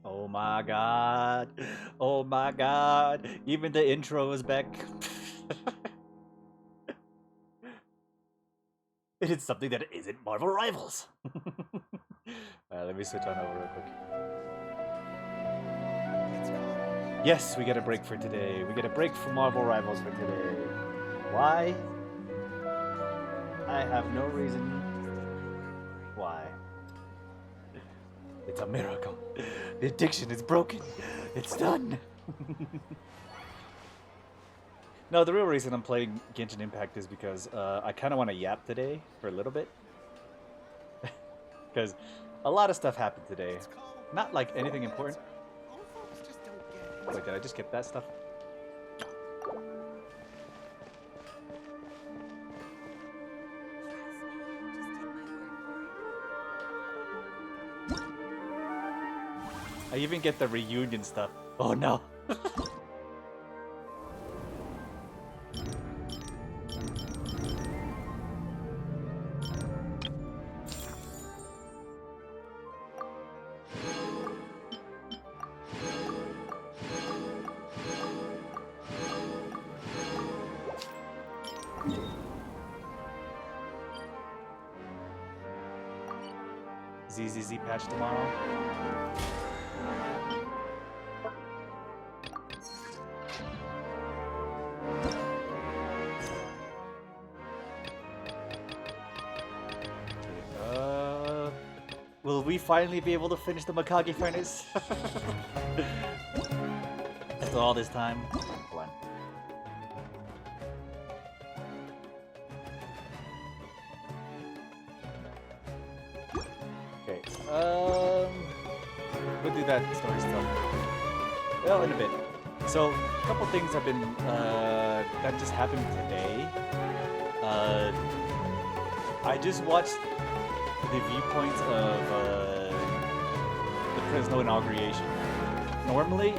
Oh my god. Oh my god. Even the intro is back. It is something that isn't Marvel Rivals. Let me switch on over real quick. Yes, we get a break for today. We get a break from Marvel Rivals for today. Why? I have no reason why. It's a miracle. The addiction is broken. It's done. No, the real reason I'm playing Genshin Impact is because I kind of want to yap today for a little bit. Because a lot of stuff happened today. Not like anything important. Wait, did I just get that stuff? I even get the reunion stuff. Oh no! ZZZ patch tomorrow. Will we finally be able to finish the Mikage furnace? After all this time? Hold on. Okay, we'll do that story stuff. Well, in a bit. So, a couple things have been, that just happened today. I just watched the viewpoints of the Fresno inauguration. Normally,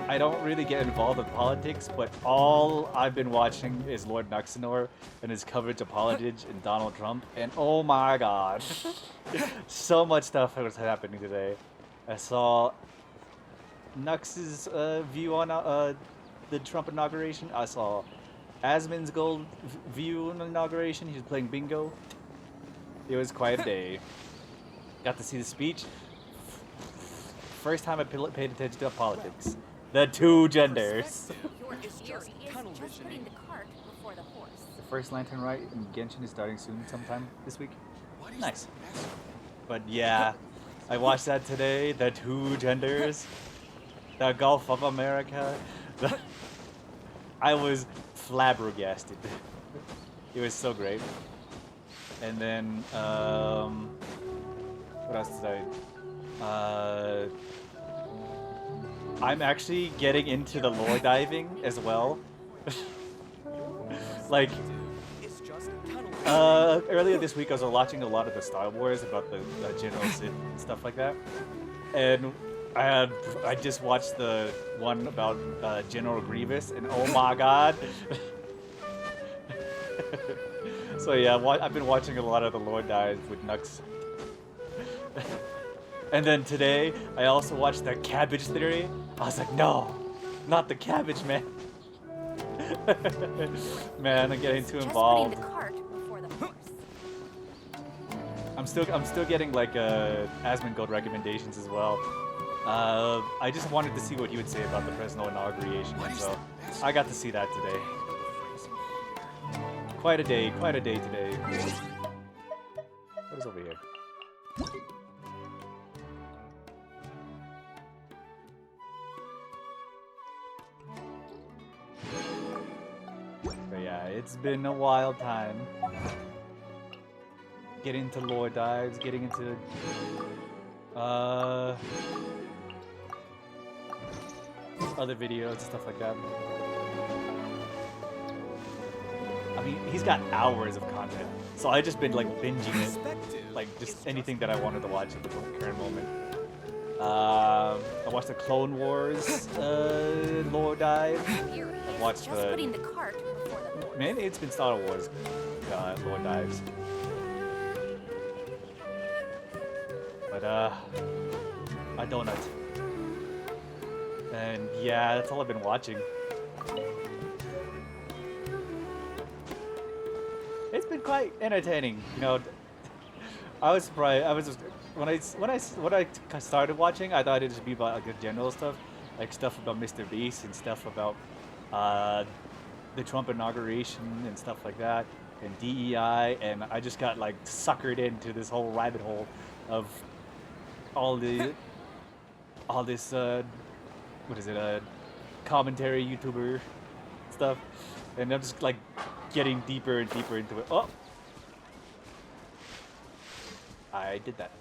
I don't really get involved in politics, but all I've been watching is Lord Nuxenor and his coverage of politics and Donald Trump, and oh my god, so much stuff was happening today. I saw Nux's view on the Trump inauguration. I saw Asmon's gold view on the inauguration. He was playing bingo. It was quite a day. Got to see the speech. First time I paid attention to politics. The two genders. The first Lantern Rite in Genshin is starting soon, sometime this week. Nice. But yeah, I watched that today. The two genders. The Gulf of America. I was flabbergasted. It was so great. And then, what else did I'm actually getting into the lore diving as well. Like, earlier this week I was watching a lot of the Star Wars about the General Sith and stuff like that. And I just watched the one about General Grievous, and oh my god. So yeah, I've been watching a lot of the lore dives with Nux. And then today, I also watched the Cabbage Theory. I was like, no, not the cabbage, man. Man, I'm getting too involved. I'm still getting like Asmongold recommendations as well. I just wanted to see what he would say about the Fresno inauguration, so I got to see that today. Quite a day today. What is over here? But yeah, it's been a wild time. Getting into lore dives, getting into other videos and stuff like that. I mean, he's got hours of content, so I just been like binging it, like just anything that I wanted to watch at the current moment. I watched the Clone Wars lore dive. I watched mainly it's been Star Wars lore dives. But a donut. And yeah, that's all I've been watching. It's been quite entertaining, you know. I was surprised. I was just, when I started watching, I thought it would be about like the general stuff, like stuff about Mr. Beast and stuff about the Trump inauguration and stuff like that, and DEI, and I just got like suckered into this whole rabbit hole of all this what is it, commentary YouTuber stuff, and I'm just like getting deeper and deeper into it. Oh, I did that.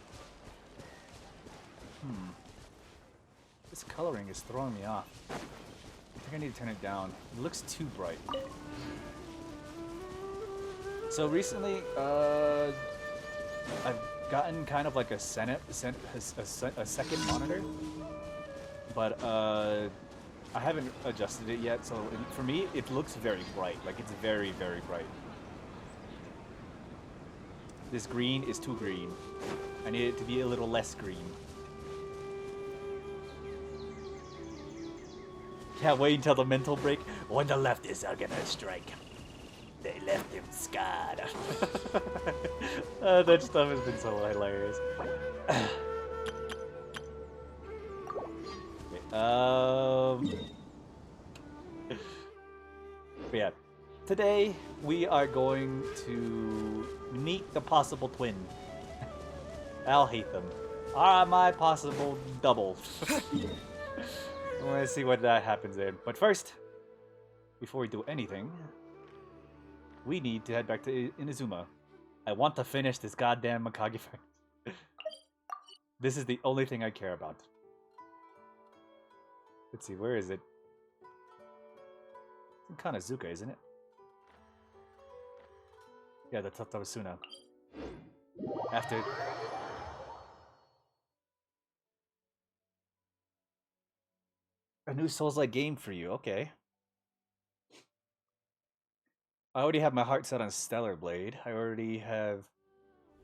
This coloring is throwing me off. I think I need to turn it down. It looks too bright. So recently, I've gotten kind of like a second monitor, but I haven't adjusted it yet. So for me, it looks very bright. Like it's very, very bright. This green is too green. I need it to be a little less green. Can't wait until the mental break when the leftists are gonna strike. They left him scarred. That stuff has been so hilarious. But yeah, today we are going to meet the possible twin. I'll hate them. Ah, my possible double. Let's see what that happens then. But first, before we do anything, we need to head back to Inazuma. I want to finish this goddamn Mikage fight. This is the only thing I care about. Let's see, where is it? It's in Kanazuka, isn't it? Yeah, the Tatarasuna. After... A new Souls-like game for you, okay. I already have my heart set on Stellar Blade. I already have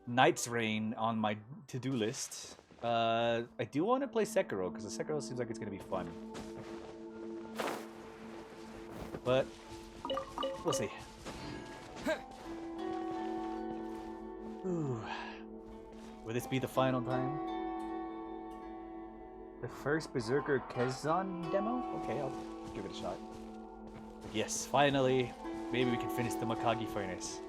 Knight's Reign on my to-do list. I do want to play Sekiro, because the Sekiro seems like it's going to be fun. But, we'll see. Ooh. Will this be the final time? The first Berserker Kezan demo? Okay, I'll give it a shot. Yes, finally, maybe we can finish the Mikage furnace.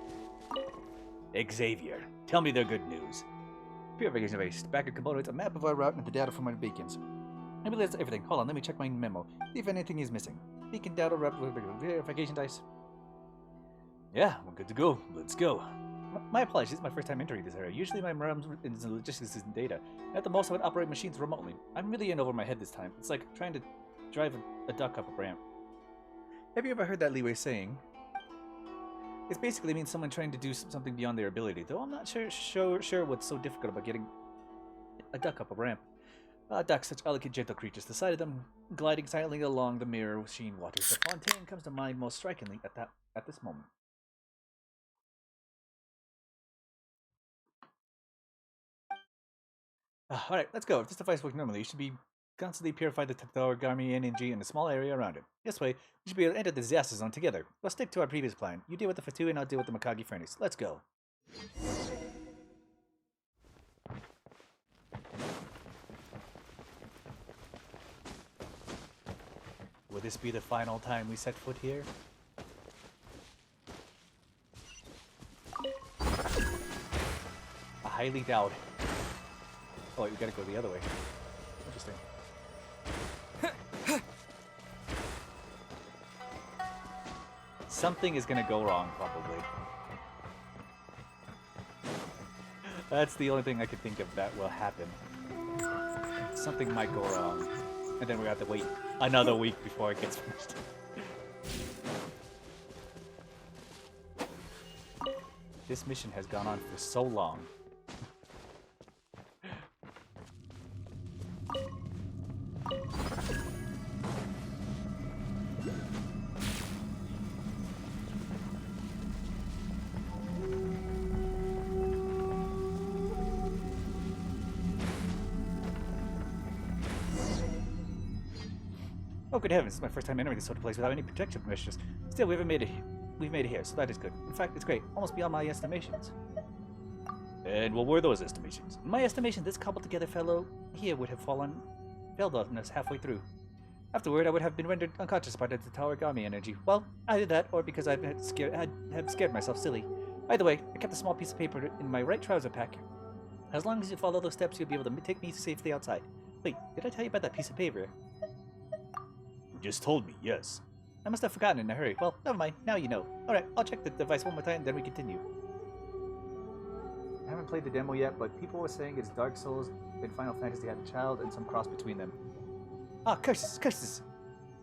Xavier, tell me the good news. Purification base. Back at Komodo, it's a map of our route and the data from our beacons. Maybe that's everything. Hold on, let me check my memo. See if anything is missing. Beacon data route with verification dice. Yeah, we're good to go. Let's go. My apologies, it's my first time entering this area. Usually my realm is logistics and data. At the most, I would operate machines remotely. I'm really in over my head this time. It's like trying to drive a duck up a ramp. Have you ever heard that leeway saying? It basically means someone trying to do something beyond their ability, though I'm not sure what's so difficult about getting a duck up a ramp. Ducks, such elegant, gentle creatures. The sight of them gliding silently along the mirror sheen waters. The Fontaine comes to mind most strikingly at this moment. Alright, let's go. If this device works normally, you should be constantly purify the Tatarigami energy in a small area around it. This way, we should be able to enter the disaster zone together. We'll stick to our previous plan. You deal with the Fatu and I'll deal with the Mikage furnace. Let's go. Will this be the final time we set foot here? I highly doubt it. Oh wait, we gotta go the other way. Interesting. Something is gonna go wrong, probably. That's the only thing I can think of that will happen. Something might go wrong. And then we have to wait another week before it gets finished. This mission has gone on for so long. Oh, good heavens, it's my first time entering this sort of place without any protection measures. Still, we've made it here, so that is good. In fact, it's great, almost beyond my estimations. And what were those estimations? In my estimation, this cobbled together fellow here would have failed on us halfway through. Afterward, I would have been rendered unconscious by the Tatarigami energy. Well, either that, or because I had scared myself silly. Either way, I kept a small piece of paper in my right trouser pack. As long as you follow those steps, you'll be able to take me safely outside. Wait, did I tell you about that piece of paper? Just told me, yes. I must have forgotten in a hurry. Well, never mind. Now you know. Alright, I'll check the device one more time, then we continue. I haven't played the demo yet, but people were saying it's Dark Souls and Final Fantasy had a child and some cross between them. Ah, curses, curses!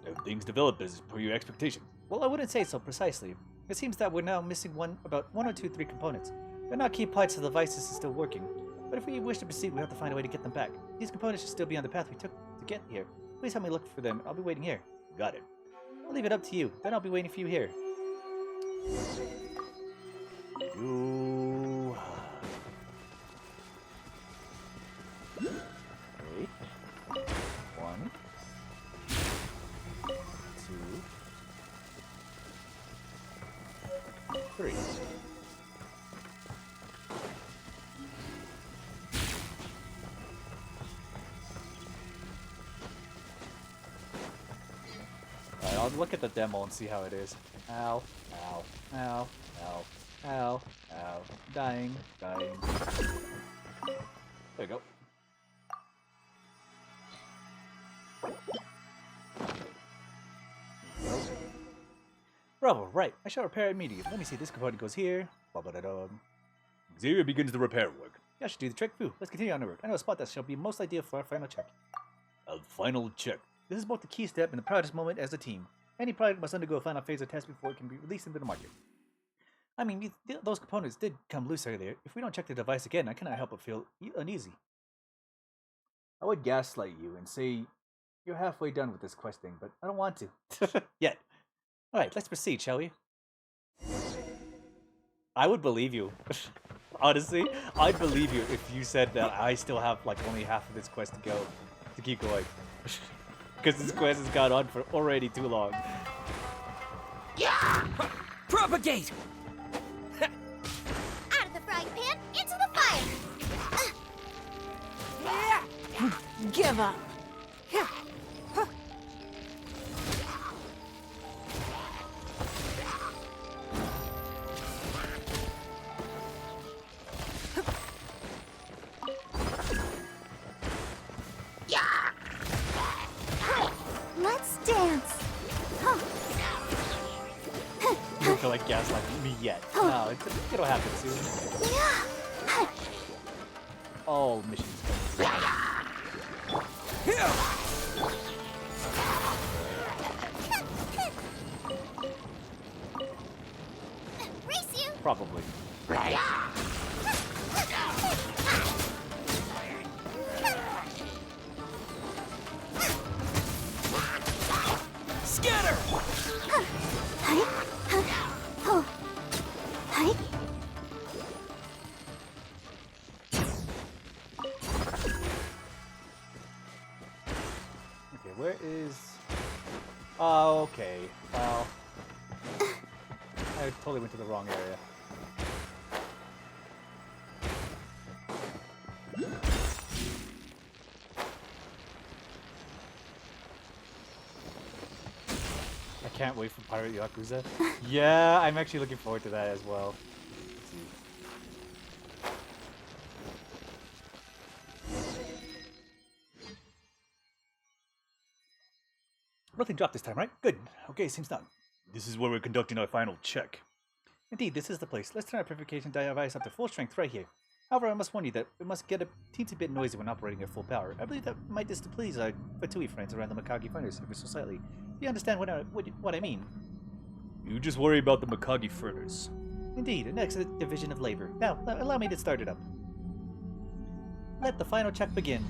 Everything's developed as per your expectation. Well, I wouldn't say so precisely. It seems that we're now missing about one or two, three components. They're not key parts of the device is still working. But if we wish to proceed, we have to find a way to get them back. These components should still be on the path we took to get here. Please help me look for them. I'll be waiting here. Got it. I'll leave it up to you. Then I'll be waiting for you here. You... Wait. 1, 2, 3. I'll look at the demo and see how it is. Ow, ow, ow, ow, ow, ow. Dying, dying. There you go. Bravo, right. I shall repair immediately. Let me see, this component goes here. Ba-ba-da-dum. Xavier begins the repair work. Yeah, I should do the trick. Phew, let's continue on the work. I know a spot that shall be most ideal for our final check. A final check. This is both the key step and the proudest moment as a team. Any product must undergo a final phase of test before it can be released into the market. I mean, those components did come loose earlier. If we don't check the device again, I cannot help but feel uneasy. I would gaslight you and say you're halfway done with this quest thing, but I don't want to. Yet. Alright, let's proceed, shall we? I would believe you. Honestly, I'd believe you if you said that I still have like only half of this quest to go. To keep going. Because this quest has gone on for already too long. Yeah! Propagate! Out of the frying pan, into the fire! Give up! Let's dance! You don't feel like gaslighting me yet. No, it'll happen soon. All missions. Race you! Probably. Scatter! Okay, where is... Oh, okay. Well... I totally went to the wrong area. I can't wait for Pirate Yakuza. Yeah, I'm actually looking forward to that as well. Let's see. Nothing dropped this time, right? Good. Okay, seems done. This is where we're conducting our final check. Indeed, this is the place. Let's turn our purification device up to full strength right here. However, I must warn you that it must get a teensy bit noisy when operating at full power. I believe that might displease our Fatui friends around the Mikage furnace ever so slightly. You understand what I mean? You just worry about the Mikage furnace. Indeed, an excellent division of labor. Now, allow me to start it up. Let the final check begin.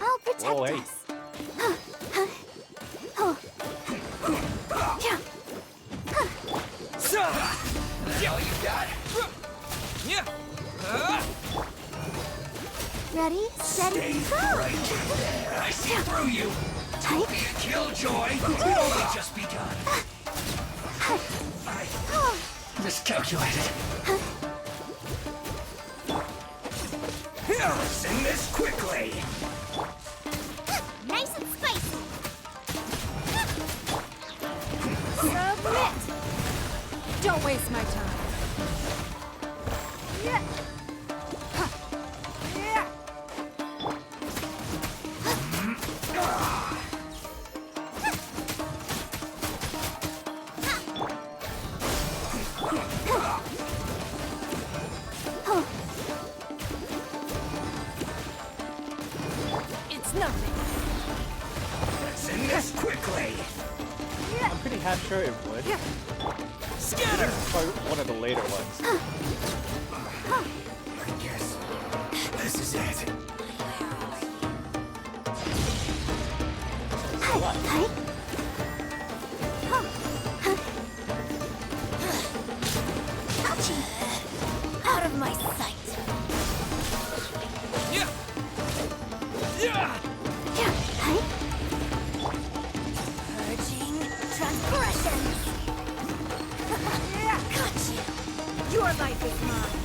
I'll protect Whoa, hey. us! Yeah. So, that's all you got? Yeah. Ready, steady, go! Right there. I see through you. Tight. Be a killjoy. We've only just begun. I miscalculated. Here, sing this quickly. Nice and spicy! Submit! Don't waste my time. Yeah. It's nothing. Sing this quickly. I'm pretty half sure it would. Scatter. Probably one of the later ones. I guess this is it. Tight. Ouchie! Out of my sight! Yeah. Yeah. Yeah, tight. Purging transgressions! Got you! Your life is mine.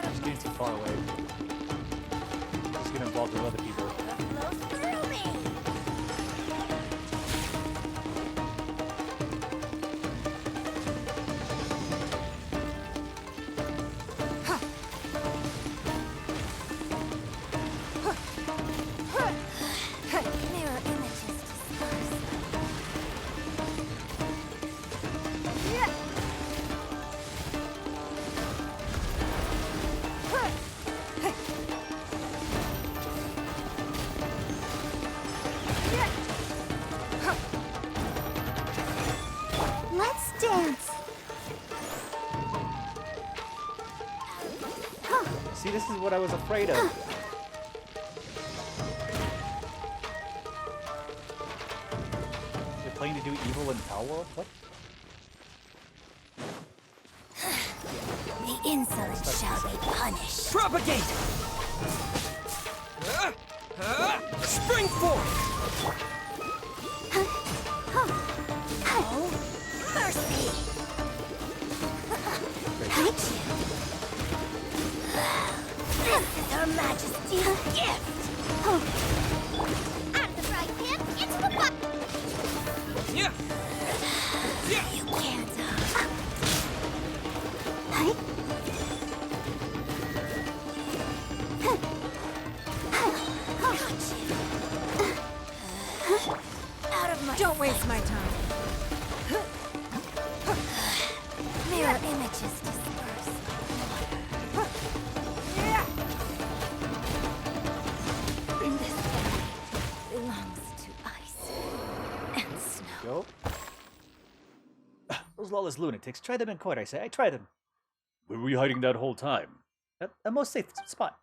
It's getting too far away. It's getting involved with other people. Flows through me! this is what I was afraid of. You're planning to do evil in Power World? What? The insolent shall be punished. Propagate! Spring forth! Oh, mercy! Thank you. This is Her Majesty's gift! Out of the frying pan, into the pot! Yeah! Yeah! You can't, Hi? Out of my Don't waste my time. mirror images disperse. In this valley belongs to ice and snow. Go. Those lawless lunatics. Try them in court, I say. I tried them. Where were you hiding that whole time? At a most safe spot.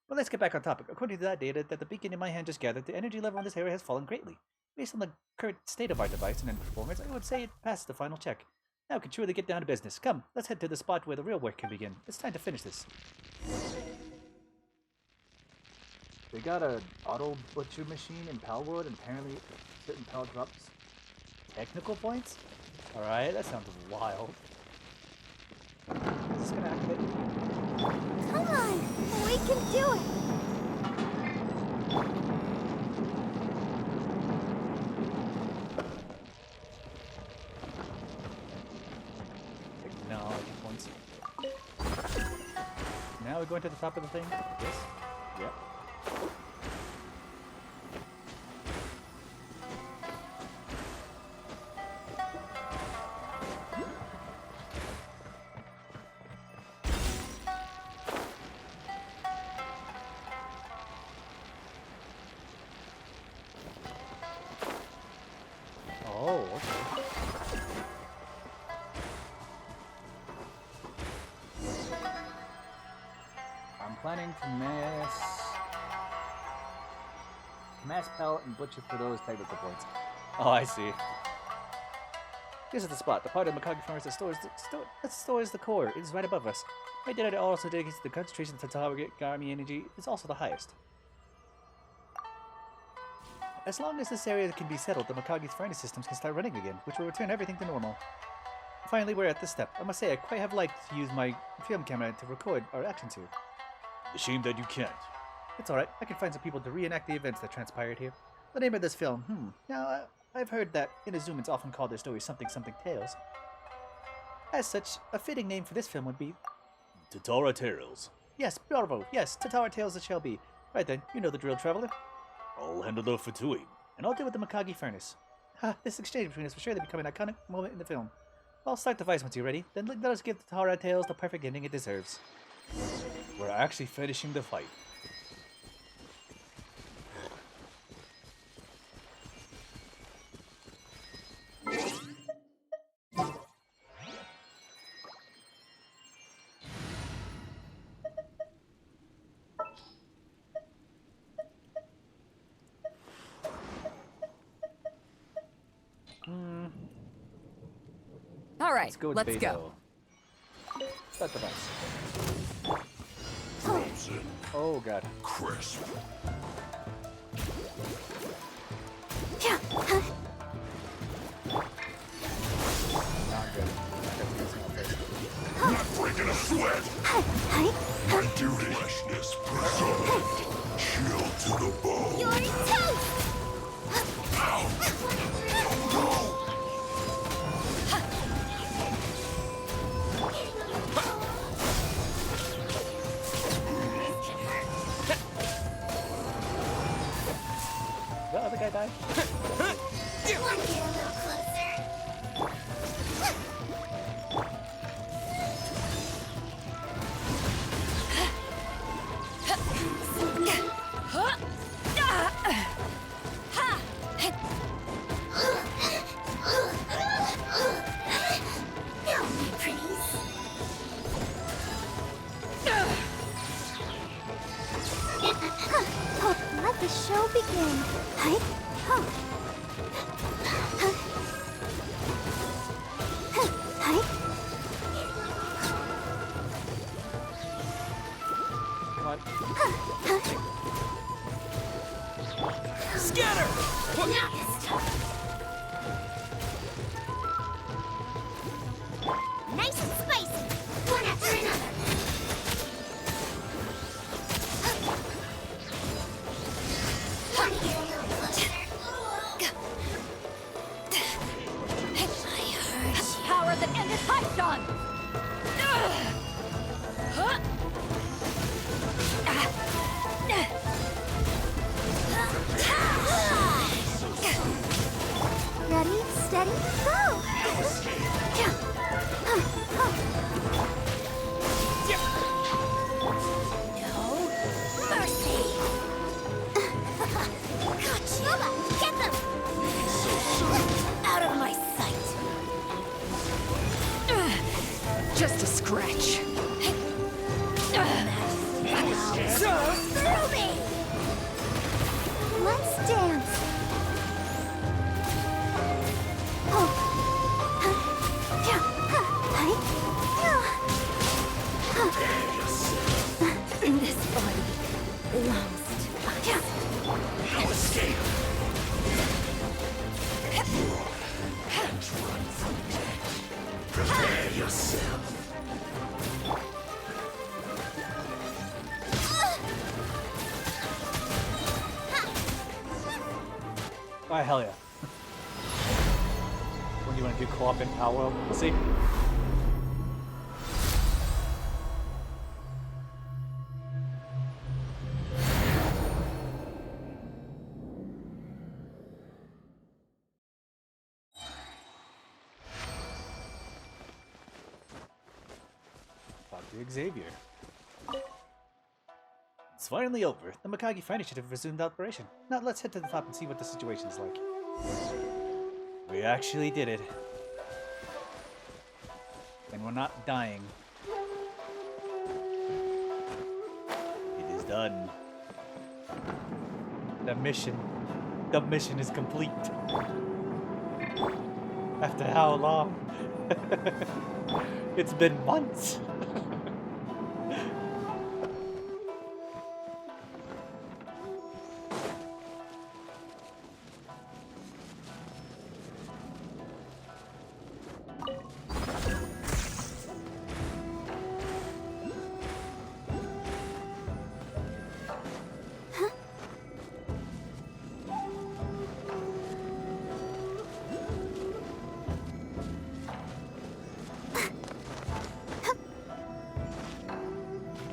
Well, let's get back on topic. According to that data that the beacon in my hand just gathered, the energy level in this area has fallen greatly. Based on the current state of our device and performance, I would say it passed the final check. Now we can truly get down to business. Come, let's head to the spot where the real work can begin. It's time to finish this. They got an auto butcher machine in Palwood, and apparently certain Pal drops technical points? Alright, that sounds wild. Is this gonna activate? Come on, we can do it. Technology points. Now we're going to the top of the thing? Yes? Yep. Oh, okay. I'm planning to mass pallet and butcher for those technical points. Oh, I see. This is the spot, the part of Mikage Furnace that stores the core. It is right above us. My data also indicates the concentration of target Garmi energy is also the highest. As long as this area can be settled, the Mikage's furnace systems can start running again, which will return everything to normal. Finally, we're at this step. I must say, I quite have liked to use my film camera to record our actions here. A shame that you can't. It's alright, I can find some people to reenact the events that transpired here. The name of this film, Now, I've heard that Inazumans often call their stories something tales. As such, a fitting name for this film would be... Tatara Tales. Yes, bravo, yes, Tatara Tales it shall be. Right then, you know the drill, traveler. I'll handle the Fatui. And I'll deal with the Mikage Furnace. This exchange between us will surely become an iconic moment in the film. I'll start the device once you're ready, then let us give the Tatara Tales the perfect ending it deserves. We're actually finishing the fight. All right, Let's go with let's Beidou. go. Start the device. Frozen, Oh god. crisp. Not good. That's gonna smell first. Not breaking a sweat. My duty. Freshness preserved. Chill to the bone. You're toast! The other guy died? Wanna get a little closer? Now, my pretties. the show begin. Hi. Huh. Huh. Hi. Come on. Scatter! Nice and spicy. One after another. Want to get a little closer? I heard. Power that ended Python! Ready, steady, go! No mercy! Gotcha! Get them! Out of my sight! Just a scratch. So through me! Let's dance! This body belongs to us. No escape. Can't run from death. Prepare yourself. Oh, hell yeah. When do you want to do co-op in Palworld? We'll see. Dr. Xavier. It's finally over. The Mikage finally should have resumed operation. Now let's head to the top and see what the situation's like. We actually did it. And we're not dying. It is done. The mission is complete. After how long? It's been months.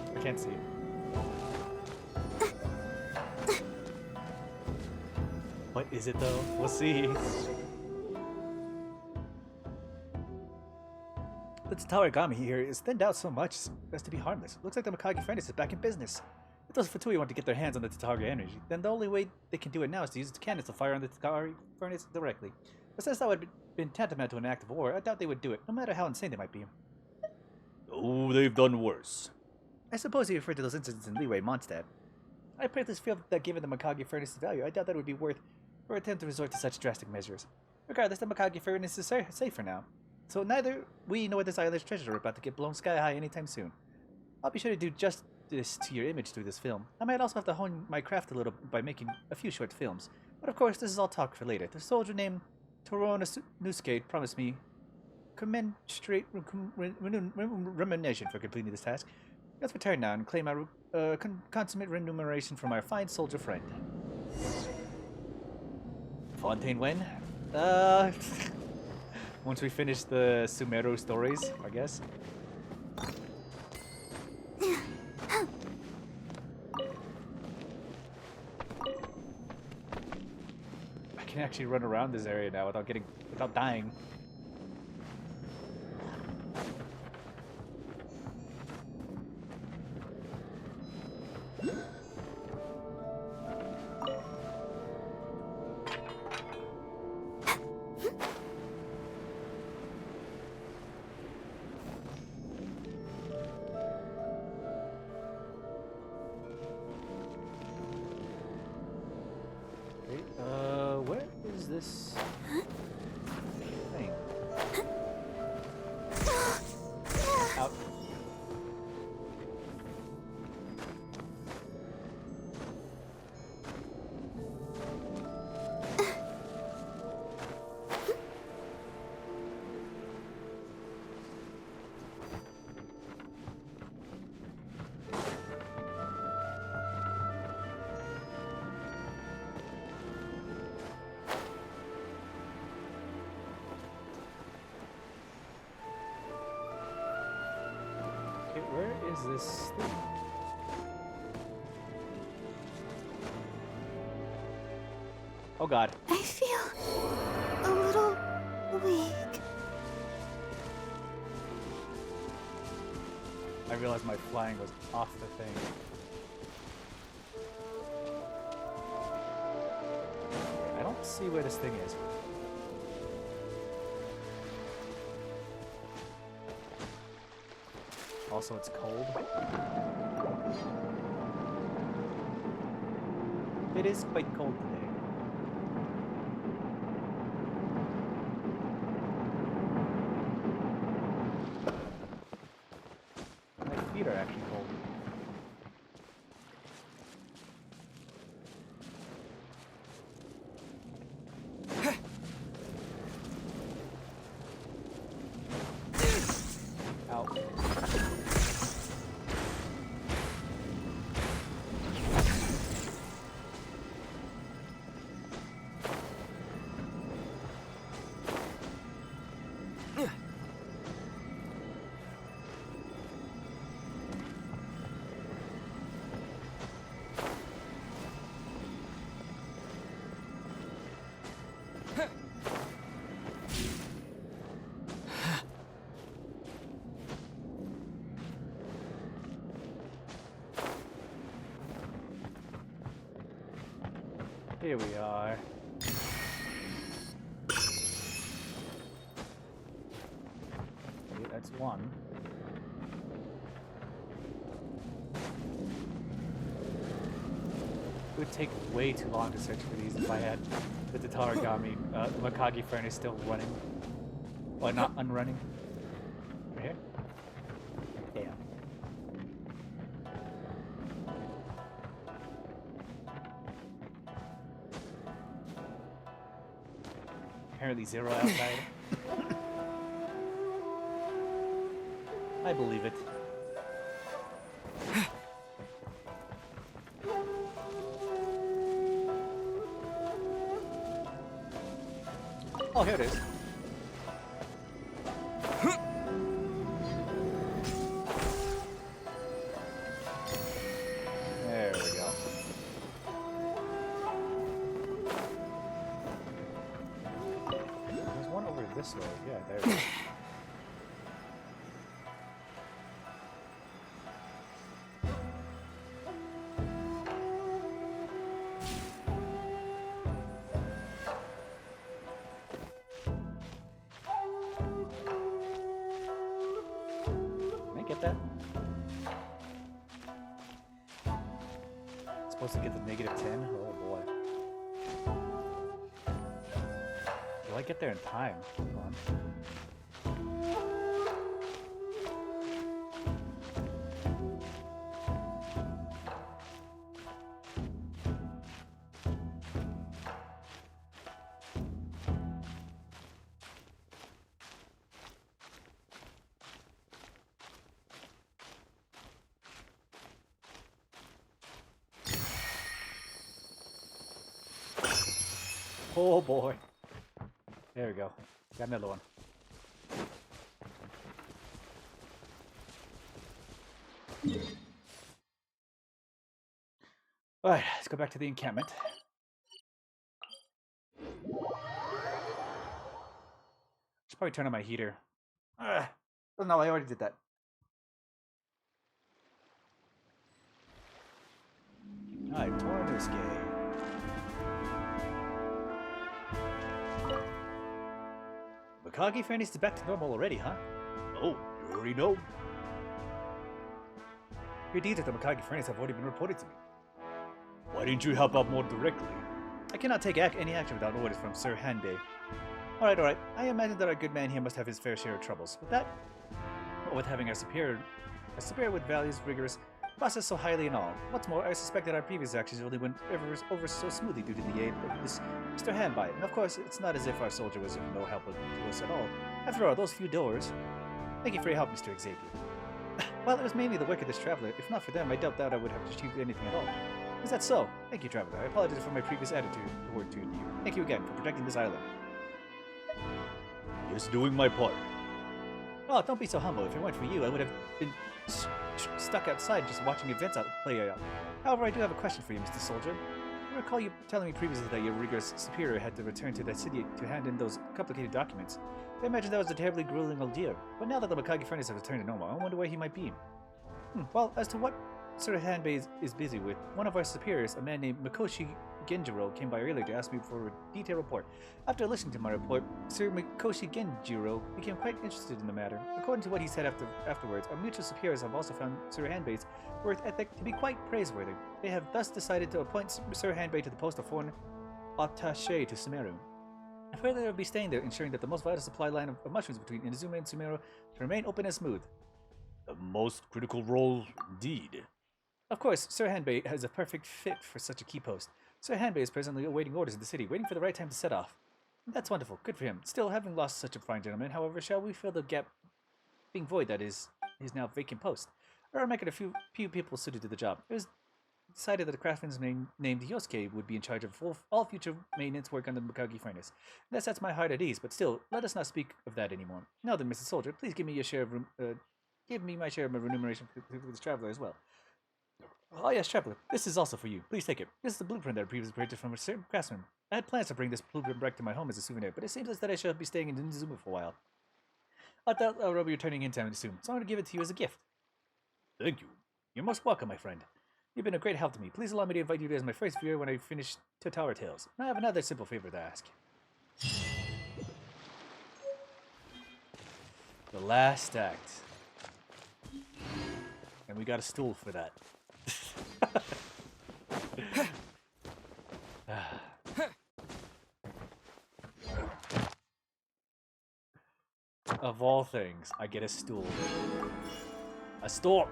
I can't see it. What is it though? We'll see. The Tatarigami here is thinned out so much as to be harmless. Looks like the Mikage Furnace is back in business. If those Fatui want to get their hands on the Tatari energy, then the only way they can do it now is to use the cannons to fire on the Tatari Furnace directly. But since that would have been tantamount to an act of war, I doubt they would do it, no matter how insane they might be. Oh, they've done worse. I suppose you referred to those incidents in Leeway Mondstadt. I practically feel that given the Mikage Furnace's value, I doubt that it would be worth for a attempt to resort to such drastic measures. Regardless, the Mikage Furnace is safe for now. So neither we nor this island's treasure are about to get blown sky high anytime soon. I'll be sure to do justice to your image through this film. I might also have to hone my craft a little by making a few short films. But of course, this is all talk for later. The soldier named Torona Nusuke promised me commensurate remuneration for completing this task. Let's return now and claim our consummate remuneration from our fine soldier friend. Fontaine when? Once we finish the Sumeru stories, I guess. I can actually run around this area now without dying. Wait, where is this thing? Out. Where is this thing? Oh god. I feel a little weak. I realized my flying was off the thing. I don't see where this thing is. Also, it's cold. It is quite cold today. My feet are actually cold. Ow. Here we are. Okay, that's one. It would take way too long to search for these if I had the Tatarigami Makagi furnace still running. Or not unrunning. Right here? Damn. Apparently zero outside. I believe it. Oh, here it is. There we go. There's one over this way. Yeah, there it is. Can I get that? Supposed to get the -10? Oh boy. Will I get there in time? Hold on. Oh boy. There we go. Got another one. Alright, let's go back to the encampment. Should probably turn on my heater. Oh no, I already did that. Alright, Tornosuke. Makagi furnace is back to normal already, huh? Oh, you already know. Your deeds at the Makagi furnace have already been reported to me. Why didn't you help out more directly? I cannot take any action without orders from Sir Hanbei. Alright. I imagine that our good man here must have his fair share of troubles. With that, or with having a superior with values rigorous, process so highly and all. What's more, I suspect that our previous actions only went over so smoothly due to the aid of this Mr. Hanbei. And of course, it's not as if our soldier was of no help to us at all. After all, those few doors... Thank you for your help, Mr. Xavier. Well, it was mainly the work of this traveler. If not for them, I doubt that I would have achieved anything at all. Is that so? Thank you, traveler. I apologize for my previous attitude toward you. Thank you again for protecting this island. Just doing my part. Oh, don't be so humble. If it weren't for you, I would have been stuck outside just watching events play out. However, I do have a question for you, Mr. Soldier. I recall you telling me previously that your rigorous superior had to return to that city to hand in those complicated documents. I imagine that was a terribly grueling ordeal. But now that the Mikage furnace has returned to normal, I wonder where he might be. Well, as to what Sir Hanbei is busy with, one of our superiors, a man named Mikoshi Genjiro, came by earlier to ask me for a detailed report. After listening to my report, Sir Mikoshi Genjiro became quite interested in the matter. According to what he said afterwards, our mutual superiors have also found Sir Hanbei's work ethic to be quite praiseworthy. They have thus decided to appoint Sir Hanbei to the post of foreign attaché to Sumeru. Further, they will be staying there, ensuring that the most vital supply line of mushrooms between Inazuma and Sumeru to remain open and smooth. The most critical role, indeed. Of course, Sir Hanbei has a perfect fit for such a key post. Sir Hanbei is presently awaiting orders in the city, waiting for the right time to set off. That's wonderful. Good for him. Still, having lost such a fine gentleman, however, shall we fill the gap being void that is his now vacant post? Or make it a few people suited to the job. It was decided that a craftsman named Yosuke would be in charge of all future maintenance work on the Mikage furnace. That sets my heart at ease, but still, let us not speak of that anymore. Now then, Mr. Soldier, please give me your share of give me my share of my remuneration for this traveler as well. Oh yes, traveler, this is also for you. Please take it. This is the blueprint that I previously purchased from a certain craftsman. I had plans to bring this blueprint back to my home as a souvenir, but it seems that I shall be staying in Inazuma for a while. I thought I will be returning in time soon, so I'm going to give it to you as a gift. Thank you. You're most welcome, my friend. You've been a great help to me. Please allow me to invite you as my first viewer when I finish Tower Tales. I have another simple favor to ask. The last act. And we got a stool for that. Of all things, I get a stool. A stool!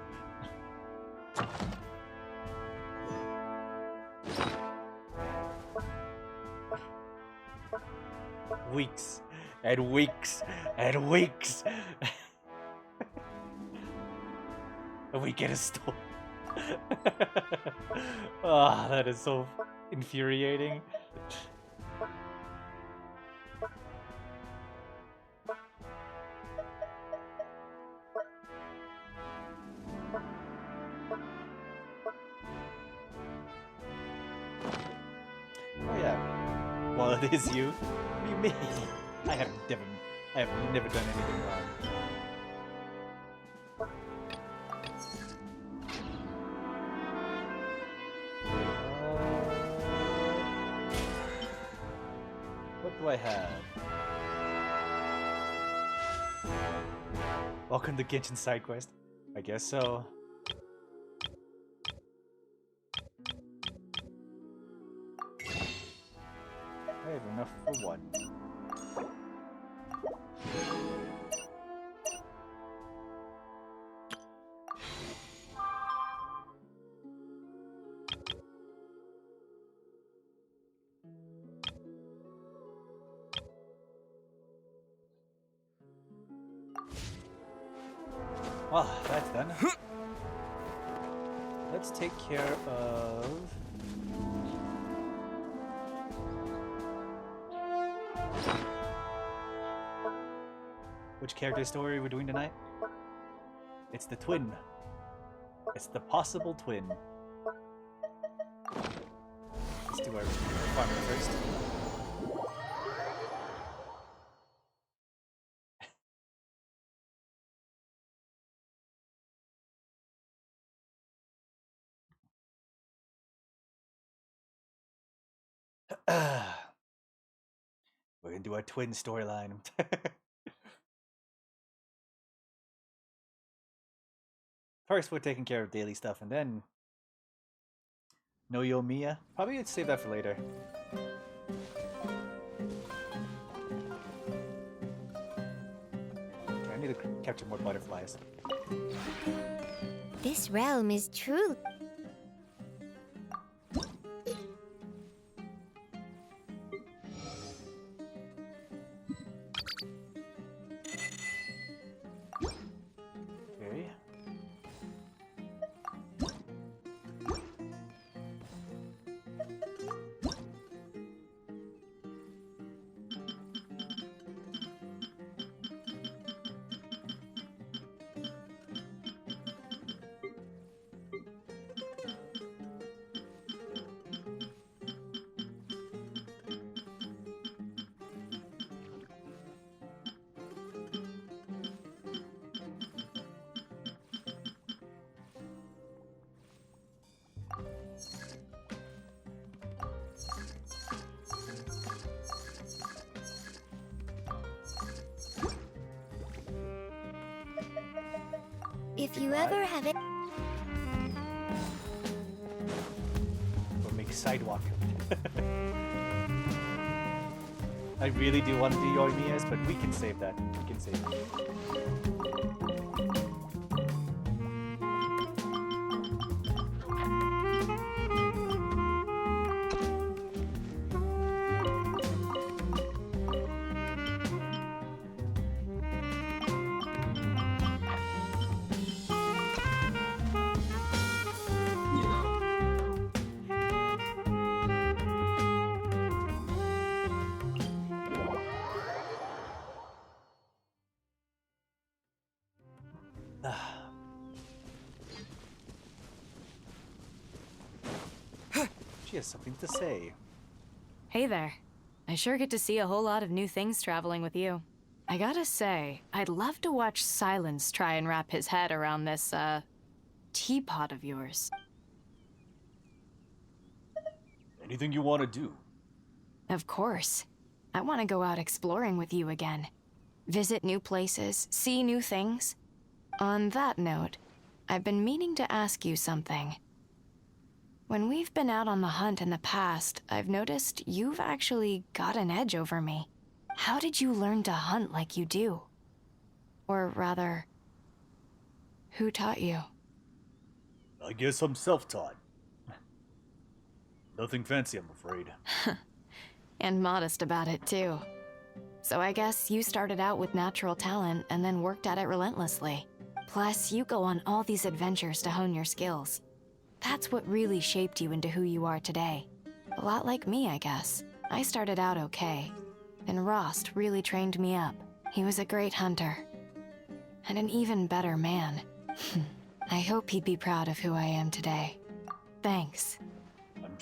Weeks and weeks and weeks. And we get a stool. Ah, that is so infuriating. Oh yeah. Well, it is you. What do you mean? I have never done anything wrong. What do I have? Welcome to Genshin side quest. I guess so. I have enough for one. Well, that's done. Let's take care of... Which character story we're doing tonight? It's the twin. It's the possible twin. Let's do our farming first. We're gonna do our twin storyline. First, we're taking care of daily stuff, and then Noyomiya. Probably save that for later. need to capture more butterflies. This realm is truly. Okay. If you ever have it. Or make sidewalk. I really do want to do Yoimiya's, but we can save that. We can save it. She has something to say. Hey there. I sure get to see a whole lot of new things traveling with you. I gotta say, I'd love to watch Silence try and wrap his head around this, teapot of yours. Anything you want to do? Of course. I want to go out exploring with you again. Visit new places, see new things. On that note, I've been meaning to ask you something. When we've been out on the hunt in the past, I've noticed you've actually got an edge over me. How did you learn to hunt like you do? Or rather, who taught you? I guess I'm self-taught. Nothing fancy, I'm afraid. And modest about it, too. So I guess you started out with natural talent and then worked at it relentlessly. Plus, you go on all these adventures to hone your skills. That's what really shaped you into who you are today. A lot like me, I guess. I started out okay. And Rost really trained me up. He was a great hunter. And an even better man. I hope he'd be proud of who I am today. Thanks.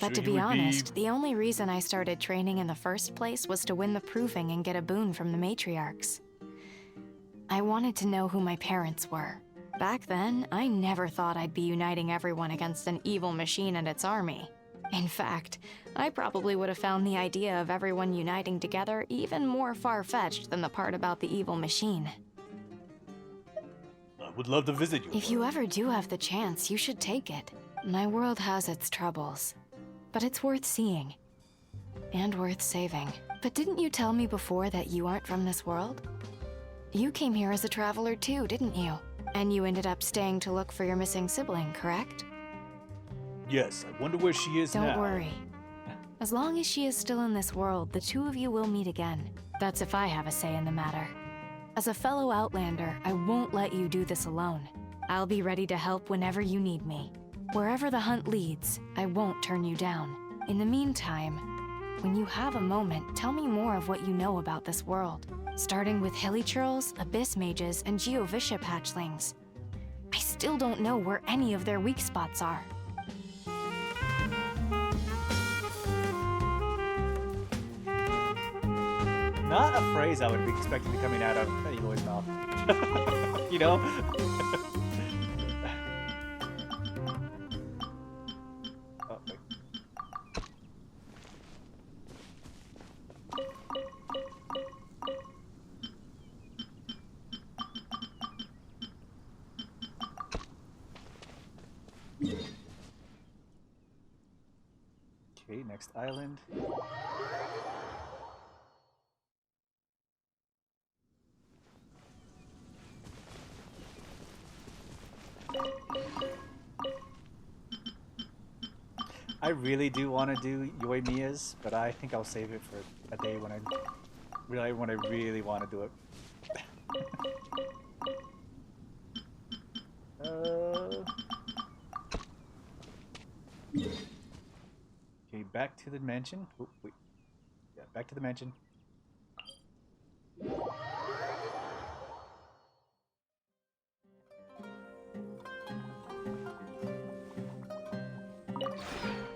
But to be honest, the only reason I started training in the first place was to win the proving and get a boon from the matriarchs. I wanted to know who my parents were. Back then, I never thought I'd be uniting everyone against an evil machine and its army. In fact, I probably would have found the idea of everyone uniting together even more far-fetched than the part about the evil machine. I would love to visit you. If you ever do have the chance, you should take it. My world has its troubles, but it's worth seeing. And worth saving. But didn't you tell me before that you aren't from this world? You came here as a traveler too, didn't you? And you ended up staying to look for your missing sibling, correct? Yes, I wonder where she is now. Don't worry. As long as she is still in this world, the two of you will meet again. That's if I have a say in the matter. As a fellow Outlander, I won't let you do this alone. I'll be ready to help whenever you need me. Wherever the hunt leads, I won't turn you down. In the meantime, when you have a moment, tell me more of what you know about this world. Starting with hilichurls, abyss mages, and geovishap hatchlings. I still don't know where any of their weak spots are. Not a phrase I would be expecting to coming out of Eloy's mouth. You know? Oh, wait. Okay, next island. really do want to do Yoimiya's, but I think I'll save it for a day when I really want to do it. Okay, back to the mansion. Oh, wait. Yeah, back to the mansion.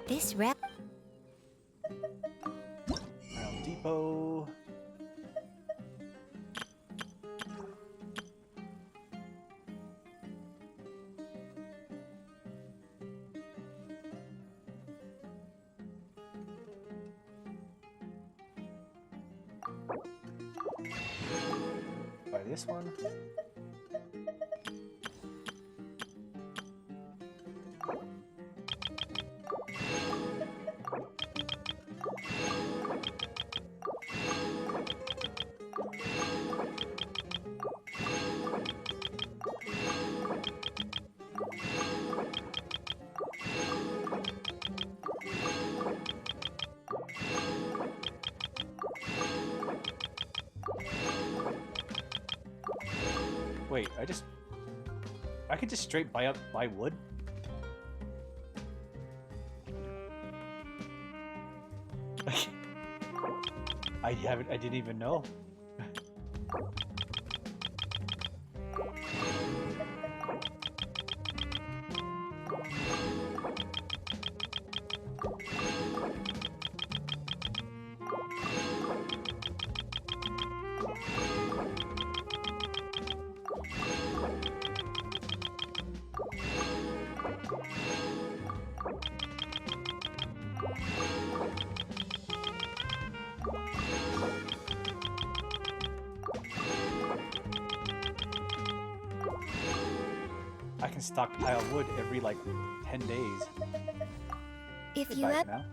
This rep. Realm Depot. Buy this one. Wait, I could just straight buy wood? I didn't even know. I can stockpile wood every like 10 days. If you Goodbye have for now.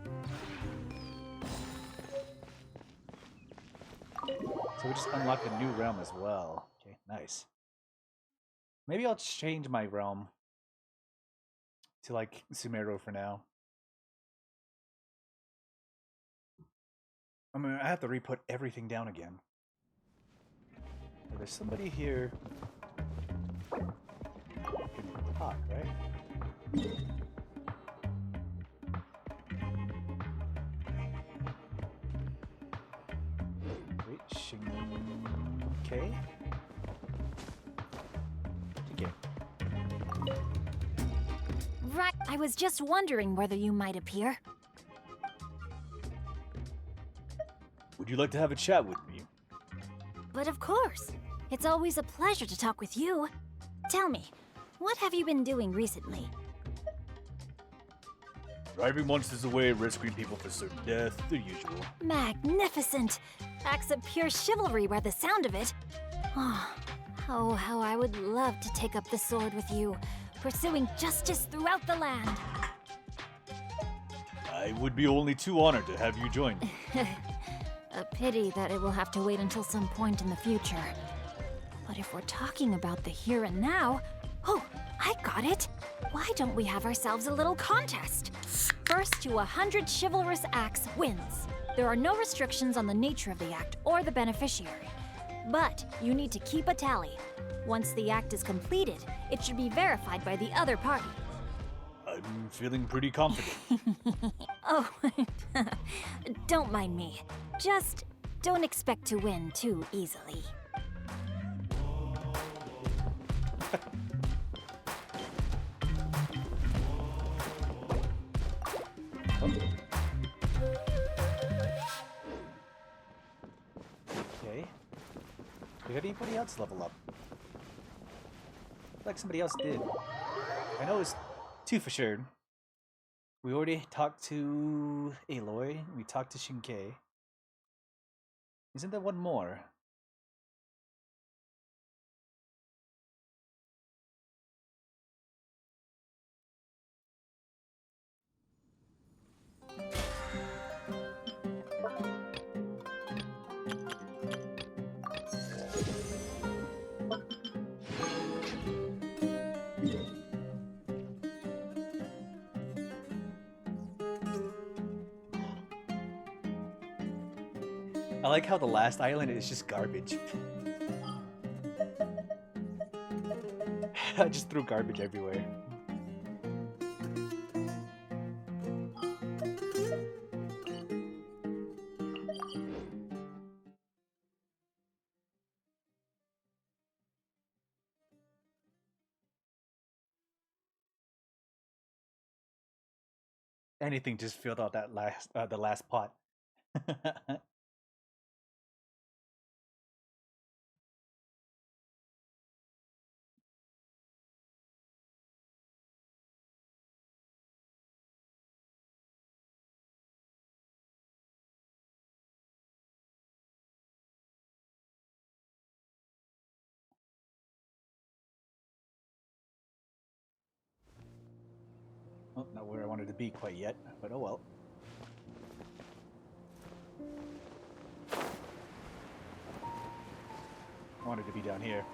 So we just unlocked a new realm as well. Okay, nice. Maybe I'll change my realm to like Sumeru for now. I mean, I have to re-put everything down again. There's somebody here who can talk, right? Wait, Shinkai? Okay. Right, I was just wondering whether you might appear. Would you like to have a chat with me? But of course, it's always a pleasure to talk with you. Tell me, what have you been doing recently? Driving monsters away, rescuing people from certain death, the usual. Magnificent! Acts of pure chivalry by the sound of it. Oh, how I would love to take up the sword with you, pursuing justice throughout the land. I would be only too honored to have you join me. A pity that it will have to wait until some point in the future. But if we're talking about the here and now... Oh, I got it! Why don't we have ourselves a little contest? First to 100 chivalrous acts wins. There are no restrictions on the nature of the act or the beneficiary. But you need to keep a tally. Once the act is completed, it should be verified by the other party. I'm feeling pretty confident. Oh, don't mind me. Just don't expect to win too easily. Okay. Did anybody else level up? Like somebody else did. I know it's two for sure. We already talked to Aloy. We talked to Shinkai. Isn't there one more? I like how the last island is just garbage. I just threw garbage everywhere. Anything just filled out that last the last pot. Well, not where I wanted to be quite yet, but oh well. I wanted to be down here.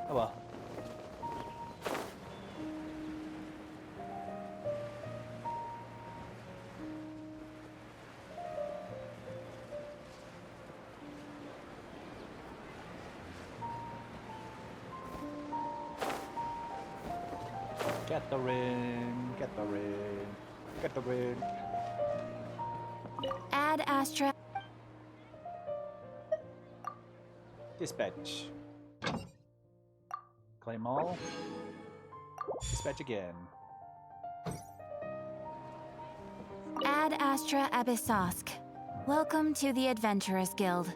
Oh well. Get the ring, get the ring, get the ring. Ad Astra. Dispatch. Claim all. Dispatch again. Ad Astra Abyssosk. Welcome to the Adventurers Guild.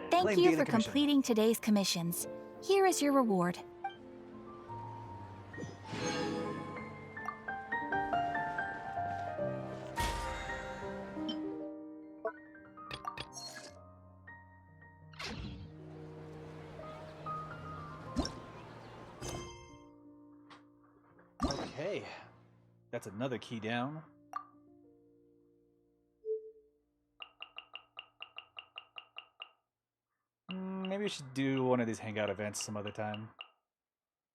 Thank Claim you daily for commission. completing today's commissions. Here is your reward. Okay. That's another key down. Maybe we should do one of these hangout events some other time.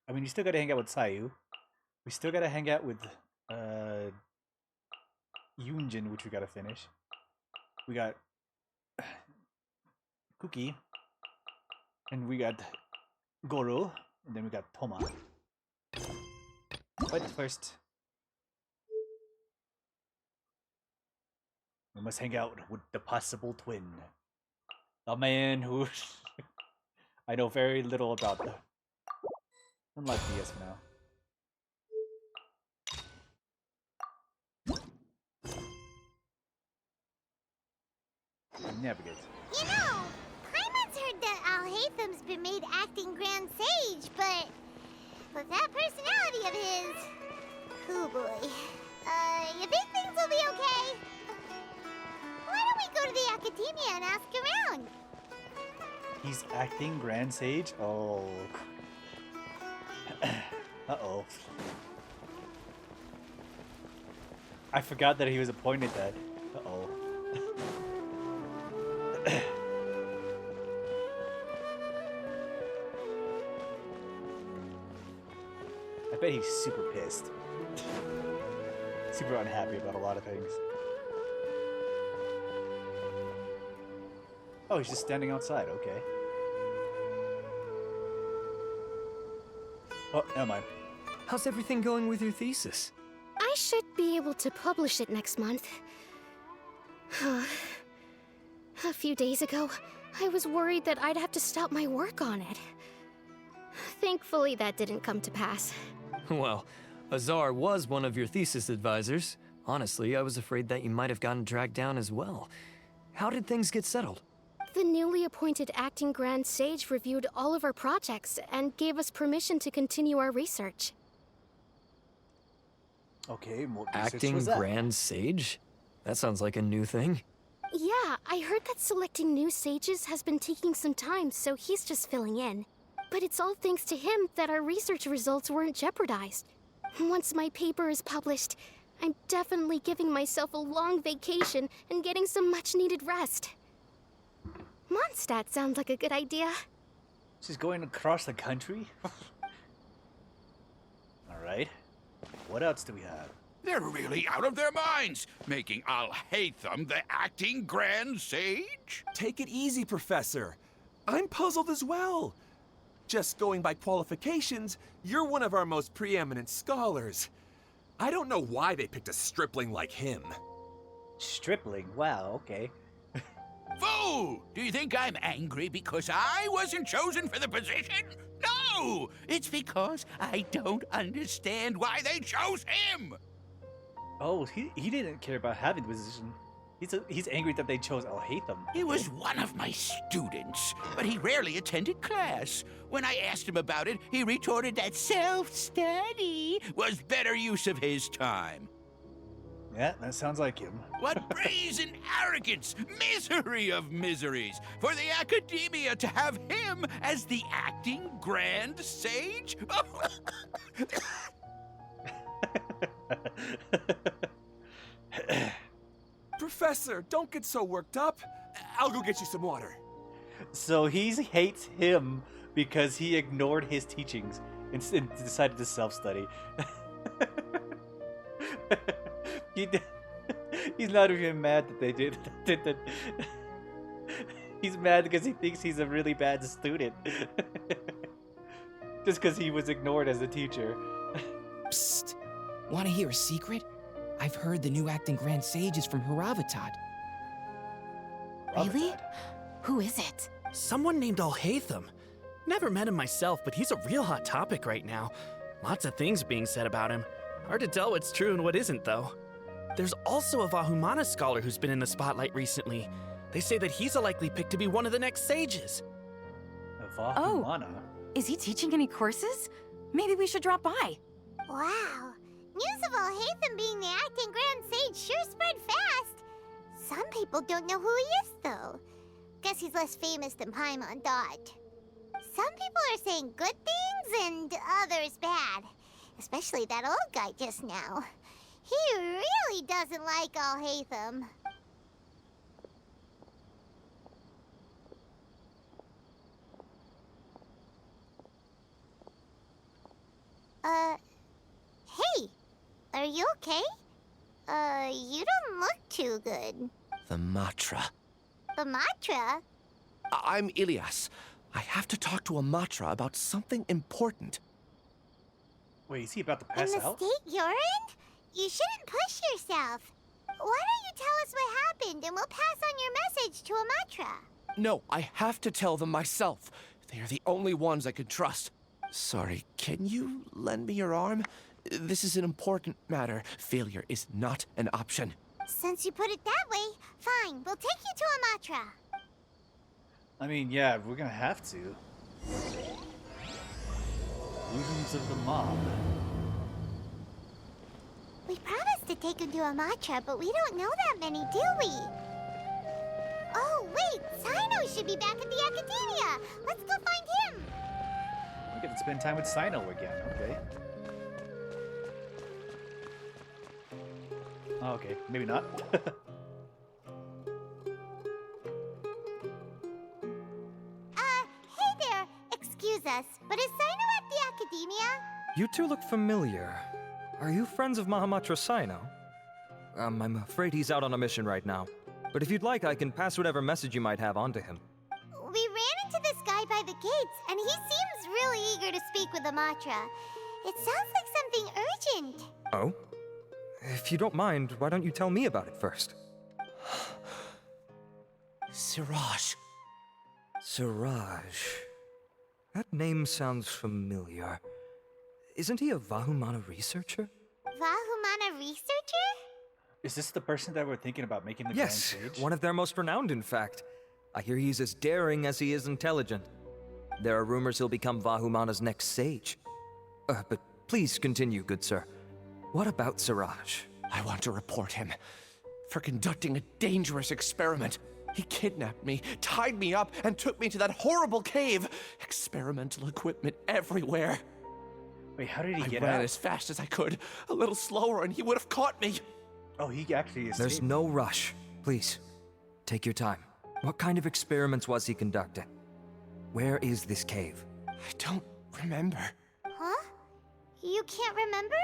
I mean, you still gotta hang out with Sayu. We still gotta hang out with Yunjin, which we gotta finish. We got Kuki. And we got Goro. And then we got Toma. But first, we must hang out with the possible twin. A man who I know very little about. Unlike DS for now. Navigate. You know, Paimon's heard that Alhaitham's been made acting Grand Sage, but with that personality of his, oh boy. You think things will be okay? Why don't we go to the academia and ask around? He's acting Grand Sage? Oh. Uh-oh. I forgot that he was appointed that. Uh-oh. I bet he's super pissed. Super unhappy about a lot of things. Oh, he's just standing outside, okay. Oh, never mind. How's everything going with your thesis? I should be able to publish it next month. A few days ago, I was worried that I'd have to stop my work on it. Thankfully, that didn't come to pass. Well, Azar was one of your thesis advisors. Honestly, I was afraid that you might have gotten dragged down as well. How did things get settled? The newly appointed acting Grand Sage reviewed all of our projects and gave us permission to continue our research. Okay, what research Acting was that? Grand Sage? That sounds like a new thing. Yeah, I heard that selecting new sages has been taking some time, so he's just filling in. But it's all thanks to him that our research results weren't jeopardized. Once my paper is published, I'm definitely giving myself a long vacation and getting some much-needed rest. Mondstadt sounds like a good idea. She's going across the country? Alright. What else do we have? They're really out of their minds, making Alhaitham the acting Grand Sage? Take it easy, Professor. I'm puzzled as well. Just going by qualifications, you're one of our most preeminent scholars. I don't know why they picked a stripling like him. Stripling? Wow, okay. Fool! Do you think I'm angry because I wasn't chosen for the position? No! It's because I don't understand why they chose him! Oh, he didn't care about having the position. He's angry that they chose Alhaitham. He was one of my students, but he rarely attended class. When I asked him about it, he retorted that self-study was better use of his time. Yeah, that sounds like him. What brazen arrogance! Misery of miseries! For the Academia to have him as the acting Grand Sage? Professor, don't get so worked up. I'll go get you some water. So he hates him because he ignored his teachings and decided to self-study. He's not even mad that they did that. He's mad because he thinks he's a really bad student. Just because he was ignored as a teacher. Psst. Want to hear a secret? I've heard the new acting Grand Sage is from Haravatat. Really? Who is it? Someone named Alhaitham. Never met him myself, but he's a real hot topic right now. Lots of things being said about him. Hard to tell what's true and what isn't, though. There's also a Vahumana scholar who's been in the spotlight recently. They say that he's a likely pick to be one of the next sages. A Vahumana? Is he teaching any courses? Maybe we should drop by. Wow. News of Alhaitham being the acting Grand Sage sure spread fast. Some people don't know who he is, though. Guess he's less famous than Paimon Dot. Some people are saying good things and others bad. Especially that old guy just now. He really doesn't like Alhaitham. Hey, are you okay? You don't look too good. The Matra. The Matra? I'm Ilias. I have to talk to a Matra about something important. Wait, is he about to pass in the out? state you're in? You shouldn't push yourself. Why don't you tell us what happened and we'll pass on your message to Amatra? No, I have to tell them myself. They are the only ones I can trust. Sorry, can you lend me your arm? This is an important matter. Failure is not an option. Since you put it that way, fine. We'll take you to Amatra. I mean, yeah, we're gonna have to. Illusions of the mob. We promised to take him to Amatra, but we don't know that many, do we? Oh, wait! Sino should be back at the Academia! Let's go find him! We get to spend time with Sino again, okay. Oh, okay, maybe not. Hey there! Excuse us, but is Sino at the Academia? You two look familiar. Are you friends of Mahamatra Sino? I'm afraid he's out on a mission right now. But if you'd like, I can pass whatever message you might have on to him. We ran into this guy by the gates, and he seems really eager to speak with Amatra. It sounds like something urgent. Oh? If you don't mind, why don't you tell me about it first? Siraj. Siraj. That name sounds familiar. Isn't he a Vahumana researcher? Vahumana researcher? Is this the person that we're thinking about making the Yes, Grand Sage? one of their most renowned, in fact. I hear he's as daring as he is intelligent. There are rumors he'll become Vahumana's next sage. But please continue, good sir. What about Siraj? I want to report him for conducting a dangerous experiment. He kidnapped me, tied me up, and took me to that horrible cave. Experimental equipment everywhere. Wait, how did he get I ran out? as fast as I could, a little slower, and he would have caught me. Oh, he actually escaped. There's no rush. Please, take your time. What kind of experiments was he conducting? Where is this cave? I don't remember. Huh? You can't remember?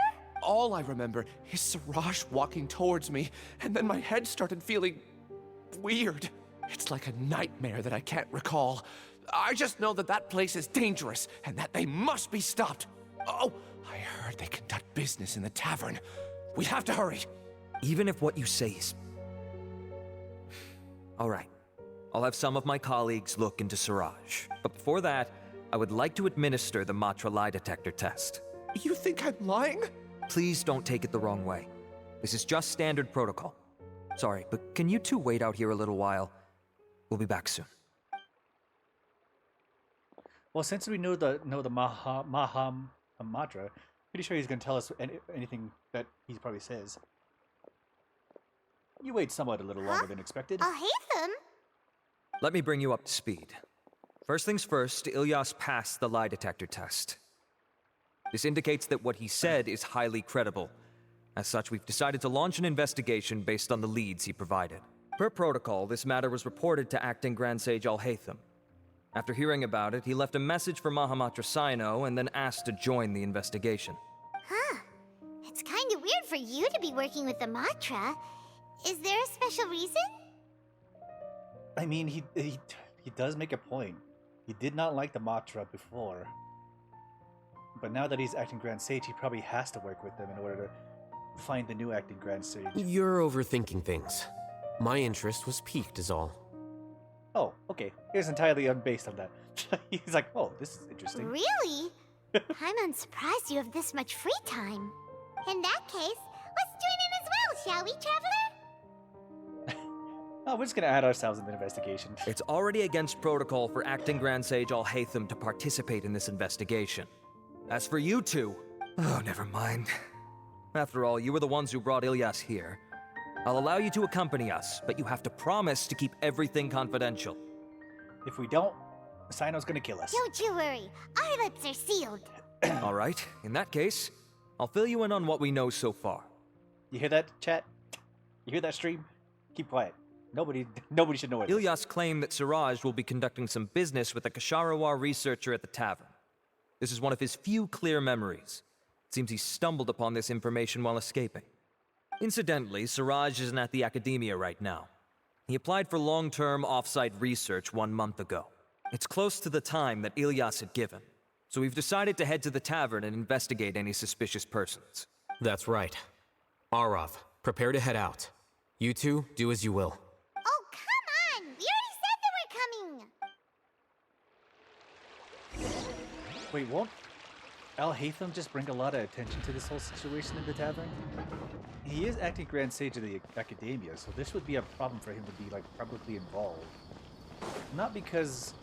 All I remember is Siraj walking towards me, and then my head started feeling weird. It's like a nightmare that I can't recall. I just know that that place is dangerous, and that they must be stopped. Oh, I heard they conduct business in the tavern. We have to hurry. Even if what you say is... All right. I'll have some of my colleagues look into Siraj. But before that, I would like to administer the Matra lie detector test. You think I'm lying? Please don't take it the wrong way. This is just standard protocol. Sorry, but can you two wait out here a little while? We'll be back soon. Well, since we know the Matra, pretty sure he's going to tell us anything that he probably says. You wait somewhat a little longer than expected. Alhaitham? Let me bring you up to speed. First things first, Ilyas passed the lie detector test. This indicates that what he said is highly credible. As such, we've decided to launch an investigation based on the leads he provided. Per protocol, this matter was reported to Acting Grand Sage Alhaitham. After hearing about it, he left a message for Mahamatra Sino and then asked to join the investigation. Huh. It's kind of weird for you to be working with the Matra. Is there a special reason? I mean, he does make a point. He did not like the Matra before. But now that he's Acting Grand Sage, he probably has to work with them in order to find the new Acting Grand Sage. You're overthinking things. My interest was piqued is all. Oh, okay. It was entirely unbased on that. He's like, oh, this is interesting. Really? I'm unsurprised you have this much free time. In that case, let's join in as well, shall we, Traveler? Oh, we're just gonna add ourselves in the investigation. It's already against protocol for Acting Grand Sage Alhaitham to participate in this investigation. As for you two... Oh, never mind. After all, you were the ones who brought Ilyas here. I'll allow you to accompany us, but you have to promise to keep everything confidential. If we don't, Sino's gonna kill us. Don't you worry. Our lips are sealed. All right, in that case, I'll fill you in on what we know so far. You hear that, chat? You hear that, stream? Keep quiet. Nobody should know it. Ilyas claimed that Siraj will be conducting some business with a Kasharawar researcher at the tavern. This is one of his few clear memories. It seems he stumbled upon this information while escaping. Incidentally, Siraj isn't at the academia right now. He applied for long-term off-site research 1 month ago. It's close to the time that Ilyas had given, so we've decided to head to the tavern and investigate any suspicious persons. That's right. Arav, prepare to head out. You two, do as you will. Oh, come on! We already said that we're coming! Wait, won't Alhaitham just bring a lot of attention to this whole situation in the tavern? He is Acting Grand Sage of the Academia, so this would be a problem for him to be, like, publicly involved. Not because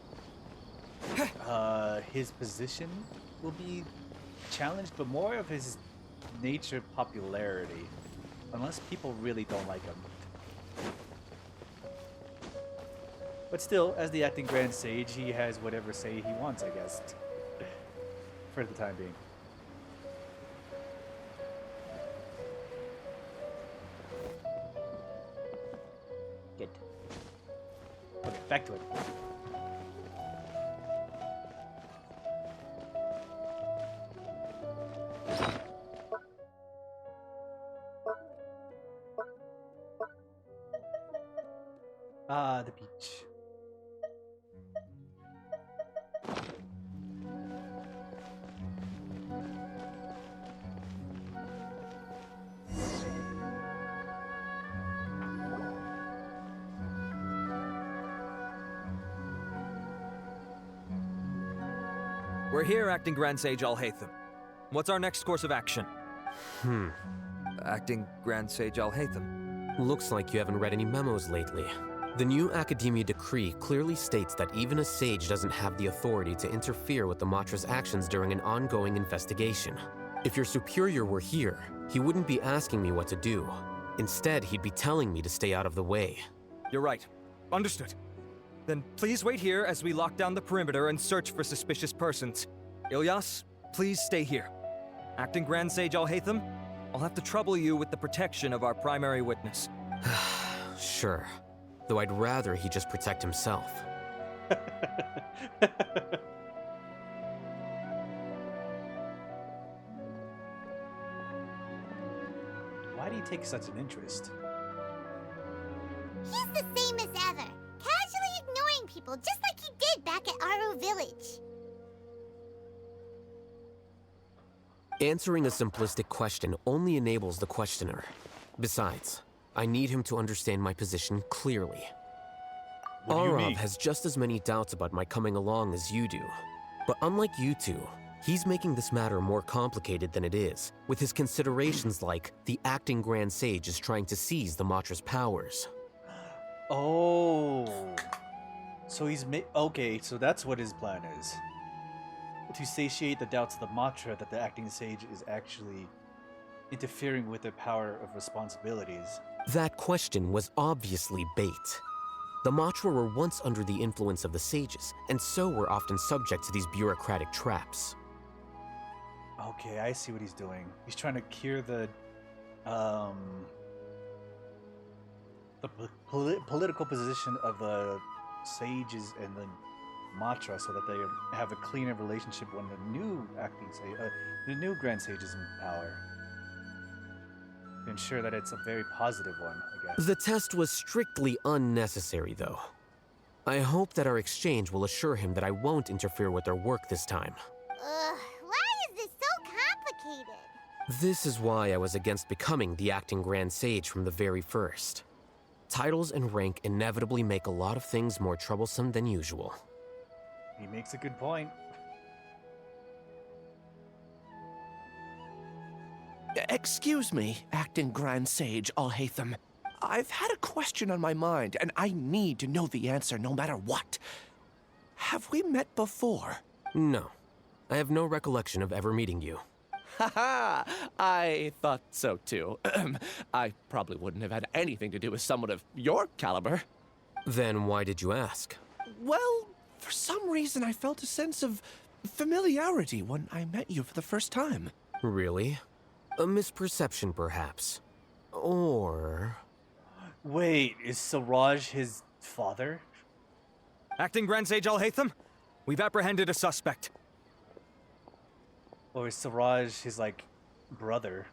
his position will be challenged, but more of his nature popularity. Unless people really don't like him. But still, as the Acting Grand Sage, he has whatever say he wants, I guess. For the time being. Good. Okay, back to it. Ah, the beach. We're here, Acting Grand Sage Alhaitham. What's our next course of action? Acting Grand Sage Alhaitham. Looks like you haven't read any memos lately. The new Academia decree clearly states that even a sage doesn't have the authority to interfere with the Matra's actions during an ongoing investigation. If your superior were here, he wouldn't be asking me what to do. Instead, he'd be telling me to stay out of the way. You're right. Understood. Then please wait here as we lock down the perimeter and search for suspicious persons. Ilyas, please stay here. Acting Grand Sage Alhaitham, I'll have to trouble you with the protection of our primary witness. Sure. Though I'd rather he just protect himself. Why do you take such an interest? He's the same as ever, casually ignoring people just like he did back at Aro Village. Answering a simplistic question only enables the questioner. Besides, I need him to understand my position clearly. Arav has just as many doubts about my coming along as you do. But unlike you two, he's making this matter more complicated than it is, with his considerations like the acting Grand Sage is trying to seize the Matra's powers. Oh. So he's okay, so that's what his plan is. To satiate the doubts of the Matra that the acting sage is actually interfering with their power of responsibilities. That question was obviously bait. The Matra were once under the influence of the sages, and so were often subject to these bureaucratic traps. Okay, I see what he's doing. He's trying to cure the political position of the sages and the Matra, so that they have a cleaner relationship when the new acting sage, the new Grand Sage is in power. To ensure that it's a very positive one, I guess. The test was strictly unnecessary, though. I hope that our exchange will assure him that I won't interfere with their work this time. Why is this so complicated? This is why I was against becoming the acting Grand Sage from the very first. Titles and rank inevitably make a lot of things more troublesome than usual. He makes a good point. Excuse me, acting Grand Sage Alhaitham. I've had a question on my mind, and I need to know the answer no matter what. Have we met before? No. I have no recollection of ever meeting you. Haha! I thought so too. I probably wouldn't have had anything to do with someone of your caliber. Then why did you ask? Well, for some reason I felt a sense of familiarity when I met you for the first time. Really? A misperception, perhaps. Or... Wait, is Siraj his father? Acting Grand Sage Alhaitham, we've apprehended a suspect. Or is Siraj his, like, brother?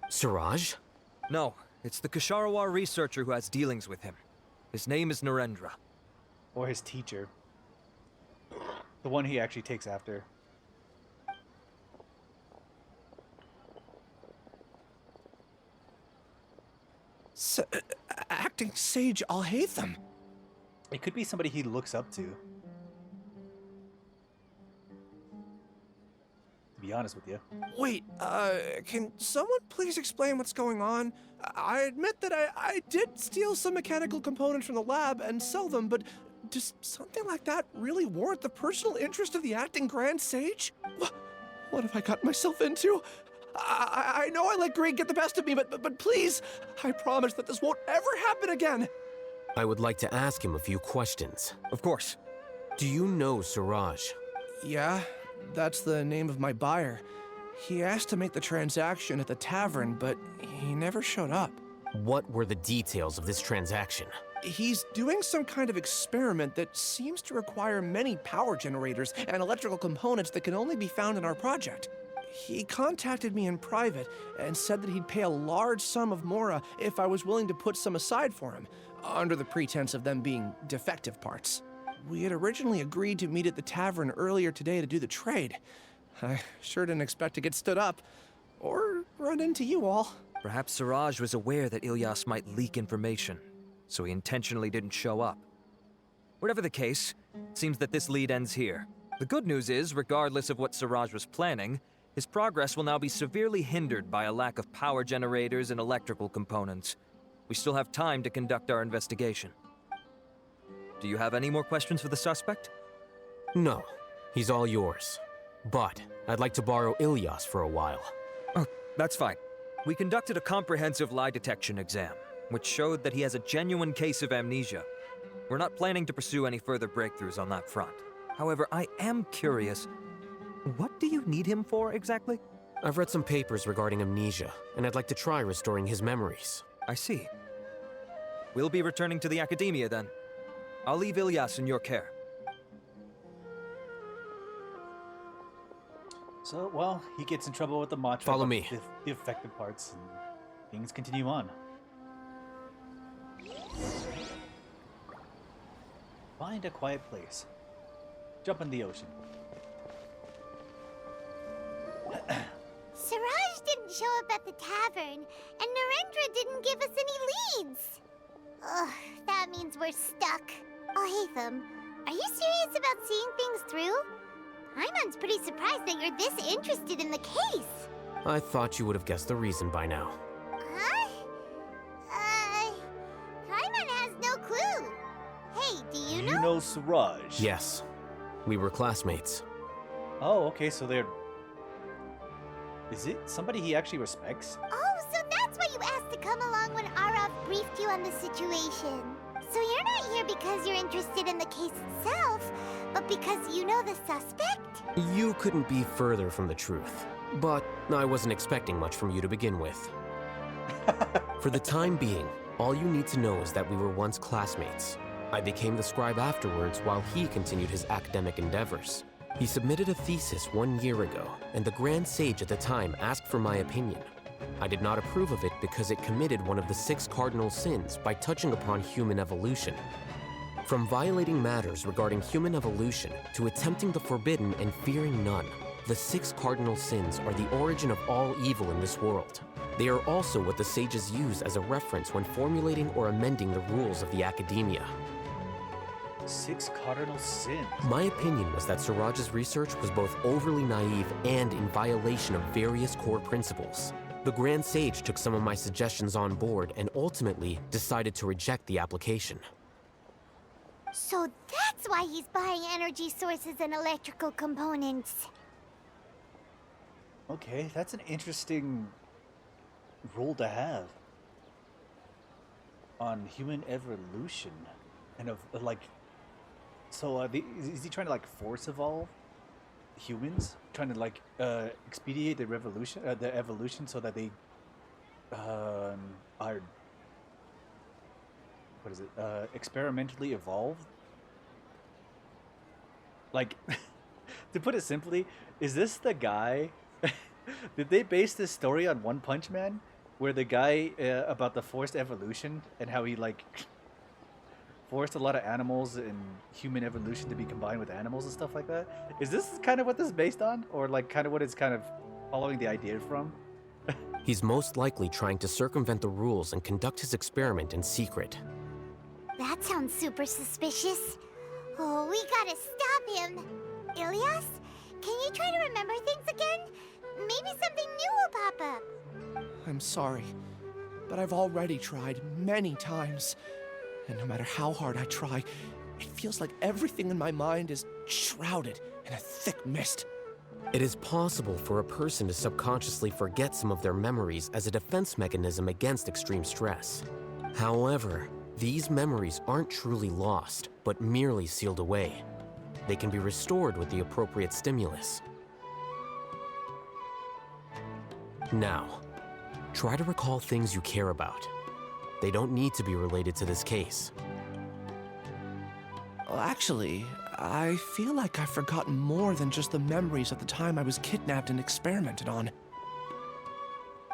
Siraj? No, it's the Ksharawar researcher who has dealings with him. His name is Narendra. Or his teacher. The one he actually takes after. Acting Sage Alhaitham? It could be somebody he looks up to. To be honest with you. Wait, can someone please explain what's going on? I admit that I did steal some mechanical components from the lab and sell them, but does something like that really warrant the personal interest of the acting Grand Sage? What have I gotten myself into? I know I let greed get the best of me, but please, I promise that this won't ever happen again. I would like to ask him a few questions. Of course. Do you know Siraj? Yeah, that's the name of my buyer. He asked to make the transaction at the tavern, but he never showed up. What were the details of this transaction? He's doing some kind of experiment that seems to require many power generators and electrical components that can only be found in our project. He contacted me in private and said that he'd pay a large sum of Mora if I was willing to put some aside for him, under the pretense of them being defective parts. We had originally agreed to meet at the tavern earlier today to do the trade. I sure didn't expect to get stood up, or run into you all. Perhaps Siraj was aware that Ilyas might leak information, so he intentionally didn't show up. Whatever the case, it seems that this lead ends here. The good news is, regardless of what Siraj was planning, his progress will now be severely hindered by a lack of power generators and electrical components. We still have time to conduct our investigation. Do you have any more questions for the suspect? No, he's all yours. But I'd like to borrow Ilyas for a while. Oh, that's fine. We conducted a comprehensive lie detection exam, which showed that he has a genuine case of amnesia. We're not planning to pursue any further breakthroughs on that front. However, I am curious, what do you need him for exactly? I've read some papers regarding amnesia, and I'd like to try restoring his memories. I see. We'll be returning to the Academia then. I'll leave Ilyas in your care. So, well, he gets in trouble with the Matra. Follow but me. The affected parts, and things continue on. Find a quiet place. Jump in the ocean. Siraj didn't show up at the tavern, and Narendra didn't give us any leads. Ugh, that means we're stuck. Alhaitham, are you serious about seeing things through? Paimon's pretty surprised that you're this interested in the case. I thought you would have guessed the reason by now. Huh? Paimon has no clue. Hey, do you know? You know Siraj? Yes. We were classmates. Oh, okay, so they're... Is it somebody he actually respects? Oh, so that's why you asked to come along when Arav briefed you on the situation. So you're not here because you're interested in the case itself, but because you know the suspect? You couldn't be further from the truth. But I wasn't expecting much from you to begin with. For the time being, all you need to know is that we were once classmates. I became the scribe afterwards while he continued his academic endeavors. He submitted a thesis 1 year ago, and the Grand Sage at the time asked for my opinion. I did not approve of it because it committed one of the 6 cardinal sins by touching upon human evolution. From violating matters regarding human evolution to attempting the forbidden and fearing none, the 6 cardinal sins are the origin of all evil in this world. They are also what the sages use as a reference when formulating or amending the rules of the academia. 6 cardinal sins. My opinion was that Siraj's research was both overly naive and in violation of various core principles. The Grand Sage took some of my suggestions on board and ultimately decided to reject the application. So that's why he's buying energy sources and electrical components. Okay, that's an interesting role to have on human evolution. And of like, so is he trying to like force evolve humans? Trying to like expedite the revolution, the evolution, so that they are, what is it? Experimentally evolved. Like, to put it simply, is this the guy? Did they base this story on One Punch Man, where the guy about the forced evolution and how he like forced a lot of animals and human evolution to be combined with animals and stuff like that? Is this kind of what this is based on, or like kind of what it's kind of following the idea from? He's most likely trying to circumvent the rules and conduct his experiment in secret. That sounds super suspicious. Oh, we gotta stop him. Ilias, can you try to remember things again? Maybe something new will pop up. I'm sorry, but I've already tried many times. And no matter how hard I try, it feels like everything in my mind is shrouded in a thick mist. It is possible for a person to subconsciously forget some of their memories as a defense mechanism against extreme stress. However, these memories aren't truly lost, but merely sealed away. They can be restored with the appropriate stimulus. Now, try to recall things you care about. They don't need to be related to this case. Well, actually, I feel like I've forgotten more than just the memories of the time I was kidnapped and experimented on.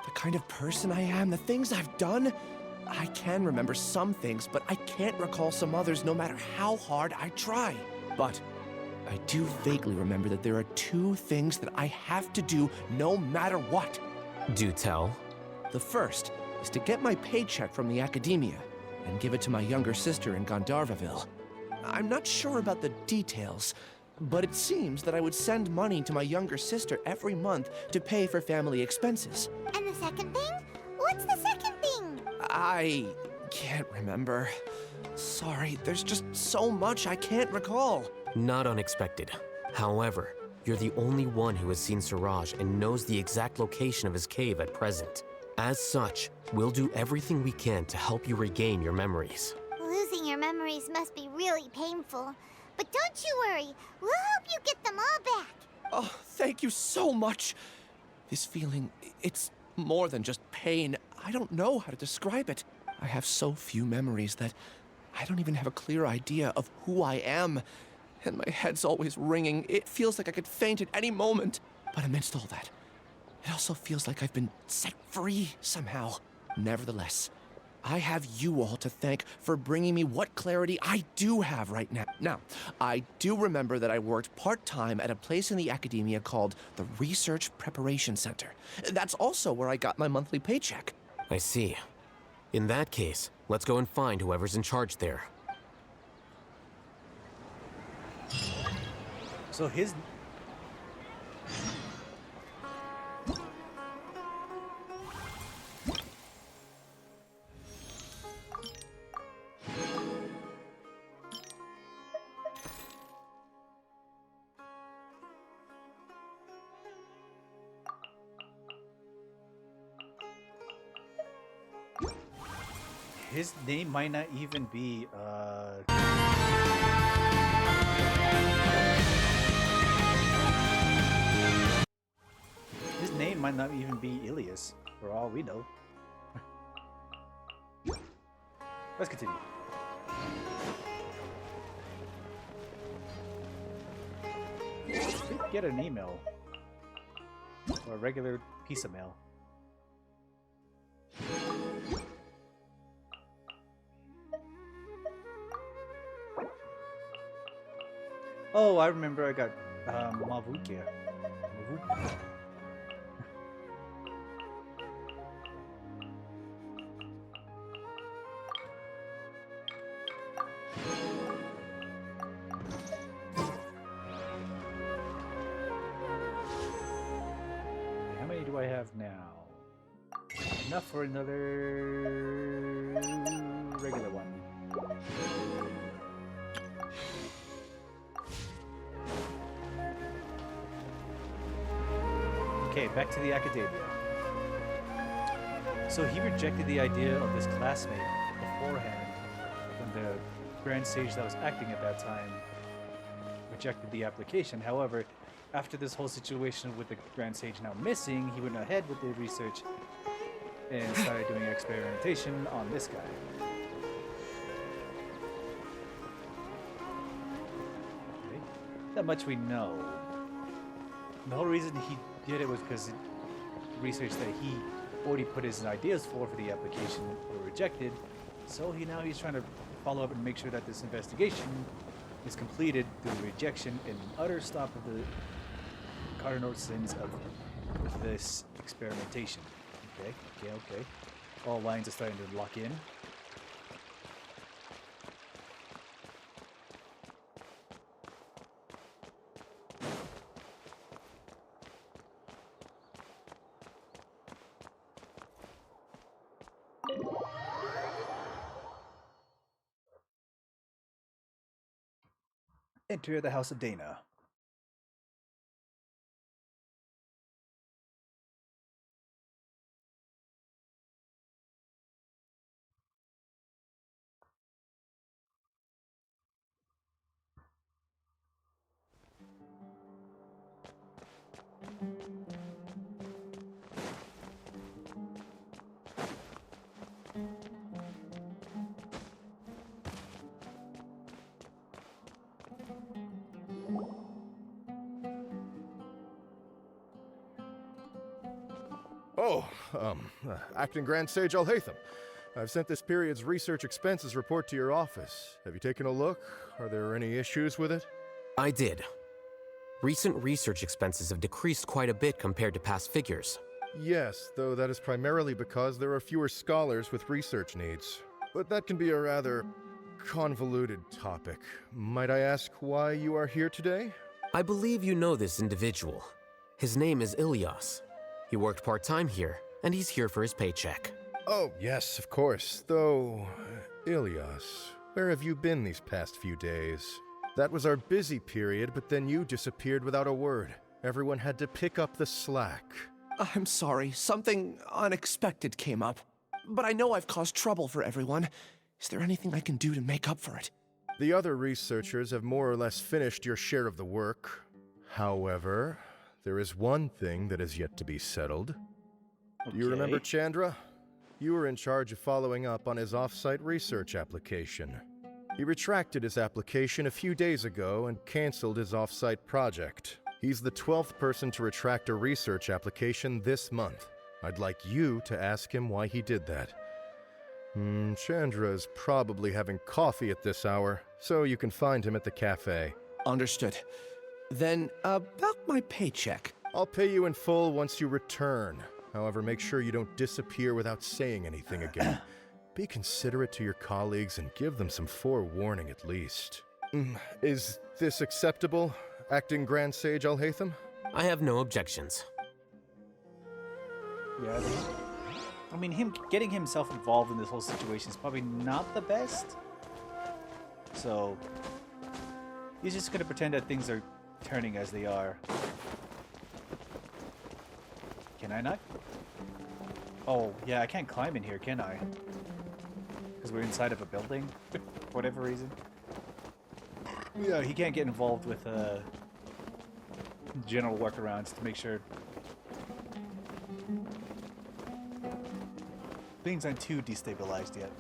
The kind of person I am, the things I've done, I can remember some things, but I can't recall some others no matter how hard I try. But I do vaguely remember that there are 2 things that I have to do no matter what. Do tell. The first is to get my paycheck from the academia and give it to my younger sister in Gandharvaville. I'm not sure about the details, but it seems that I would send money to my younger sister every month to pay for family expenses. And the second thing? What's the second thing? I can't remember. Sorry, there's just so much I can't recall. Not unexpected. However, you're the only one who has seen Siraj and knows the exact location of his cave at present. As such, we'll do everything we can to help you regain your memories. Losing your memories must be really painful. But don't you worry, we'll help you get them all back. Oh, thank you so much. This feeling, it's more than just pain. I don't know how to describe it. I have so few memories that I don't even have a clear idea of who I am. And my head's always ringing. It feels like I could faint at any moment. But amidst all that, it also feels like I've been set free somehow. Nevertheless, I have you all to thank for bringing me what clarity I do have right now. Now, I do remember that I worked part-time at a place in the academia called the Research Preparation Center. That's also where I got my monthly paycheck. I see. In that case, let's go and find whoever's in charge there. So his... His name might not even be, His name might not even be Ilias, for all we know. Let's continue. Get an email. Or a regular piece of mail. Oh, I remember I got Mavukia. How many do I have now? Enough for another regular one. Okay, back to the academia. So he rejected the idea of his classmate beforehand when the Grand Sage that was acting at that time rejected the application. However, after this whole situation with the Grand Sage now missing, he went ahead with the research and started doing experimentation on this guy. Okay. That much we know. The whole reason he did it was because research that he already put his ideas for the application were rejected. So he's trying to follow up and make sure that this investigation is completed through rejection and utter stop of the cardinal sins of this experimentation. Okay. All lines are starting to lock in. Enter the House of Dana. Acting Grand Sage Alhaitham. I've sent this period's research expenses report to your office. Have you taken a look? Are there any issues with it? I did. Recent research expenses have decreased quite a bit compared to past figures. Yes, though that is primarily because there are fewer scholars with research needs. But that can be a rather convoluted topic. Might I ask why you are here today? I believe you know this individual. His name is Ilias. He worked part-time here, and he's here for his paycheck. Oh, yes, of course. Though, Ilias, where have you been these past few days? That was our busy period, but then you disappeared without a word. Everyone had to pick up the slack. I'm sorry, something unexpected came up. But I know I've caused trouble for everyone. Is there anything I can do to make up for it? The other researchers have more or less finished your share of the work. However, there is one thing that is yet to be settled. Do you remember Chandra? You were in charge of following up on his off-site research application. He retracted his application a few days ago and canceled his off-site project. He's the 12th person to retract a research application this month. I'd like you to ask him why he did that. Chandra is probably having coffee at this hour, so you can find him at the cafe. Understood. Then, about my paycheck. I'll pay you in full once you return. However, make sure you don't disappear without saying anything again. Be considerate to your colleagues and give them some forewarning at least. Is this acceptable, Acting Grand Sage Alhaitham? I have no objections. Yeah, I mean, him getting himself involved in this whole situation is probably not the best. So, he's just gonna pretend that things are turning as they are. Can I not? Oh, yeah, I can't climb in here, can I? Because we're inside of a building, for whatever reason. Yeah, he can't get involved with general workarounds to make sure things aren't too destabilized yet.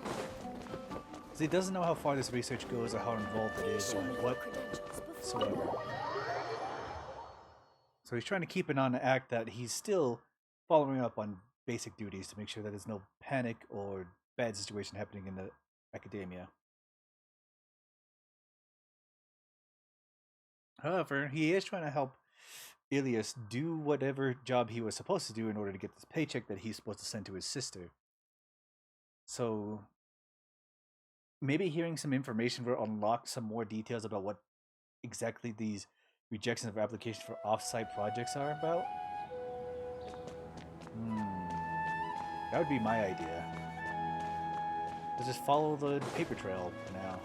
Because he doesn't know how far this research goes or how involved it is or whatsoever. So he's trying to keep it on the act that he's still following up on basic duties to make sure that there's no panic or bad situation happening in the academia. However, he is trying to help Ilias do whatever job he was supposed to do in order to get this paycheck that he's supposed to send to his sister. So maybe hearing some information will unlock some more details about what exactly these rejections of applications for off-site projects are about. That would be my idea. Let's just follow the paper trail for now.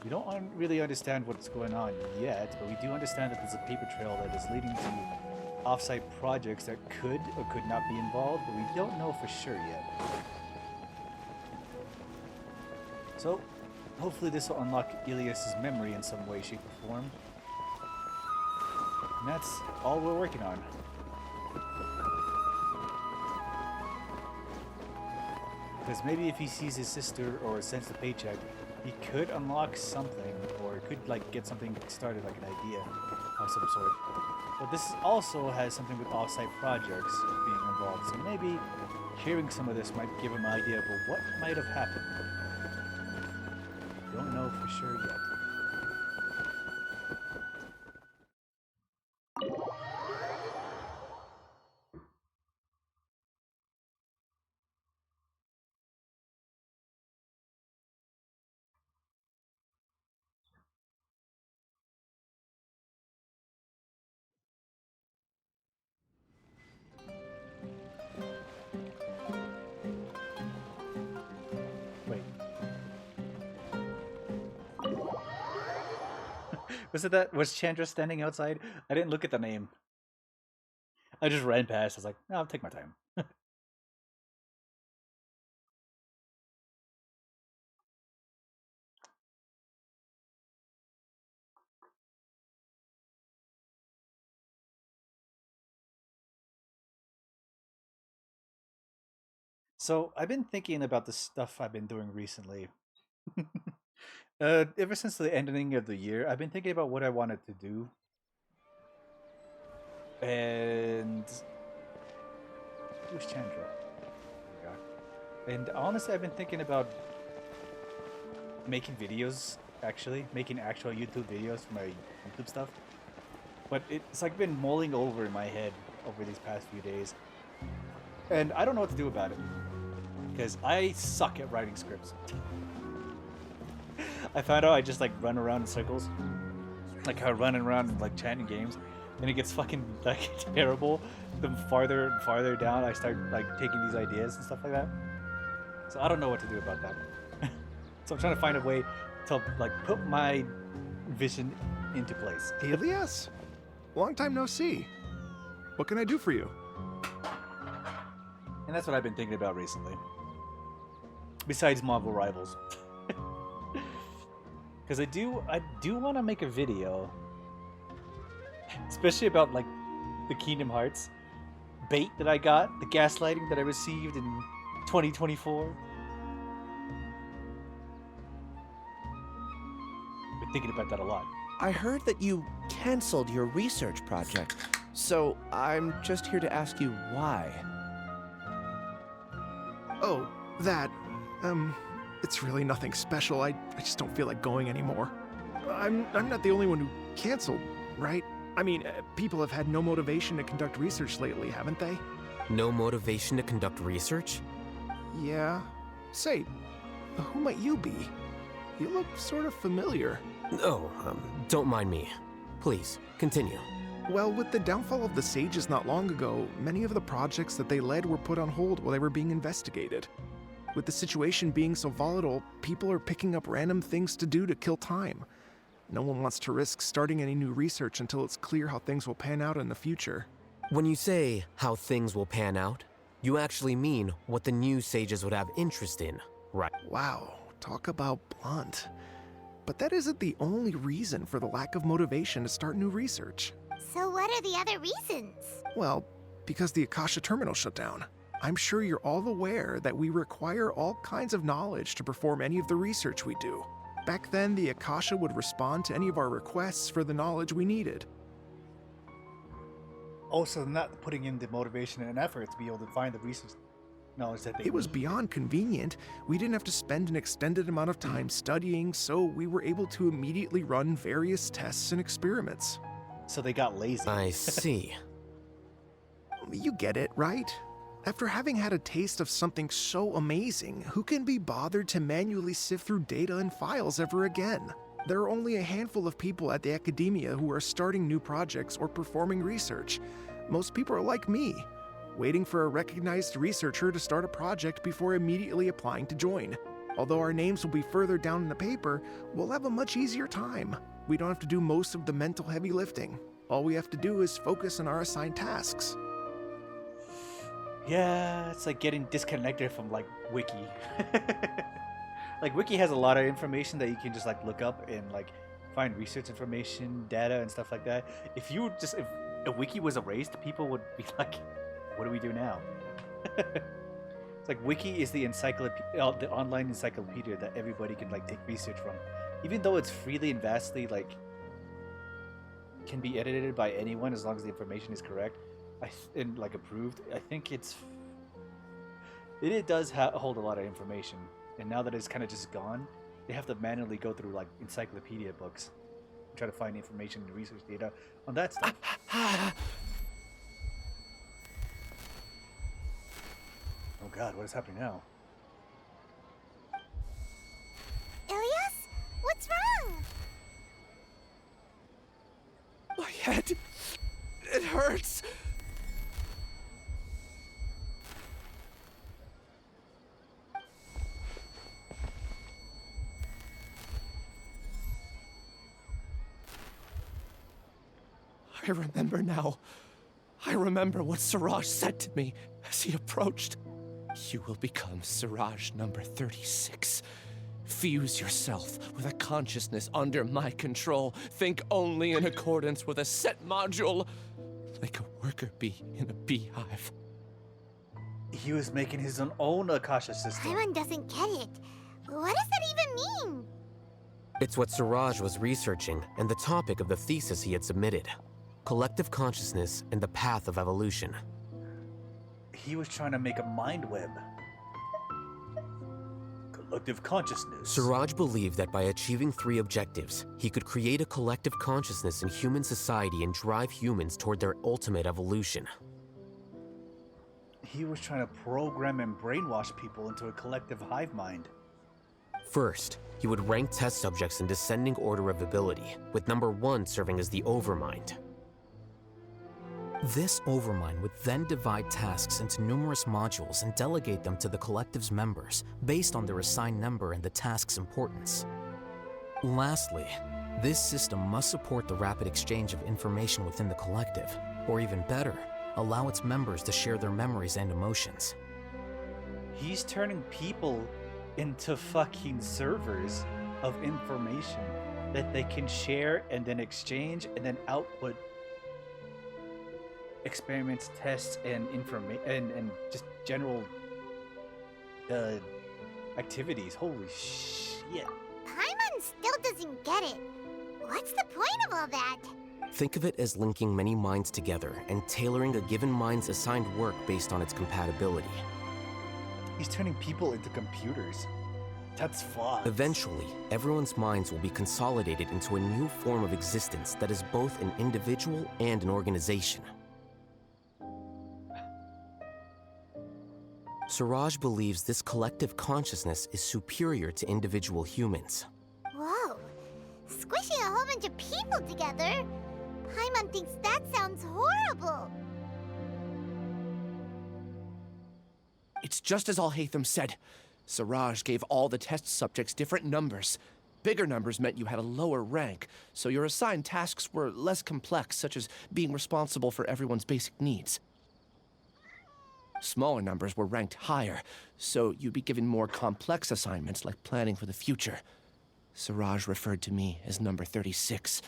We don't really understand what's going on yet, but we do understand that there's a paper trail that is leading to off-site projects that could or could not be involved, but we don't know for sure yet. So, hopefully this will unlock Ilias's memory in some way, shape, or form. And that's all we're working on. Because maybe if he sees his sister or sends the paycheck, he could unlock something, or could like get something started, like an idea of some sort. But this also has something with off-site projects being involved, so maybe hearing some of this might give him an idea of what might have happened. Don't know for sure yet. Was Chandra standing outside? I didn't look at the name. I just ran past. I was like, no, I'll take my time. So, I've been thinking about the stuff I've been doing recently. Ever since the ending of the year, I've been thinking about what I wanted to do. And who's Chandra? There we go. And honestly, I've been thinking about making videos, actually. Making actual YouTube videos for my YouTube stuff. But it's like been mulling over in my head over these past few days. And I don't know what to do about it. Because I suck at writing scripts. I found out I just like run around in circles. Like how running around like chatting games. And it gets fucking like terrible. The farther and farther down I start like taking these ideas and stuff like that. So I don't know what to do about that. So I'm trying to find a way to like put my vision into place. Ilias? Long time no see. What can I do for you? And that's what I've been thinking about recently. Besides Marvel Rivals. Because I do want to make a video, especially about like the Kingdom Hearts bait that I got, the gaslighting that I received in 2024. Been thinking about that a lot. I heard that you canceled your research project, so I'm just here to ask you why. Oh, that. It's really nothing special. I just don't feel like going anymore. I'm not the only one who canceled, right? I mean, people have had no motivation to conduct research lately, haven't they? No motivation to conduct research? Yeah. Say, who might you be? You look sort of familiar. Oh, don't mind me. Please, continue. Well, with the downfall of the Sages not long ago, many of the projects that they led were put on hold while they were being investigated. With the situation being so volatile, people are picking up random things to do to kill time. No one wants to risk starting any new research until it's clear how things will pan out in the future. When you say how things will pan out, you actually mean what the new Sages would have interest in, right? Wow, talk about blunt. But that isn't the only reason for the lack of motivation to start new research. So what are the other reasons? Well, because the Akasha terminal shut down. I'm sure you're all aware that we require all kinds of knowledge to perform any of the research we do. Back then, the Akasha would respond to any of our requests for the knowledge we needed. Also, not putting in the motivation and effort to be able to find the research knowledge that they It was need. beyond convenient. We didn't have to spend an extended amount of time studying, so we were able to immediately run various tests and experiments. So they got lazy. I see. You get it, right? After having had a taste of something so amazing, who can be bothered to manually sift through data and files ever again? There are only a handful of people at the academia who are starting new projects or performing research. Most people are like me, waiting for a recognized researcher to start a project before immediately applying to join. Although our names will be further down in the paper, we'll have a much easier time. We don't have to do most of the mental heavy lifting. All we have to do is focus on our assigned tasks. Yeah, it's like getting disconnected from like Wiki. Like Wiki has a lot of information that you can just like look up and like find research information, data, and stuff like that. If a Wiki was erased, people would be like, "What do we do now?" It's like Wiki is the encyclopedia, the online encyclopedia that everybody can like take research from, even though it's freely and vastly like can be edited by anyone as long as the information is correct. And like approved, I think it does hold a lot of information, and now that it's kind of just gone, they have to manually go through like encyclopedia books and try to find information and research data on that stuff. Oh god, what is happening now? Ilias? What's wrong? My head, it hurts. I remember now. I remember what Siraj said to me as he approached. You will become Siraj number 36. Fuse yourself with a consciousness under my control. Think only in accordance with a set module, like a worker bee in a beehive. He was making his own Akasha system. Paimon doesn't get it. What does that even mean? It's what Siraj was researching and the topic of the thesis he had submitted. Collective consciousness and the path of evolution. He was trying to make a mind web. Collective consciousness. Siraj believed that by achieving 3 objectives, he could create a collective consciousness in human society and drive humans toward their ultimate evolution. He was trying to program and brainwash people into a collective hive mind. First, he would rank test subjects in descending order of ability, with number 1 serving as the Overmind. This Overmind would then divide tasks into numerous modules and delegate them to the collective's members based on their assigned number and the task's importance. Lastly, this system must support the rapid exchange of information within the collective, or even better, allow its members to share their memories and emotions. He's turning people into fucking servers of information that they can share and then exchange and then output experiments, tests, and information and just general activities. Holy shit! Paimon still doesn't get it. What's the point of all that? Think of it as linking many minds together and tailoring a given mind's assigned work based on its compatibility. He's turning people into computers. That's flawed. Eventually, everyone's minds will be consolidated into a new form of existence that is both an individual and an organization. Siraj believes this collective consciousness is superior to individual humans. Whoa. Squishing a whole bunch of people together? Paimon thinks that sounds horrible. It's just as Alhaitham said. Siraj gave all the test subjects different numbers. Bigger numbers meant you had a lower rank, so your assigned tasks were less complex, such as being responsible for everyone's basic needs. Smaller numbers were ranked higher, so you'd be given more complex assignments like planning for the future. Siraj referred to me as number 36,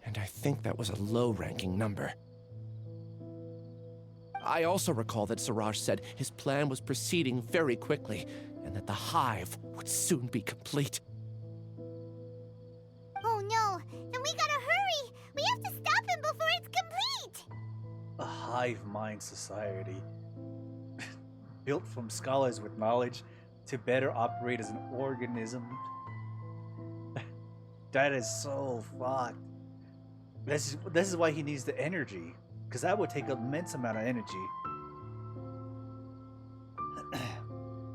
and I think that was a low-ranking number. I also recall that Siraj said his plan was proceeding very quickly, and that the hive would soon be complete. Oh no, then we gotta hurry! We have to stop him before it's complete! A hive mind society. Built from scholars with knowledge to better operate as an organism. That is so fucked. This is why he needs the energy, because that would take an immense amount of energy.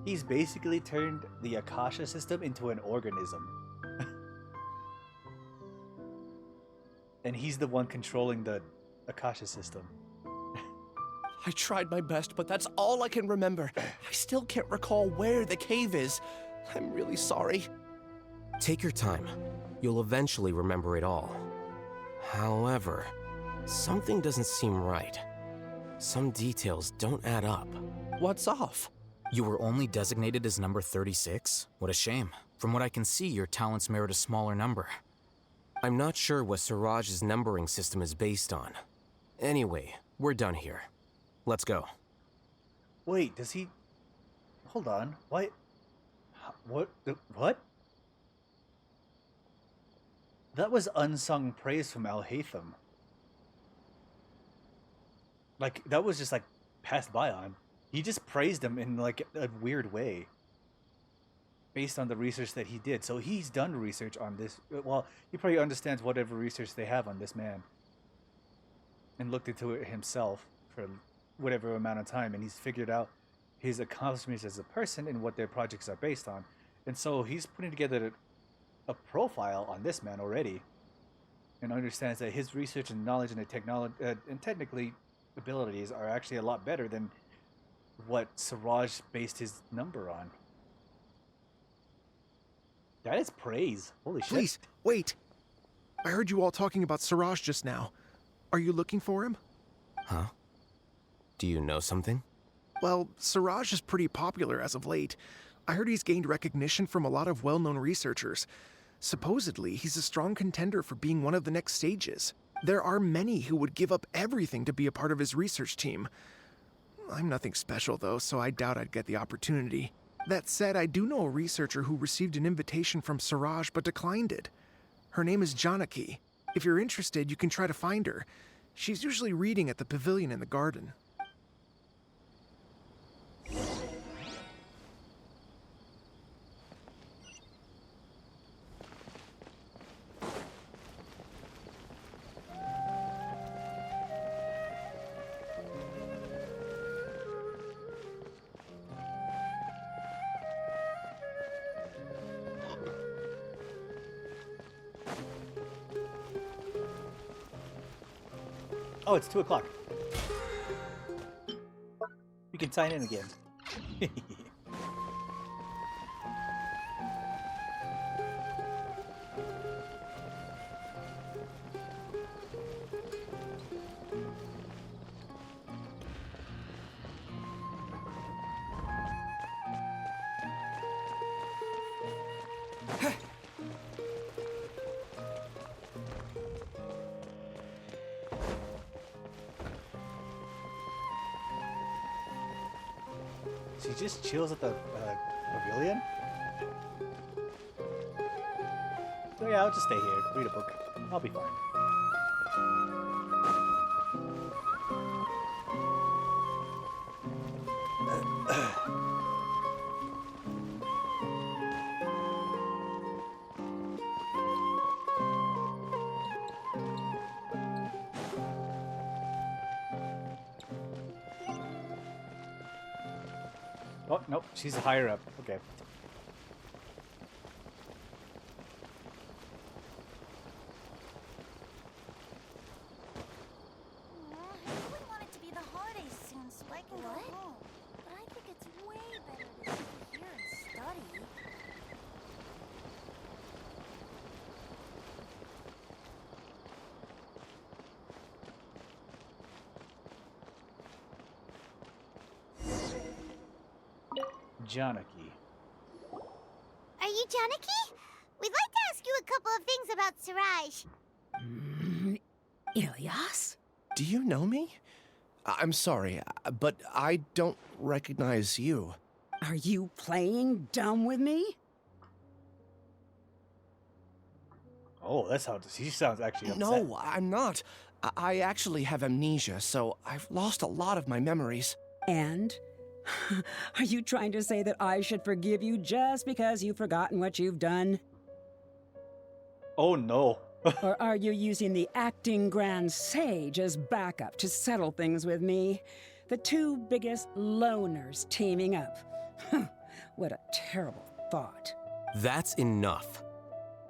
He's basically turned the Akasha system into an organism. And he's the one controlling the Akasha system. I tried my best, but that's all I can remember. I still can't recall where the cave is. I'm really sorry. Take your time. You'll eventually remember it all. However, something doesn't seem right. Some details don't add up. What's off? You were only designated as number 36? What a shame. From what I can see, your talents merit a smaller number. I'm not sure what Siraj's numbering system is based on. Anyway, we're done here. Let's go. Wait, does he... Hold on. Why... What? What? That was unsung praise from Alhaitham. Like, that was just, like, passed by on. He just praised him in, like, a weird way. Based on the research that he did. So he's done research on this. Well, he probably understands whatever research they have on this man. And looked into it himself for whatever amount of time. And he's figured out his accomplishments as a person and what their projects are based on. And so he's putting together a profile on this man already. And understands that his research and knowledge and the technology and technically abilities are actually a lot better than what Siraj based his number on. That is praise. Holy shit. Please, wait. I heard you all talking about Siraj just now. Are you looking for him? Huh? Do you know something? Well, Siraj is pretty popular as of late. I heard he's gained recognition from a lot of well-known researchers. Supposedly, he's a strong contender for being one of the next sages. There are many who would give up everything to be a part of his research team. I'm nothing special, though, so I doubt I'd get the opportunity. That said, I do know a researcher who received an invitation from Siraj but declined it. Her name is Janaki. If you're interested, you can try to find her. She's usually reading at the pavilion in the garden. Oh, it's 2 o'clock. You can sign in again. She just chills at the pavilion? So yeah, I'll just stay here, read a book. I'll be fine. Oh, nope, she's higher up. Okay. I wouldn't want it to be the holidays soon, so I can go home. But I think it's way better to stay here and study. Janaki. Are you Janaki? We'd like to ask you a couple of things about Siraj. Ilyas? Do you know me? I'm sorry, but I don't recognize you. Are you playing dumb with me? Oh, that's how she sounds actually upset. No, I'm not. I actually have amnesia, so I've lost a lot of my memories. And? Are you trying to say that I should forgive you just because you've forgotten what you've done? Oh no. Or are you using the acting Grand Sage as backup to settle things with me? The two biggest loners teaming up. What a terrible thought. That's enough.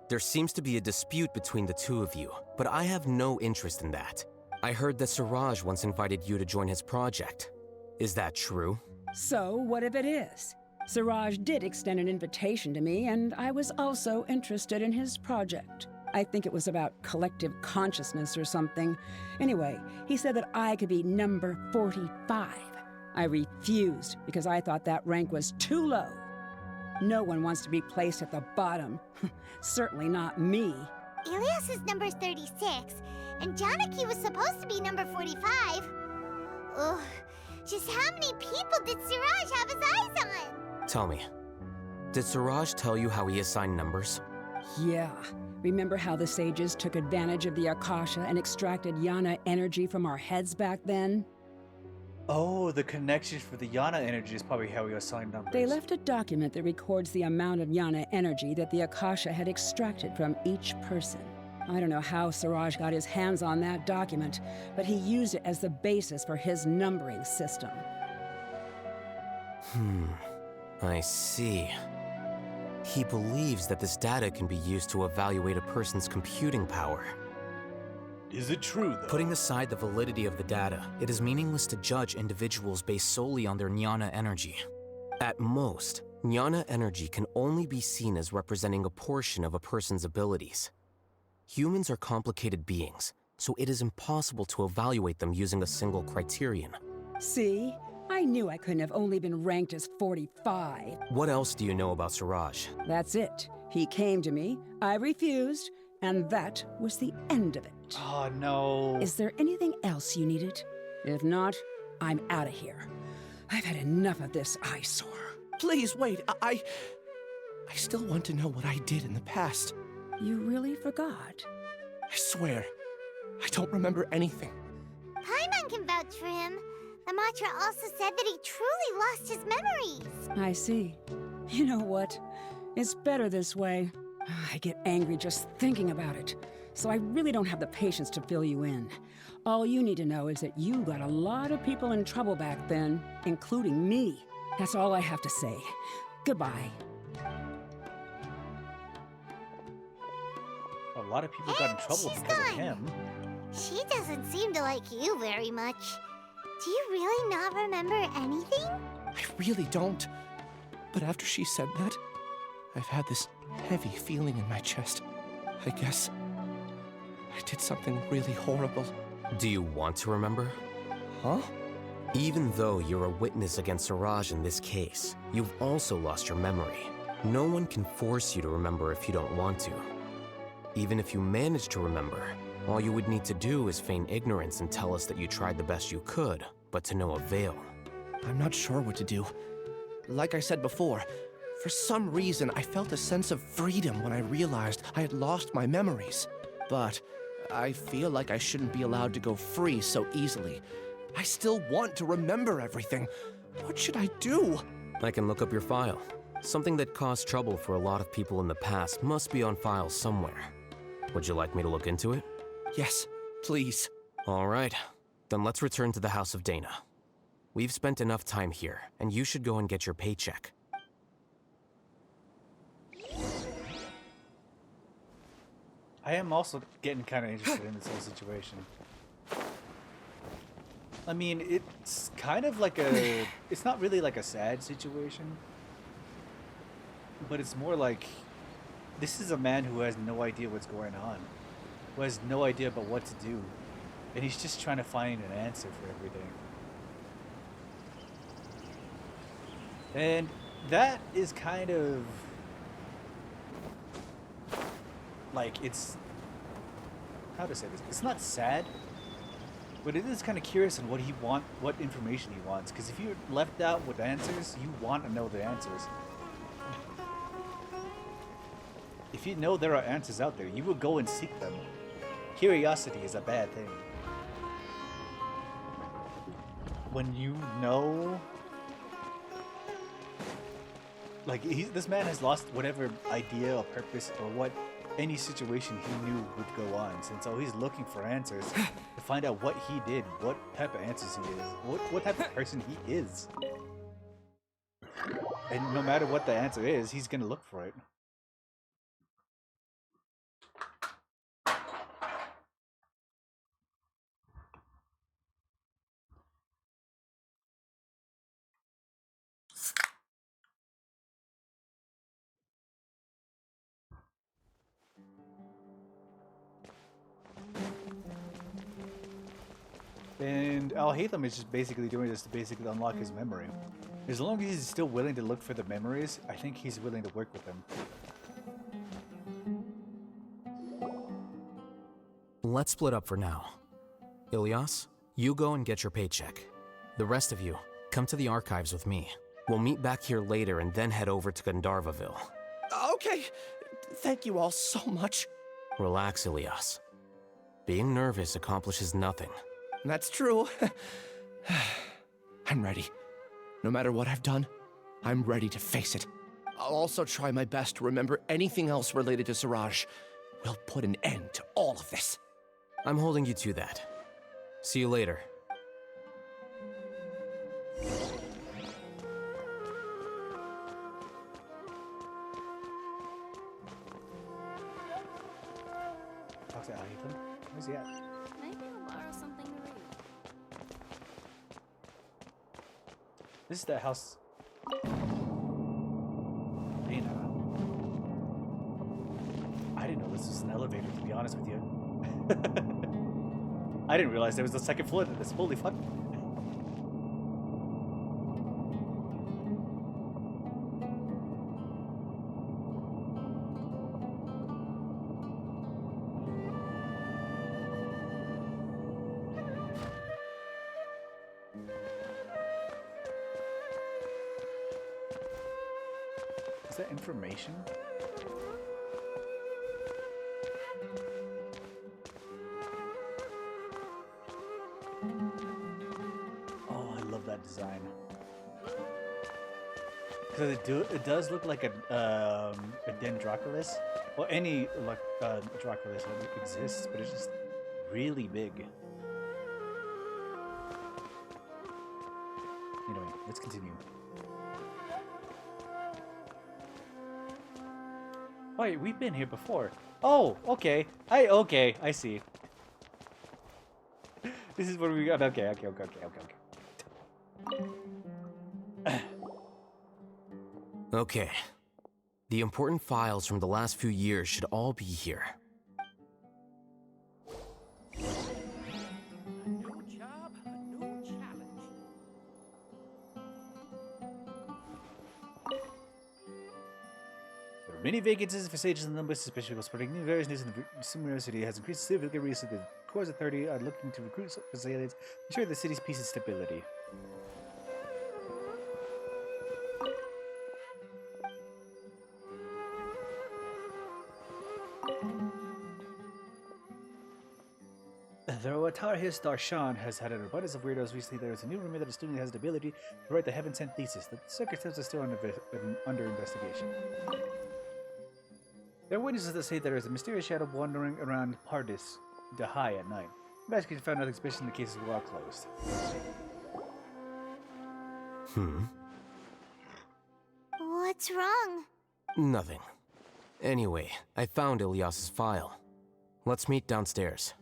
There seems to be a dispute between the two of you, but I have no interest in that. I heard that Siraj once invited you to join his project. Is that true? So, what if it is? Siraj did extend an invitation to me, and I was also interested in his project. I think it was about collective consciousness or something. Anyway, he said that I could be number 45. I refused because I thought that rank was too low. No one wants to be placed at the bottom. Certainly not me. Ilyas is number 36, and Janaki was supposed to be number 45. Ugh. Just how many people did Siraj have his eyes on? Tell me, did Siraj tell you how he assigned numbers? Yeah. Remember how the sages took advantage of the Akasha and extracted Yana energy from our heads back then? Oh, the connection for the Yana energy is probably how we assign numbers. They left a document that records the amount of Yana energy that the Akasha had extracted from each person. I don't know how Siraj got his hands on that document, but he used it as the basis for his numbering system. I see. He believes that this data can be used to evaluate a person's computing power. Is it true, though? Putting aside the validity of the data, it is meaningless to judge individuals based solely on their Jnana energy. At most, Jnana energy can only be seen as representing a portion of a person's abilities. Humans are complicated beings, so it is impossible to evaluate them using a single criterion. See? I knew I couldn't have only been ranked as 45. What else do you know about Siraj? That's it. He came to me, I refused, and that was the end of it. Oh, no. Is there anything else you needed? If not, I'm out of here. I've had enough of this eyesore. Please, wait. I still want to know what I did in the past. You really forgot? I swear, I don't remember anything. Paimon can vouch for him. The mantra also said that he truly lost his memories. I see. You know what? It's better this way. I get angry just thinking about it, so I really don't have the patience to fill you in. All you need to know is that you got a lot of people in trouble back then, including me. That's all I have to say. Goodbye. A lot of people got in trouble because of him. She doesn't seem to like you very much. Do you really not remember anything? I really don't. But after she said that, I've had this heavy feeling in my chest. I guess I did something really horrible. Do you want to remember? Huh? Even though you're a witness against Siraj in this case, you've also lost your memory. No one can force you to remember if you don't want to. Even if you manage to remember, all you would need to do is feign ignorance and tell us that you tried the best you could, but to no avail. I'm not sure what to do. Like I said before, for some reason I felt a sense of freedom when I realized I had lost my memories. But I feel like I shouldn't be allowed to go free so easily. I still want to remember everything. What should I do? I can look up your file. Something that caused trouble for a lot of people in the past must be on file somewhere. Would you like me to look into it? Yes, please. All right. Then let's return to the House of Dana. We've spent enough time here, and you should go and get your paycheck. I am also getting kind of interested in this whole situation. I mean, it's kind of like a... It's not really like a sad situation. But it's more like... This is a man who has no idea what's going on. Who has no idea about what to do. And he's just trying to find an answer for everything. And that is kind of... Like, it's... How to say this? It's not sad. But it is kind of curious on what information he wants. Because if you're left out with answers, you want to know the answers. If you know there are answers out there, you will go and seek them. Curiosity is a bad thing. When you know... Like, this man has lost whatever idea or purpose or what any situation he knew would go on. And so he's looking for answers to find out what he did, what type of answers he is, what type of person he is. And no matter what the answer is, he's going to look for it. And Al-Haytham is just basically doing this to basically unlock his memory. As long as he's still willing to look for the memories, I think he's willing to work with them. Let's split up for now. Ilias, you go and get your paycheck. The rest of you, come to the archives with me. We'll meet back here later and then head over to Gandharvaville. Okay. Thank you all so much. Relax, Ilias. Being nervous accomplishes nothing. That's true. I'm ready. No matter what I've done, I'm ready to face it. I'll also try my best to remember anything else related to Siraj. We'll put an end to all of this. I'm holding you to that. See you later. Talk to Al-Haytham. Where's he at? Maybe I'll borrow something to read. This is the house. Dana. I didn't know this was an elevator, to be honest with you. I didn't realize there was a second floor to this. Holy fuck. Is that information? Oh, I love that design. Because it does look like a Dendroculus. Well, any like Droculus that exists, but it's just really big. Anyway, let's continue. Wait, we've been here before. Oh, okay. I see. This is where we got. Okay. Okay. The important files from the last few years should all be here. Many vacancies for sages in the numbers, especially while spreading new various news in the Sumeru city has increased significantly recently. The Core's Authority are looking to recruit facilities, ensure the city's peace and stability. Tarhis Darshan has had an abundance of weirdos recently. There is a new rumor that a student has the ability to write the Heaven Sent thesis. The circumstances are still under investigation. There are witnesses that say there is a mysterious shadow wandering around Pardis Dahai at night. Investigators found nothing suspicious and the case is well closed. What's wrong? Nothing. Anyway, I found Ilyas's file. Let's meet downstairs.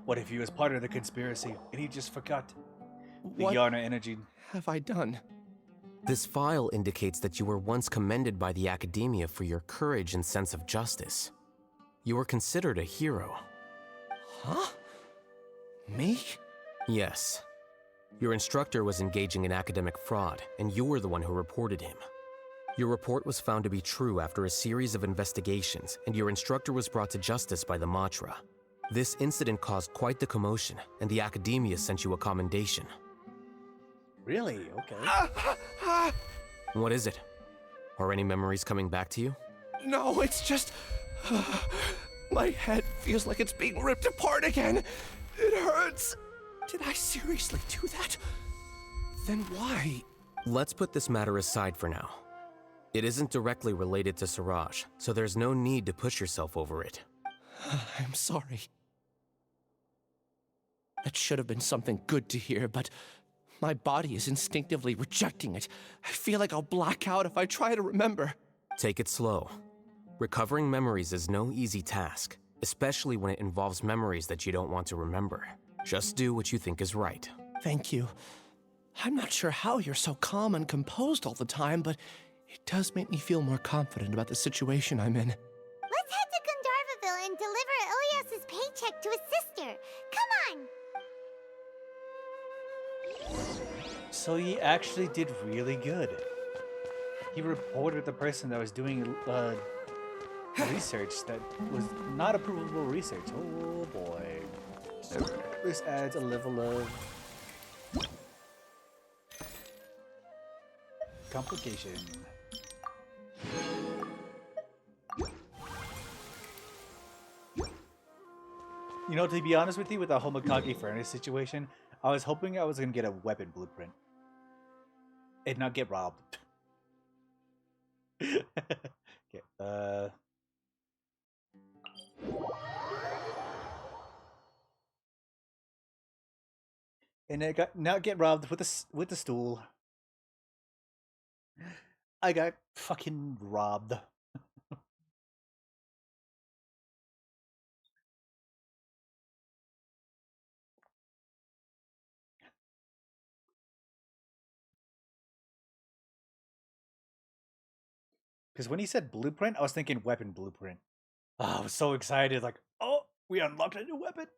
What if he was part of the conspiracy and he just forgot? The What Yarna energy. have I done? This file indicates that you were once commended by the Academia for your courage and sense of justice. You were considered a hero. Huh? Me? Yes. Your instructor was engaging in academic fraud, and you were the one who reported him. Your report was found to be true after a series of investigations, and your instructor was brought to justice by the Matra. This incident caused quite the commotion, and the Academia sent you a commendation. Really? Okay. What is it? Are any memories coming back to you? No, it's just... my head feels like it's being ripped apart again. It hurts. Did I seriously do that? Then why? Let's put this matter aside for now. It isn't directly related to Siraj, so there's no need to push yourself over it. I'm sorry. That should have been something good to hear, but my body is instinctively rejecting it. I feel like I'll black out if I try to remember. Take it slow. Recovering memories is no easy task, especially when it involves memories that you don't want to remember. Just do what you think is right. Thank you. I'm not sure how you're so calm and composed all the time, but it does make me feel more confident about the situation I'm in. Let's head to Gandharvaville and deliver Ilyas's paycheck to his sister. Come on! So he actually did really good. He reported the person that was doing research that was not approvable research. Oh boy. This adds a level of complication. You know, to be honest with you, with the Homokage furnace situation, I was hoping I was gonna get a weapon blueprint and not get robbed. Okay, and I got not get robbed with the stool. I got fucking robbed. Because when he said blueprint, I was thinking weapon blueprint. Oh, I was so excited, like, oh, we unlocked a new weapon.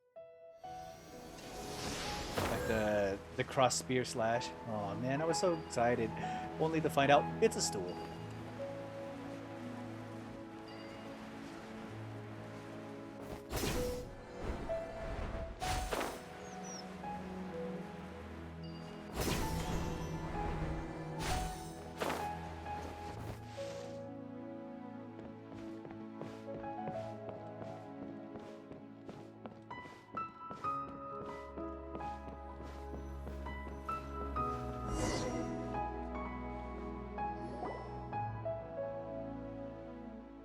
Like the cross spear slash. Oh man, I was so excited. Only to find out it's a stool.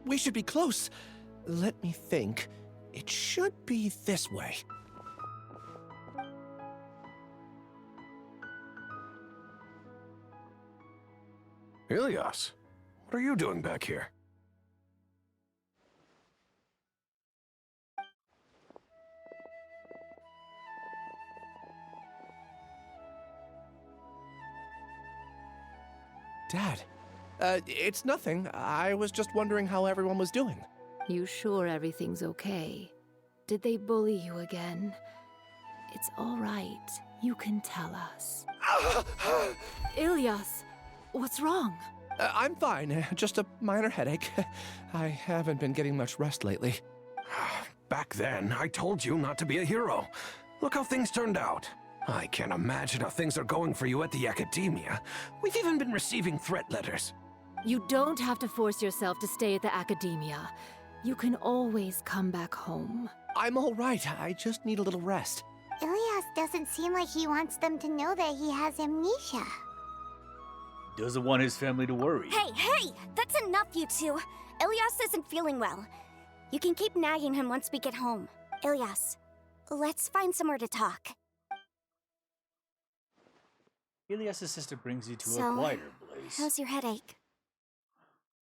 We should be close. Let me think. It should be this way. Ilyas, what are you doing back here? Dad, it's nothing. I was just wondering how everyone was doing. You sure everything's okay? Did they bully you again? It's all right. You can tell us. Ilyas, what's wrong? I'm fine. Just a minor headache. I haven't been getting much rest lately. Back then, I told you not to be a hero. Look how things turned out. I can't imagine how things are going for you at the Academia. We've even been receiving threat letters. You don't have to force yourself to stay at the academia. You can always come back home. I'm all right. I just need a little rest. Ilias doesn't seem like he wants them to know that he has amnesia. Doesn't want his family to worry. Hey! That's enough, you two. Ilias isn't feeling well. You can keep nagging him once we get home. Ilias, let's find somewhere to talk. Ilias' sister brings you to a So, quieter place. how's your headache?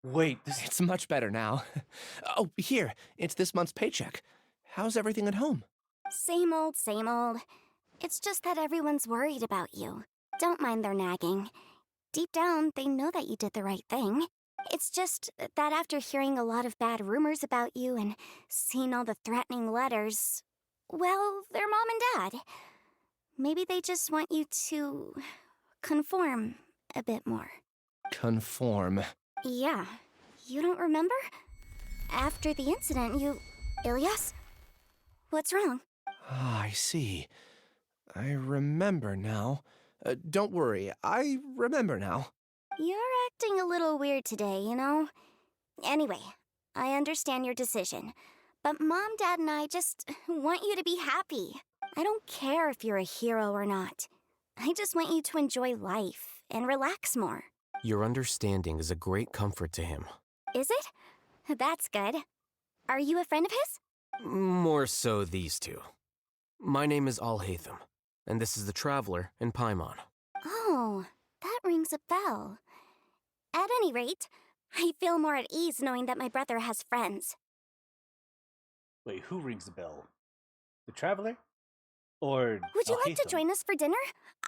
Wait, It's much better now. Oh, here. It's this month's paycheck. How's everything at home? Same old, same old. It's just that everyone's worried about you. Don't mind their nagging. Deep down, they know that you did the right thing. It's just that after hearing a lot of bad rumors about you and seeing all the threatening letters, well, they're mom and dad. Maybe they just want you to conform a bit more. Conform. Yeah. You don't remember? After the incident, Ilias? What's wrong? Ah, I see. I remember now. Don't worry, I remember now. You're acting a little weird today, you know? Anyway, I understand your decision. But Mom, Dad, and I just want you to be happy. I don't care if you're a hero or not. I just want you to enjoy life and relax more. Your understanding is a great comfort to him. Is it? That's good. Are you a friend of his? More so these two. My name is Alhaitham, and this is the Traveler in Paimon. Oh, that rings a bell. At any rate, I feel more at ease knowing that my brother has friends. Wait, who rings the bell? The Traveler? Or Would you like to Alhaitham? join us for dinner?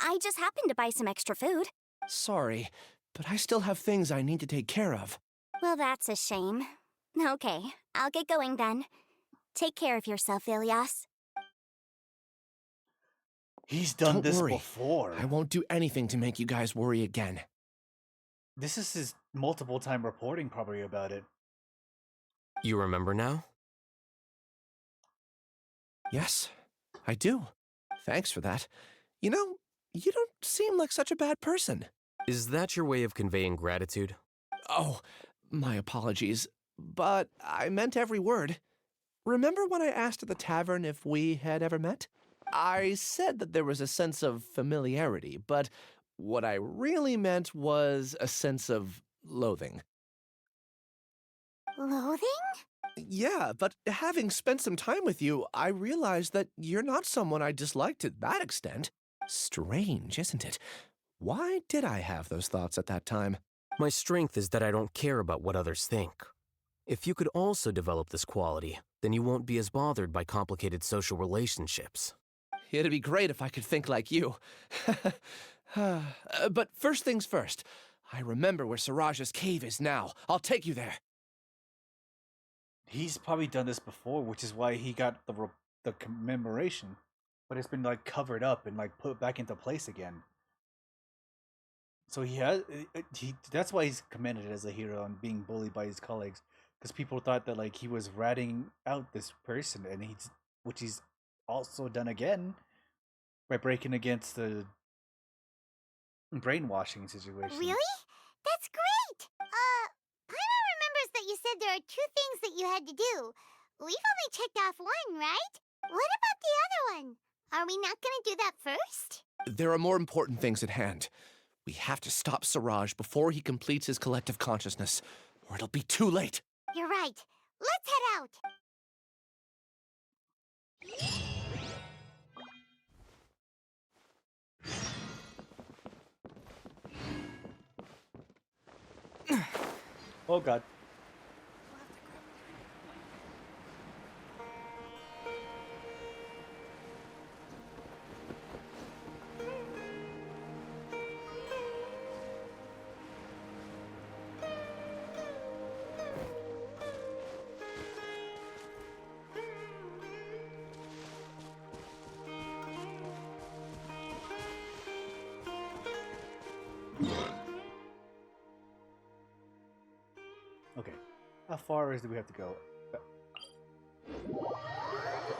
I just happened to buy some extra food. Sorry, but I still have things I need to take care of. Well, that's a shame. Okay, I'll get going then. Take care of yourself, Ilias. He's done Don't this worry. before. I won't do anything to make you guys worry again. This is his multiple time reporting probably about it. You remember now? Yes, I do. Thanks for that. You know, you don't seem like such a bad person. Is that your way of conveying gratitude? Oh, my apologies. But I meant every word. Remember when I asked at the tavern if we had ever met? I said that there was a sense of familiarity, but what I really meant was a sense of loathing. Loathing? Yeah, but having spent some time with you, I realized that you're not someone I dislike to that extent. Strange, isn't it? Why did I have those thoughts at that time? My strength is that I don't care about what others think. If you could also develop this quality, then you won't be as bothered by complicated social relationships. It'd be great if I could think like you. But first things first, I remember where Siraj's cave is now. I'll take you there. He's probably done this before, which is why he got the commemoration, but it's been like covered up and like put back into place again. So that's why he's commended as a hero and being bullied by his colleagues, because people thought that like he was ratting out this person, and which he's also done again by breaking against the brainwashing situation. Really? That's great! Paimon remembers that you said there are 2 things that you had to do. We've only checked off 1, right? What about the other one? Are we not gonna do that first? There are more important things at hand. We have to stop Siraj before he completes his collective consciousness, or it'll be too late. You're right. Let's head out. Oh god. Okay, how far do we have to go?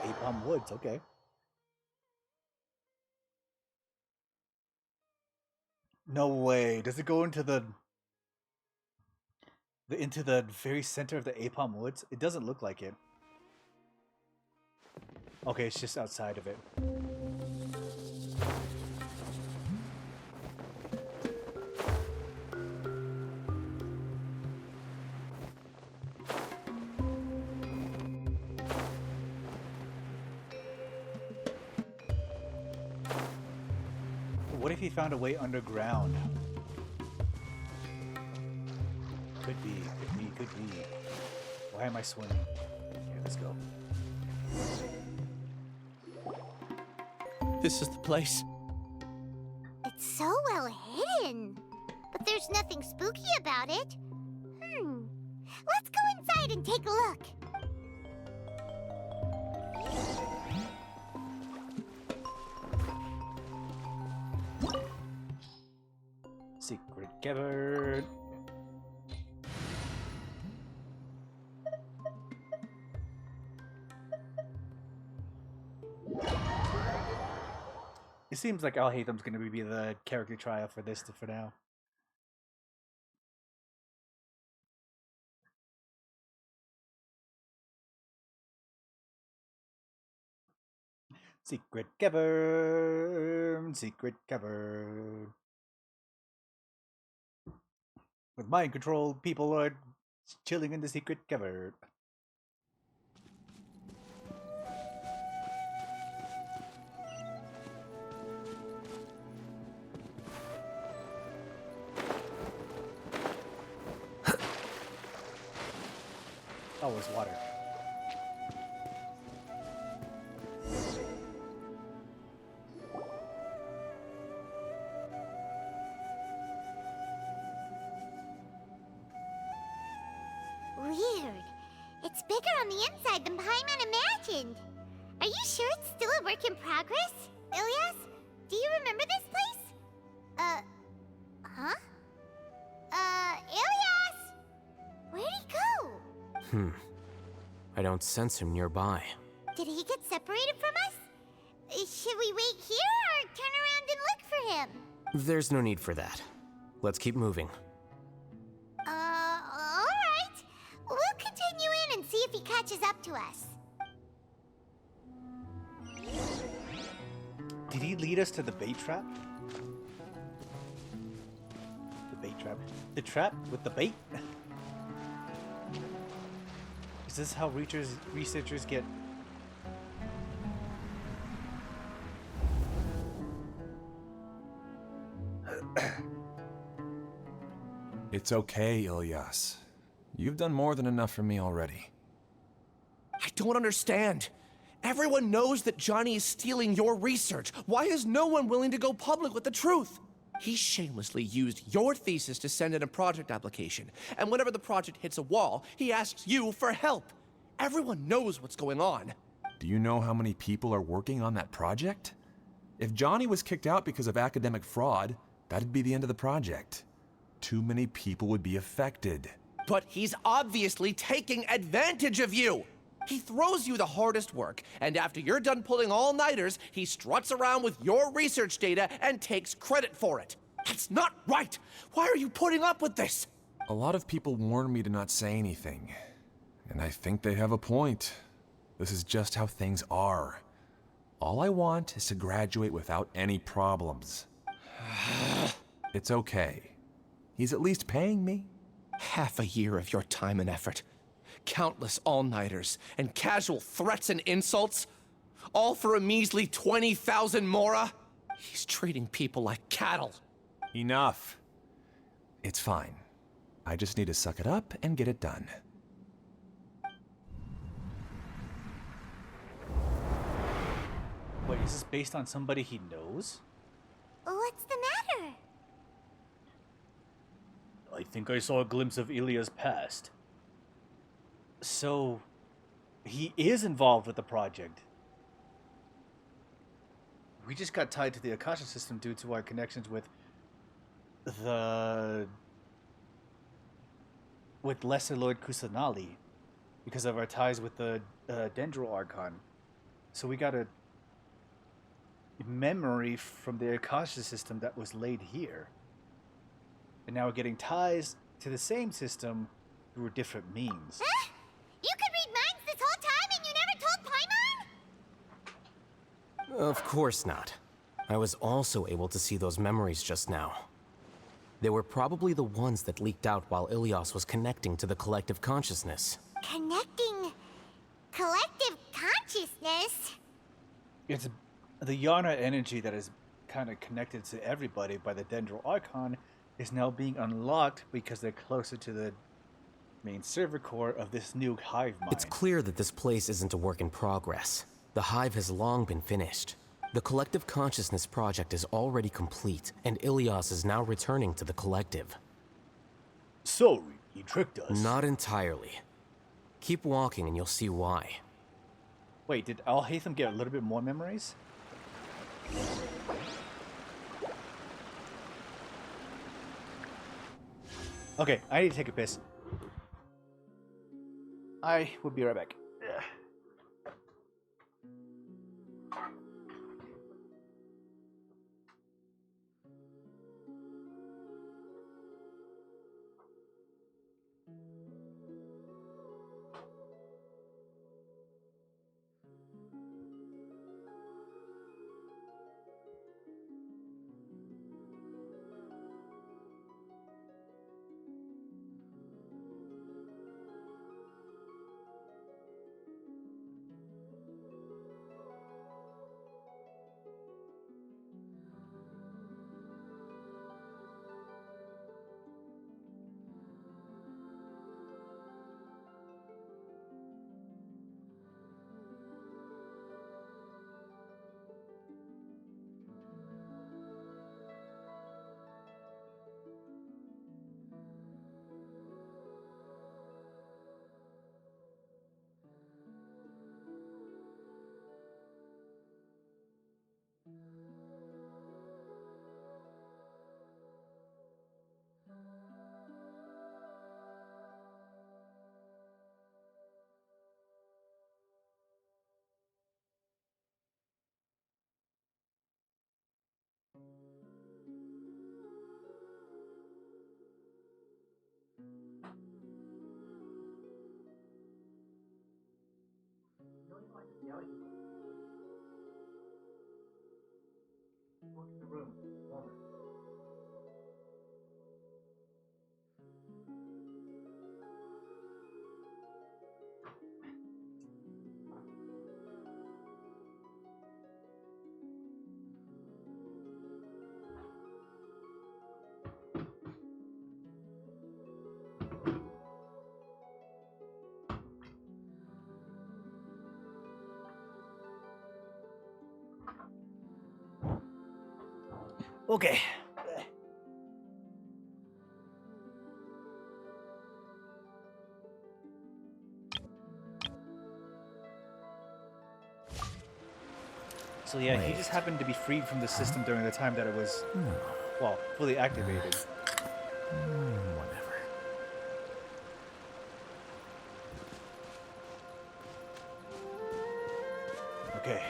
Apom Woods, okay. No way, does it go into the into the very center of the Apom Woods? It doesn't look like it. Okay, it's just outside of it. What if he found a way underground? Could be, could be, could be. Why am I swimming? Okay, let's go. This is the place. It's so well hidden. But there's nothing spooky about it. Let's go inside and take a look. Secret cupboard. It seems like Al Haytham's going to be the character trial for this for now. Secret cavern, secret cavern. With mind control, people are chilling in the secret cavern. Oh, it's water. Weird. It's bigger on the inside than Paimon imagined. Are you sure it's still a work in progress? Ilias, do you remember this place? Huh? Ilias! Where'd he go? I don't sense him nearby. Did he get separated from us? Should we wait here or turn around and look for him? There's no need for that. Let's keep moving. Alright. We'll continue in and see if he catches up to us. Did he lead us to the bait trap? The bait trap. The trap with the bait? Is this how researchers get... It's okay, Ilias. You've done more than enough for me already. I don't understand. Everyone knows that Johnny is stealing your research. Why is no one willing to go public with the truth? He shamelessly used your thesis to send in a project application, and whenever the project hits a wall, he asks you for help. Everyone knows what's going on. Do you know how many people are working on that project? If Johnny was kicked out because of academic fraud, that'd be the end of the project. Too many people would be affected. But he's obviously taking advantage of you! He throws you the hardest work, and after you're done pulling all-nighters, he struts around with your research data and takes credit for it. That's not right! Why are you putting up with this? A lot of people warned me to not say anything. And I think they have a point. This is just how things are. All I want is to graduate without any problems. It's okay. He's at least paying me. Half a year of your time and effort. Countless all-nighters and casual threats and insults. All for a measly 20,000 mora? He's treating people like cattle. Enough. It's fine. I just need to suck it up and get it done. Wait, is this based on somebody he knows? What's the matter? I think I saw a glimpse of Ilya's past. So, he is involved with the project. We just got tied to the Akasha system due to our connections with Lesser Lord Kusanali, because of our ties with the Dendro Archon. So we got a memory from the Akasha system that was laid here. And now we're getting ties to the same system through different means. Huh? You could read minds this whole time and you never told Paimon? Of course not. I was also able to see those memories just now. They were probably the ones that leaked out while Ilios was connecting to the collective consciousness. Connecting collective consciousness? It's the Yana energy that is kind of connected to everybody by the Dendro Archon is now being unlocked because they're closer to the main server core of this new hive mind. It's clear that this place isn't a work in progress. The hive has long been finished. The Collective Consciousness project is already complete, and Ilios is now returning to the Collective. So, he tricked us. Not entirely. Keep walking and you'll see why. Wait, did Alhaitham get a little bit more memories? Okay, I need to take a piss. I will be right back. Okay. So yeah, he just happened to be freed from the system during the time that it was, well, fully activated. Whatever. Okay.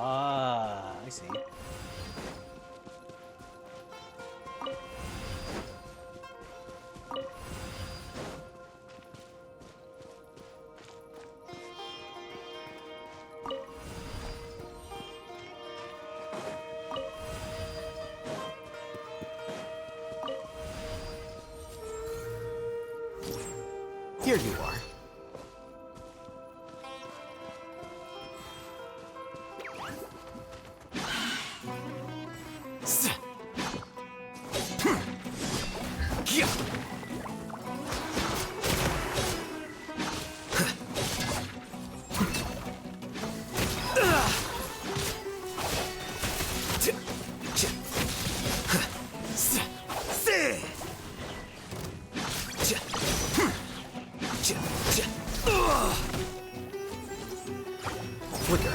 Ah, I see. Here you are. Flicker.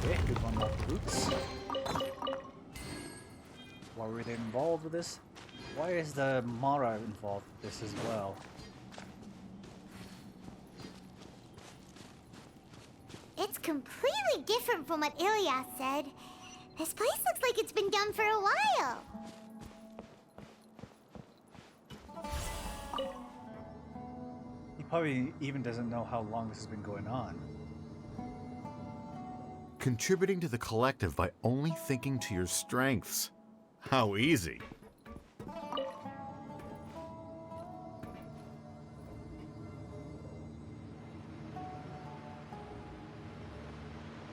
Okay, good one off the boots. Why were they involved with this? Why is the Mara involved with this as well? It's completely different from what Ilias said. This place looks like it's been done for a while. He probably even doesn't know how long this has been going on. Contributing to the collective by only thinking to your strengths. How easy.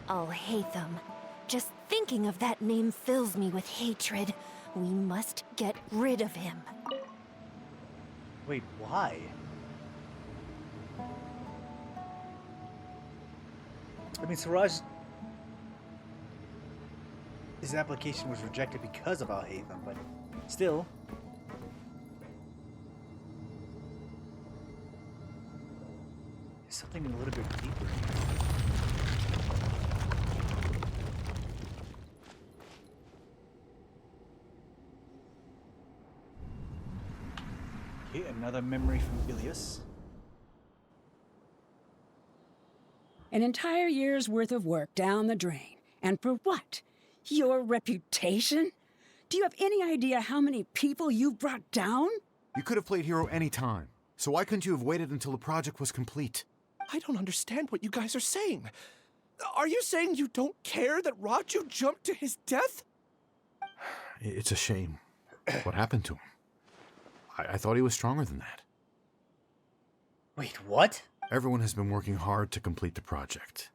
Alhaitham. Just thinking of that name fills me with hatred. We must get rid of him. Wait, why? I mean, Siraj... His application was rejected because of Alhaitham, but still... There's something a little bit deeper here. Okay, another memory from Ilias. An entire year's worth of work down the drain. And for what? Your reputation? Do you have any idea how many people you brought down? You could have played hero any time. So why couldn't you have waited until the project was complete? I don't understand what you guys are saying. Are you saying you don't care that Raju jumped to his death? It's a shame. What happened to him? I thought he was stronger than that. Wait, what? Everyone has been working hard to complete the project.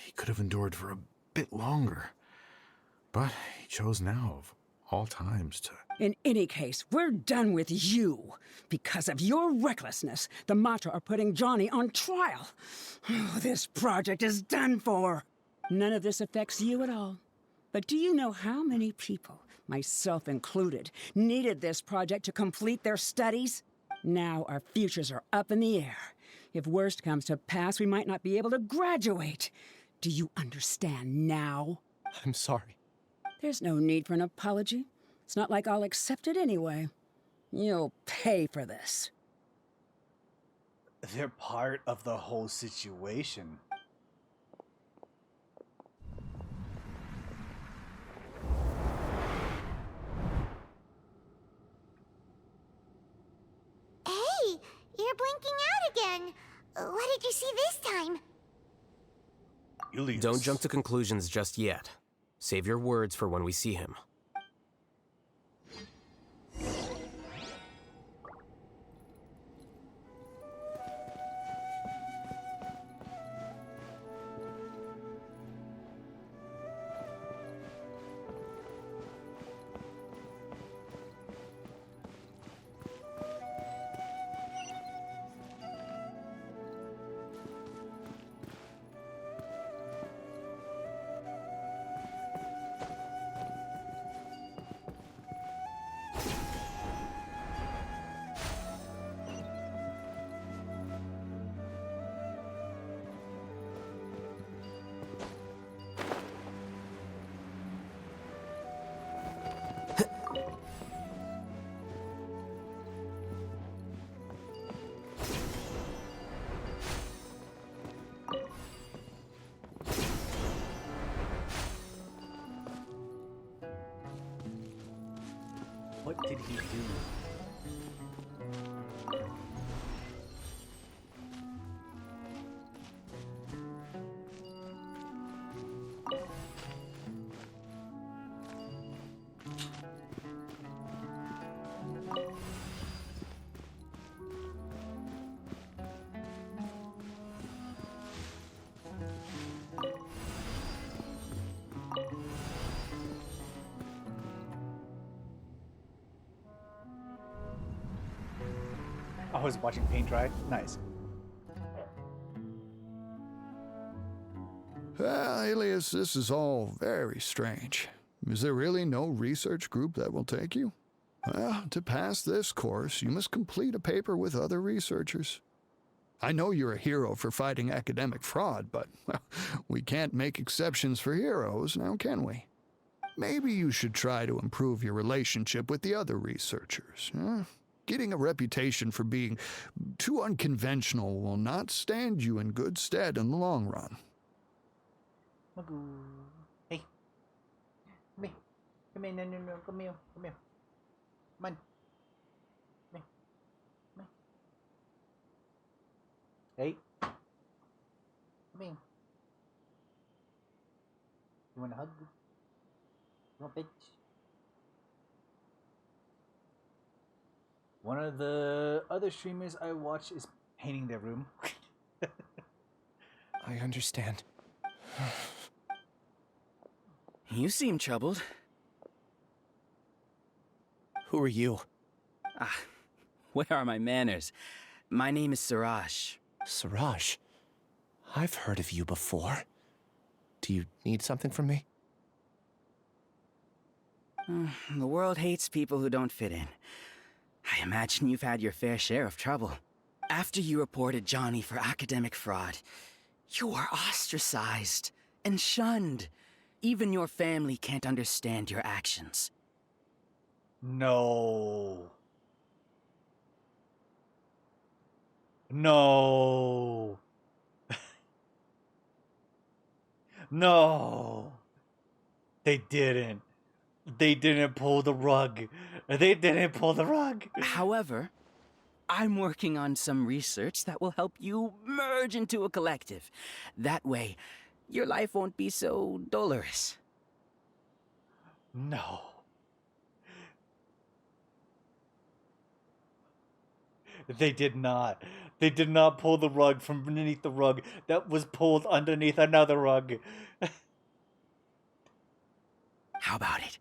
He could have endured for a bit longer. But he chose now, of all times, to... In any case, we're done with you. Because of your recklessness, the Matra are putting Johnny on trial. This project is done for. None of this affects you at all. But do you know how many people, myself included, needed this project to complete their studies? Now our futures are up in the air. If worst comes to pass, we might not be able to graduate. Do you understand now? I'm sorry. There's no need for an apology. It's not like I'll accept it anyway. You'll pay for this. They're part of the whole situation. Hey, you're blinking out again. What did you see this time? Ilias. Don't jump to conclusions just yet. Save your words for when we see him. What did he do? I was watching paint dry. Nice. Alias, this is all very strange. Is there really no research group that will take you? Well, to pass this course, you must complete a paper with other researchers. I know you're a hero for fighting academic fraud, but well, we can't make exceptions for heroes, now can we? Maybe you should try to improve your relationship with the other researchers. Getting a reputation for being too unconventional will not stand you in good stead in the long run. Hey. Come here. Come here. No. Come here. Come here. Come on. Come here. Come here. Hey. Come here. You want a hug? You want a bitch? One of the other streamers I watch is painting their room. I understand. You seem troubled. Who are you? Where are my manners? My name is Siraj. Siraj? I've heard of you before. Do you need something from me? The world hates people who don't fit in. I imagine you've had your fair share of trouble. After you reported Johnny for academic fraud, you were ostracized and shunned. Even your family can't understand your actions. No. No. No. They didn't. They didn't pull the rug. They didn't pull the rug. However, I'm working on some research that will help you merge into a collective. That way, your life won't be so dolorous. No. They did not. They did not pull the rug from beneath the rug that was pulled underneath another rug. How about it?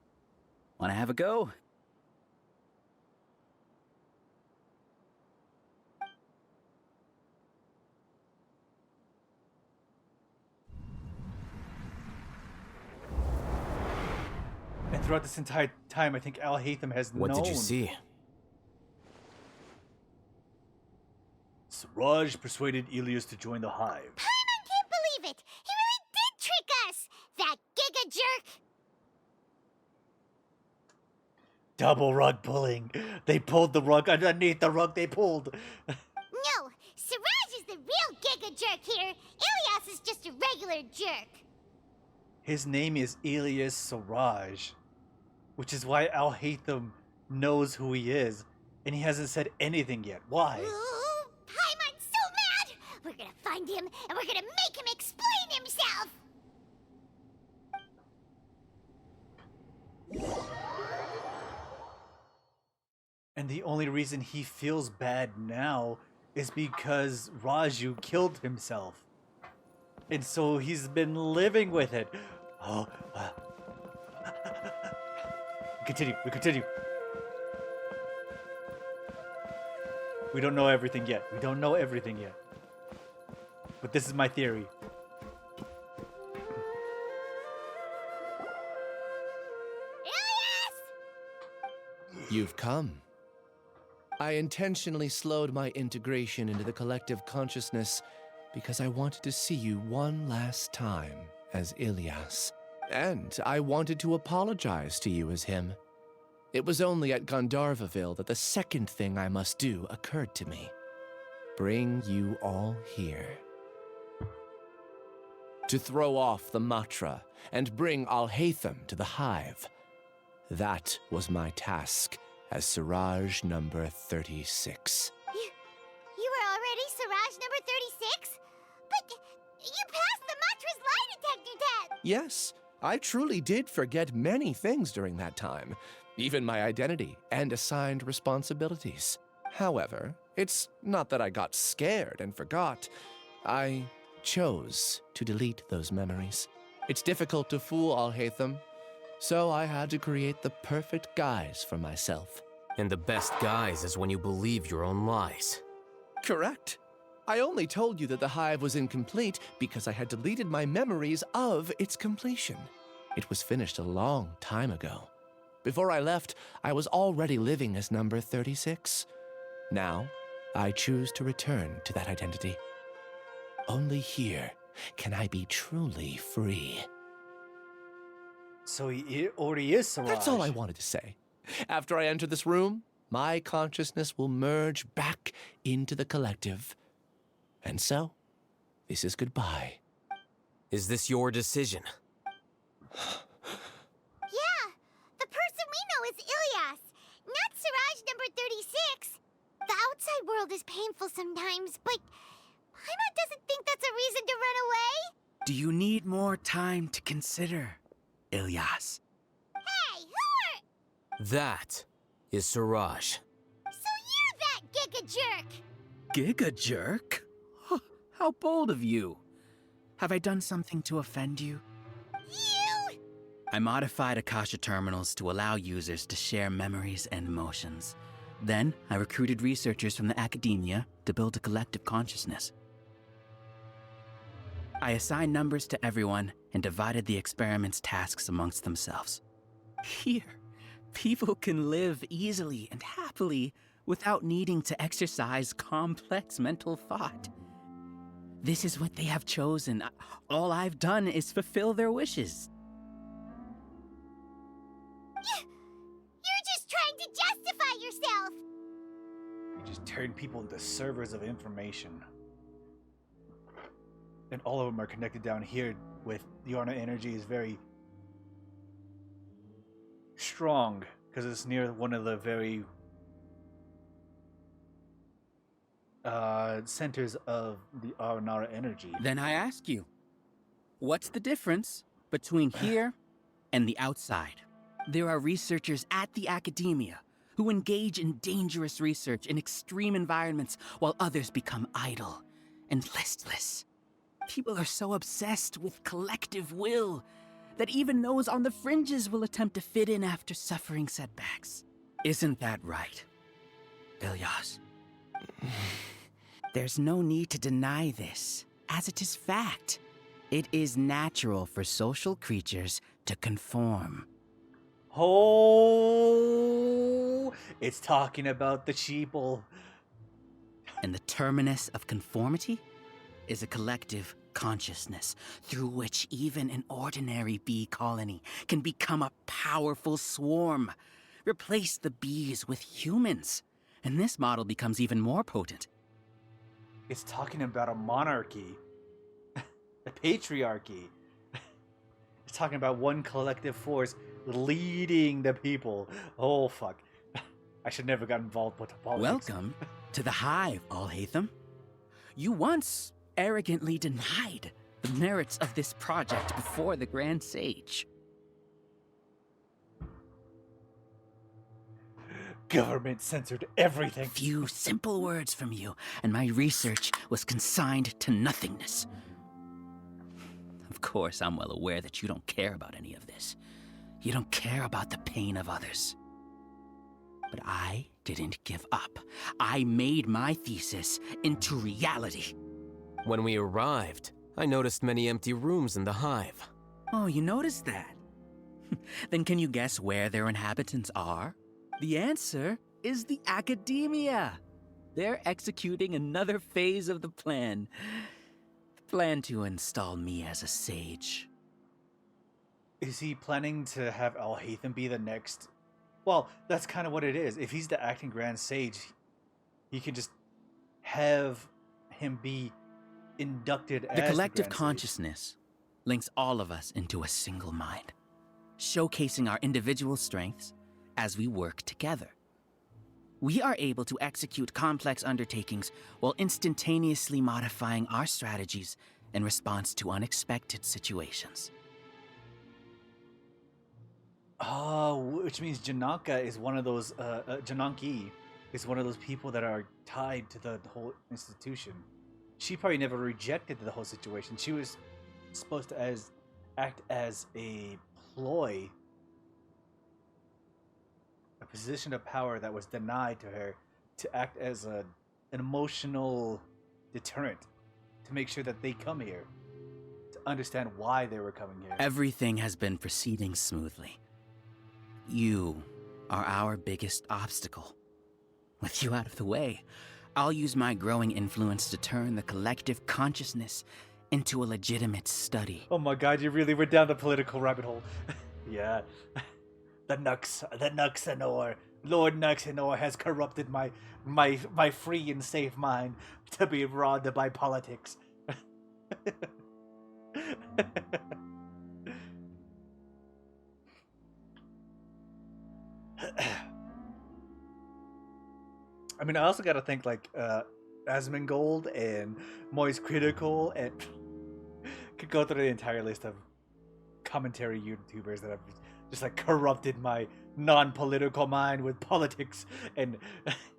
Wanna have a go? And throughout this entire time, I think Al Hatham has known. What did you see? Siraj persuaded Ilias to join the Hive. Paimon can't believe it! He really did trick us! That giga jerk! Double rug pulling. They pulled the rug underneath the rug they pulled. No, Siraj is the real giga jerk here. Ilias is just a regular jerk. His name is Ilias Siraj, which is why Al Hatham knows who he is, and he hasn't said anything yet. Why? Ooh, Paimon's so mad! We're gonna find him, and we're gonna make him explain himself! And the only reason he feels bad now is because Raju killed himself. And so he's been living with it. Oh, we continue. We don't know everything yet. But this is my theory. You've come. I intentionally slowed my integration into the collective consciousness because I wanted to see you one last time as Ilias. And I wanted to apologize to you as him. It was only at Gandharvaville that the second thing I must do occurred to me. Bring you all here. To throw off the Matra and bring Alhaitham to the Hive. That was my task as Siraj number 36. You were already Siraj number 36? But you passed the Matra's lie detector test! Yes, I truly did forget many things during that time, even my identity and assigned responsibilities. However, it's not that I got scared and forgot. I chose to delete those memories. It's difficult to fool Alhaitham, so I had to create the perfect guise for myself. And the best guise is when you believe your own lies. Correct. I only told you that the hive was incomplete because I had deleted my memories of its completion. It was finished a long time ago. Before I left, I was already living as number 36. Now, I choose to return to that identity. Only here can I be truly free. So he already is Siraj. That's all I wanted to say. After I enter this room, my consciousness will merge back into the collective. And so, this is goodbye. Is this your decision? Yeah, the person we know is Ilyas, not Siraj number 36. The outside world is painful sometimes, but Paimon doesn't think that's a reason to run away. Do you need more time to consider, Ilyas? Hey, who are... That is Siraj. So you're that Giga Jerk! Giga jerk? How bold of you. Have I done something to offend you? You! I modified Akasha terminals to allow users to share memories and emotions. Then, I recruited researchers from the academia to build a collective consciousness. I assigned numbers to everyone and divided the experiment's tasks amongst themselves. Here, people can live easily and happily without needing to exercise complex mental thought. This is what they have chosen. All I've done is fulfill their wishes. You're just trying to justify yourself! You just turn people into servers of information. And all of them are connected down here with the Arna energy is very strong because it's near one of the very centers of the Arnara energy. Then I ask you, what's the difference between here and the outside? There are researchers at the academia who engage in dangerous research in extreme environments while others become idle and listless. People are so obsessed with collective will that even those on the fringes will attempt to fit in after suffering setbacks. Isn't that right, Ilyas? There's no need to deny this, as it is fact. It is natural for social creatures to conform. Oh, it's talking about the sheeple. And the terminus of conformity is a collective consciousness through which even an ordinary bee colony can become a powerful swarm. Replace the bees with humans, and this model becomes even more potent. It's talking about a monarchy, a patriarchy. It's talking about one collective force leading the people. Oh, fuck. I should never got involved with the politics. Welcome to the Hive, Alhaitham. You once arrogantly denied the merits of this project before the Grand Sage. Government censored everything. A few simple words from you, and my research was consigned to nothingness. Of course, I'm well aware that you don't care about any of this. You don't care about the pain of others. But I didn't give up. I made my thesis into reality. When we arrived, I noticed many empty rooms in the hive. Oh, you noticed that? Then can you guess where their inhabitants are? The answer is the academia. They're executing another phase of the plan. The plan to install me as a sage. Is he planning to have Alhaitham be the next? Well, that's kind of what it is. If he's the acting Grand Sage, he can just have him be inducted as the collective Grand consciousness links all of us into a single mind, showcasing our individual strengths as we work together. We are able to execute complex undertakings while instantaneously modifying our strategies in response to unexpected situations. Oh, which means Janaka is one of those, Jananki is one of those people that are tied to the whole institution. She probably never rejected the whole situation. She was supposed to act as a ploy, a position of power that was denied to her, to act as a an emotional deterrent to make sure that they come here, to understand why they were coming here. Everything has been proceeding smoothly. You are our biggest obstacle. With you out of the way, I'll use my growing influence to turn the collective consciousness into a legitimate study. Oh my god, you really went down the political rabbit hole. Yeah. The Nuxanor. Lord Nuxanor has corrupted my free and safe mind to be ruled by politics. I mean, I also gotta think like Asmongold and Moist Critical, and could go through the entire list of commentary YouTubers that have just like corrupted my non-political mind with politics and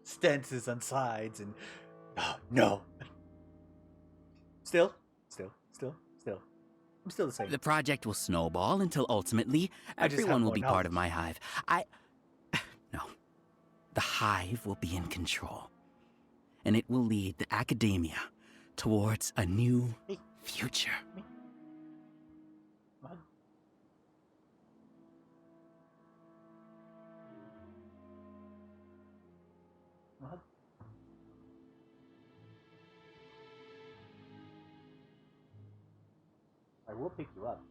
stances on sides and no. Still. I'm still the same. The project will snowball until ultimately everyone will be part of my hive. No. The hive will be in control. And it will lead the academia towards a new future. I will pick you up.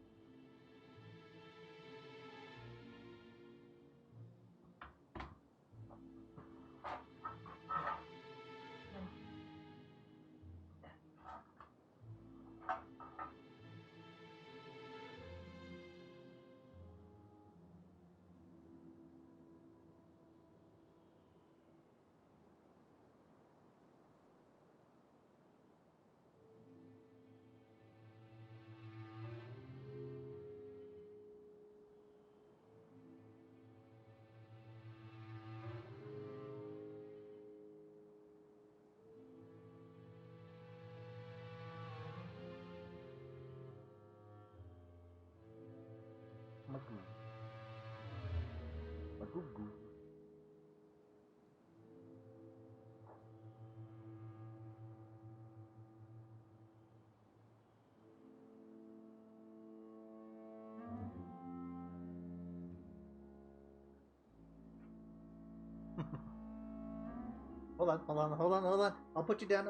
Hold on. I'll put you down.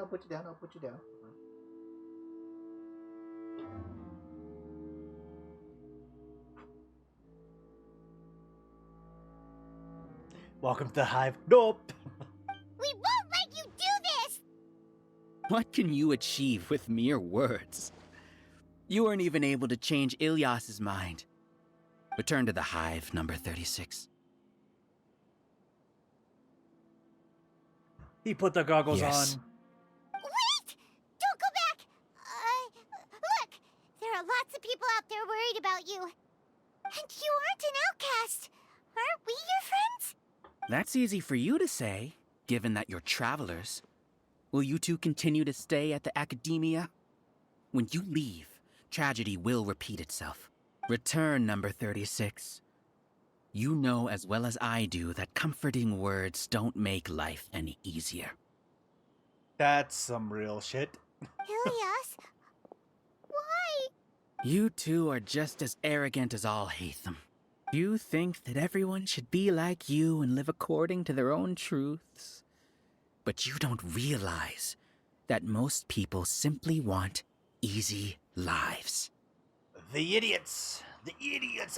Welcome to the hive. Nope. We won't let you do this! What can you achieve with mere words? You weren't even able to change Ilyas's mind. Return to the hive, number 36. He put the goggles Yes. on. Wait! Don't go back! Look! There are lots of people out there worried about you. And you aren't an outcast. Aren't we your friends? That's easy for you to say, given that you're travelers. Will you two continue to stay at the academia? When you leave, tragedy will repeat itself. Return, number 36. You know as well as I do that comforting words don't make life any easier. That's some real shit. Ilyas? Why? You two are just as arrogant as Alhaitham. You think that everyone should be like you and live according to their own truths. But you don't realize that most people simply want easy lives. The idiots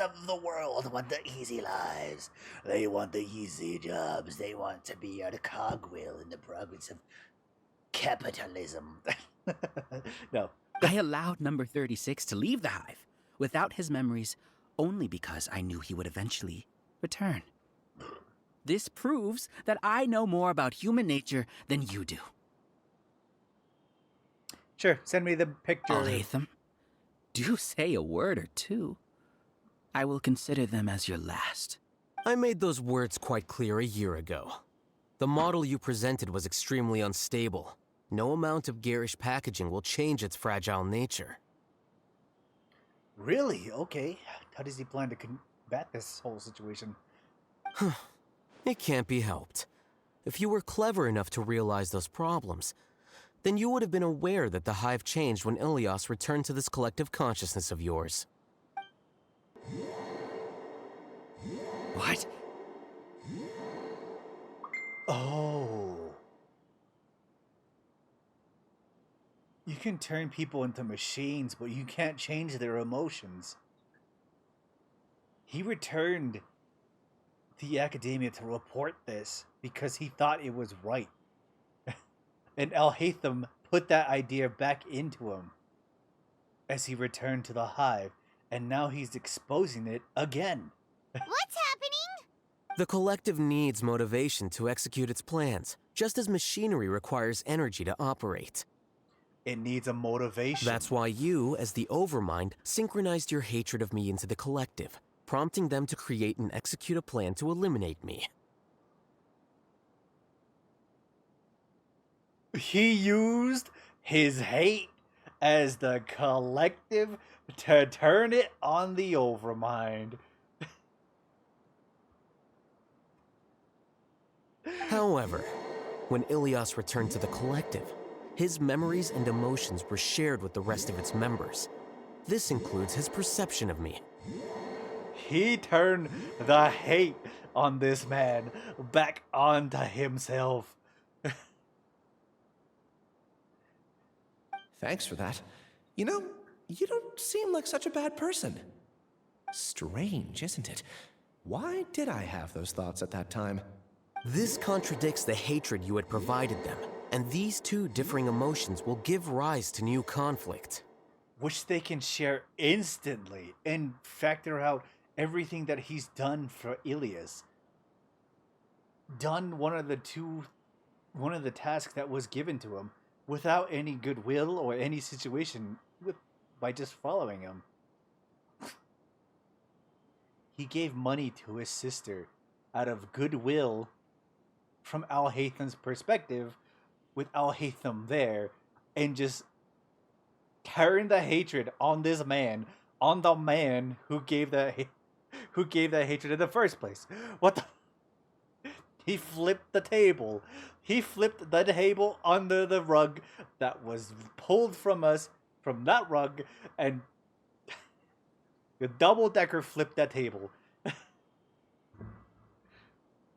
of the world want the easy lives. They want the easy jobs. They want to be a cogwheel in the progress of capitalism. No. I allowed number 36 to leave the hive without his memories only because I knew he would eventually return. This proves that I know more about human nature than you do. Sure, send me the picture. Alhaitham, do say a word or two. I will consider them as your last. I made those words quite clear a year ago. The model you presented was extremely unstable. No amount of garish packaging will change its fragile nature. Really? Okay. How does he plan to combat this whole situation? It can't be helped. If you were clever enough to realize those problems, then you would have been aware that the Hive changed when Ilias returned to this collective consciousness of yours. What? Oh. You can turn people into machines, but you can't change their emotions. He returned the academia to report this because he thought it was right. And Alhaitham put that idea back into him as he returned to the Hive, and now he's exposing it again. What's happening? The collective needs motivation to execute its plans, just as machinery requires energy to operate. It needs a motivation. That's why you, as the Overmind, synchronized your hatred of me into the collective, prompting them to create and execute a plan to eliminate me. He used his hate as the collective to turn it on the Overmind. However, when Ilias returned to the collective, his memories and emotions were shared with the rest of its members. This includes his perception of me. He turned the hate on this man back onto himself. Thanks for that. You know, you don't seem like such a bad person. Strange, isn't it? Why did I have those thoughts at that time? This contradicts the hatred you had provided them, and these two differing emotions will give rise to new conflict. Which they can share instantly and factor out everything that he's done for Ilias. Done one of the tasks that was given to him without any goodwill or any situation by just following him. He gave money to his sister out of goodwill from Alhaitham's perspective, with Alhaitham there, and just turned the hatred on this man, on the man who gave that hatred in the first place. What the? He flipped the table. He flipped the table under the rug that was pulled from us, from that rug, and the double-decker flipped that table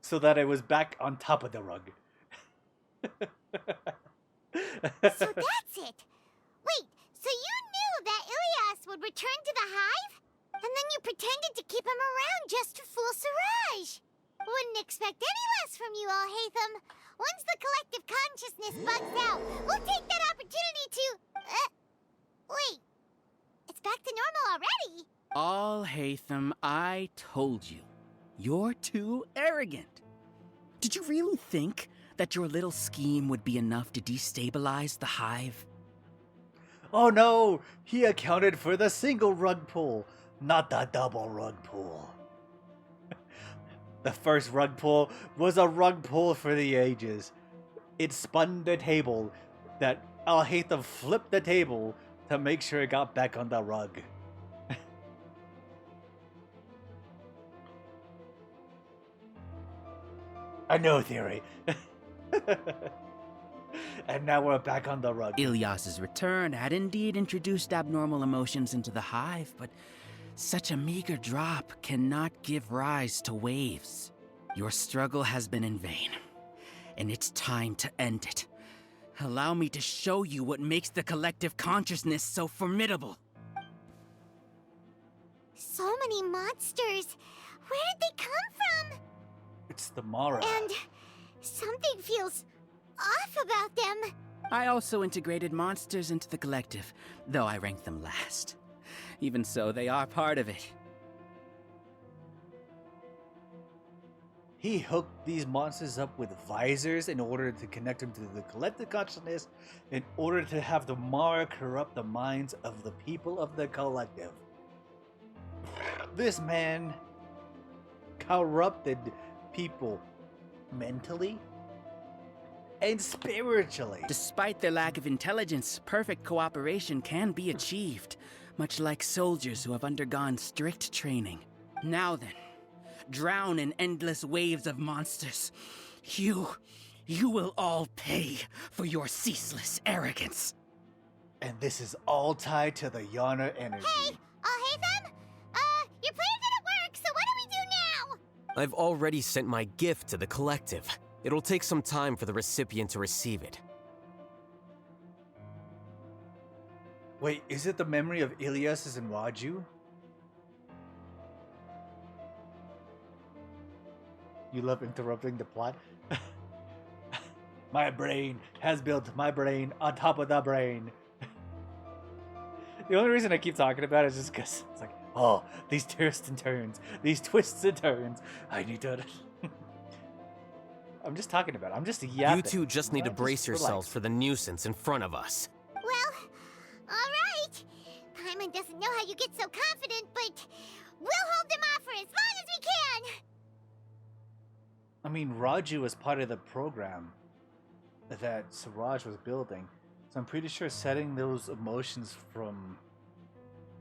so that it was back on top of the rug. So that's it. Wait, so you knew that Ilias would return to the Hive? And then you pretended to keep him around just to fool Siraj. Wouldn't expect any less from you, Alhaitham. Once the collective consciousness bugs out, we'll take that opportunity to... wait. It's back to normal already. Alhaitham, I told you. You're too arrogant. Did you really think that your little scheme would be enough to destabilize the Hive? Oh no! He accounted for the single rug pull, not the double rug pull. The first rug pull was a rug pull for the ages. It spun the table that Alhaitham flipped the table to make sure it got back on the rug. I know, Theory. And now we're back on the rug. Ilias's return had indeed introduced abnormal emotions into the Hive, but such a meager drop cannot give rise to waves. Your struggle has been in vain, and it's time to end it. Allow me to show you what makes the collective consciousness so formidable. So many monsters. Where did they come from? It's the Mara. And something feels off about them. I also integrated monsters into the collective, though I ranked them last. Even so, they are part of it. He hooked these monsters up with visors in order to connect them to the collective consciousness, in order to have the Mara corrupt the minds of the people of the collective. This man corrupted people mentally and spiritually. Despite their lack of intelligence, perfect cooperation can be achieved, much like soldiers who have undergone strict training. Now then, drown in endless waves of monsters. You will all pay for your ceaseless arrogance. And this is all tied to the Yana energy. Hey, Alhaitham? Your plan didn't work, so what do we do now? I've already sent my gift to the collective. It'll take some time for the recipient to receive it. Wait, is it the memory of Ilias and Raju? You love interrupting the plot? My brain has built my brain on top of the brain. The only reason I keep talking about it is just because it's like, oh, these twists and turns, these twists and turns. I need to. I'm just talking about it. I'm just yapping. You two just need to brace yourselves for the nuisance in front of us. Well, alright. Paimon doesn't know how you get so confident, but we'll hold them off for as long as we can. I mean, Raju was part of the program that Siraj was building, so I'm pretty sure setting those emotions from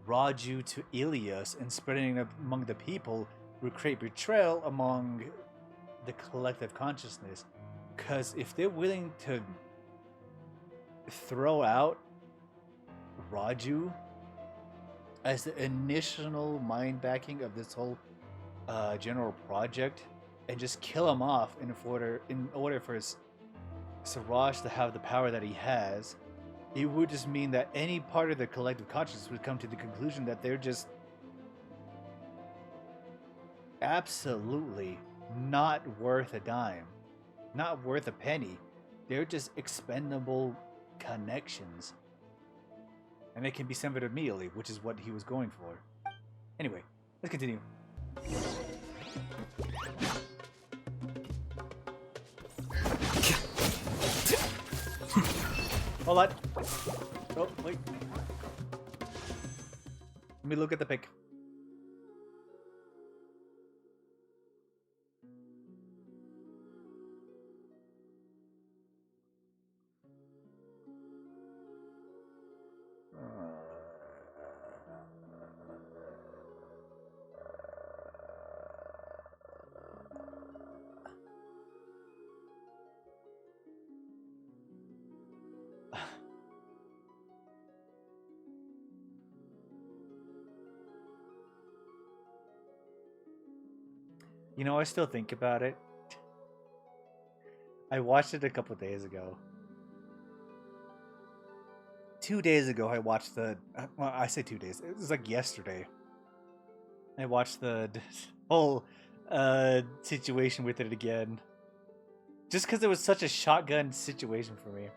Raju to Ilias and spreading it among the people would create betrayal among the collective consciousness. Because if they're willing to throw out Raju as the initial mind backing of this whole general project and just kill him off in order for Siraj to have the power that he has, it would just mean that any part of the collective consciousness would come to the conclusion that they're just absolutely not worth a dime, not worth a penny. They're just expendable connections. And they can be severed immediately, which is what he was going for. Anyway, let's continue. Hold on. Oh, wait. Let me look at the pic. You know, I still think about it. I watched it a couple days ago. 2 days ago, I watched the... Well, I say 2 days. It was like yesterday. I watched the whole situation with it again. Just because it was such a shotgun situation for me.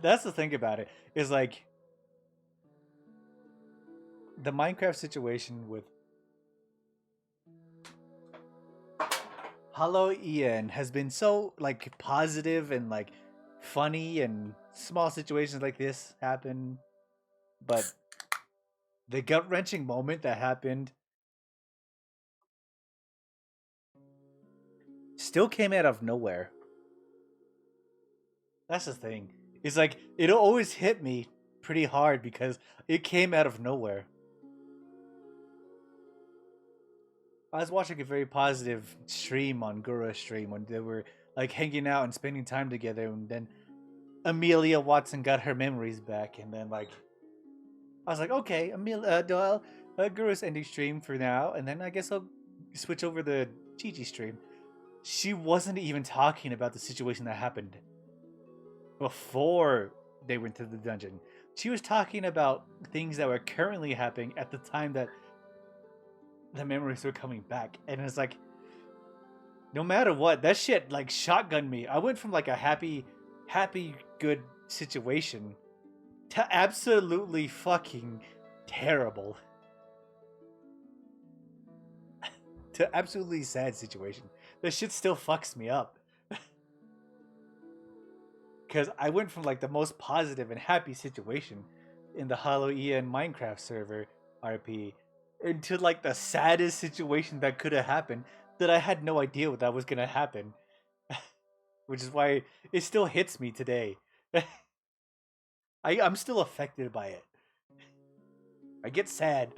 That's the thing about it. Is like... The Minecraft situation with Hollow Ian has been so like positive and like funny, and small situations like this happen, but the gut-wrenching moment that happened still came out of nowhere. That's the thing. It's like it'll always hit me pretty hard because it came out of nowhere. I was watching a very positive stream on Gura's stream when they were like hanging out and spending time together, and then Amelia Watson got her memories back, and then like I was like, okay, Gura's ending stream for now, and then I guess I'll switch over the Gigi stream. She wasn't even talking about the situation that happened before they went to the dungeon. She was talking about things that were currently happening at the time that the memories were coming back, and it's like, no matter what, that shit like shotgunned me. I went from like a happy, good situation to absolutely fucking terrible. To absolutely sad situation. That shit still fucks me up. Because I went from like the most positive and happy situation in the Hollow Ian Minecraft server RP into like the saddest situation that could have happened, that I had no idea what that was gonna happen. Which is why it still hits me today. I'm still affected by it. I get sad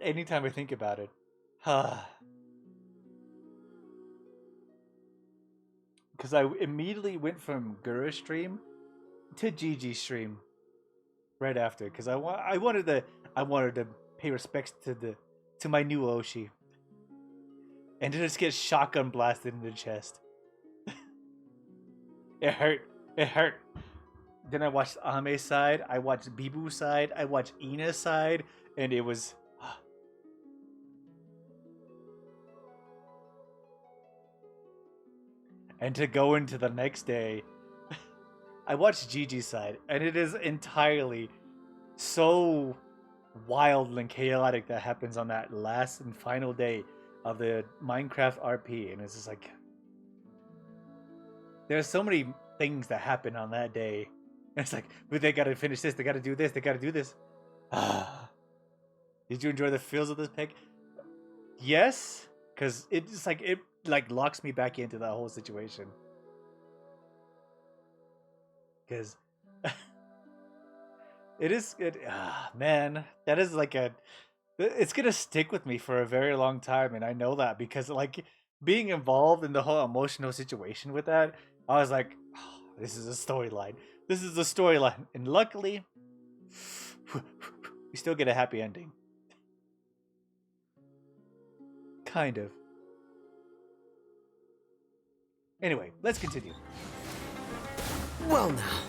anytime I think about it. Because I immediately went from Gura stream to Gigi stream right after, because I wanted to pay respects to my new Oshi, and to just get shotgun blasted in the chest. It hurt. It hurt. Then I watched Ame's side. I watched Bibu's side. I watched Ina's side, and it was. And to go into the next day, I watched Gigi's side, and it is entirely so wild and chaotic that happens on that last and final day of the Minecraft RP, and it's just like there's so many things that happen on that day. And it's like, but they gotta finish this, they gotta do this, they gotta do this. Did you enjoy the feels of this pick? Yes, because it's like it locks me back into that whole situation. Because it is good. Man, that is like it's gonna stick with me for a very long time, and I know that because like being involved in the whole emotional situation with that, I was like, oh, this is a storyline. This is a storyline, and luckily, we still get a happy ending. Kind of. Anyway, let's continue. Well now.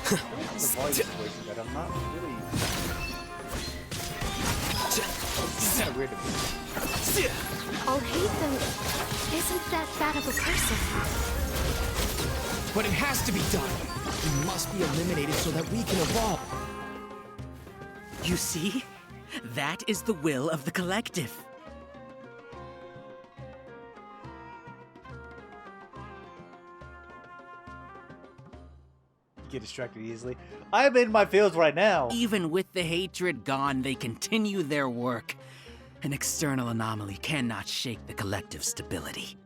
The volume situation that I'm not really. It's kind of weird to me. Alhaitham isn't that bad of a person. But it has to be done. He must be eliminated so that we can evolve. You see? That is the will of the collective. Get distracted easily. I'm in my fields right now. Even with the hatred gone, they continue their work. An external anomaly cannot shake the collective's stability.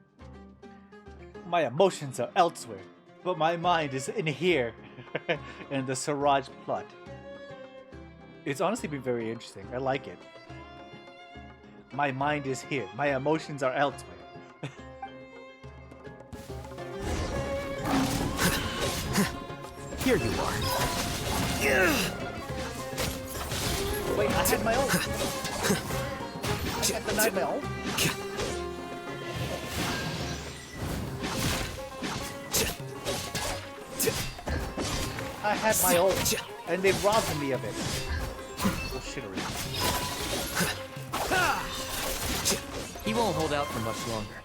My emotions are elsewhere, but my mind is in here, in the Siraj plot. It's honestly been very interesting. I like it. My mind is here. My emotions are elsewhere. Here you are. Wait, I had my own. I got denied my own. I had my own, and they robbed me of it. Bullshittery. He won't hold out for much longer.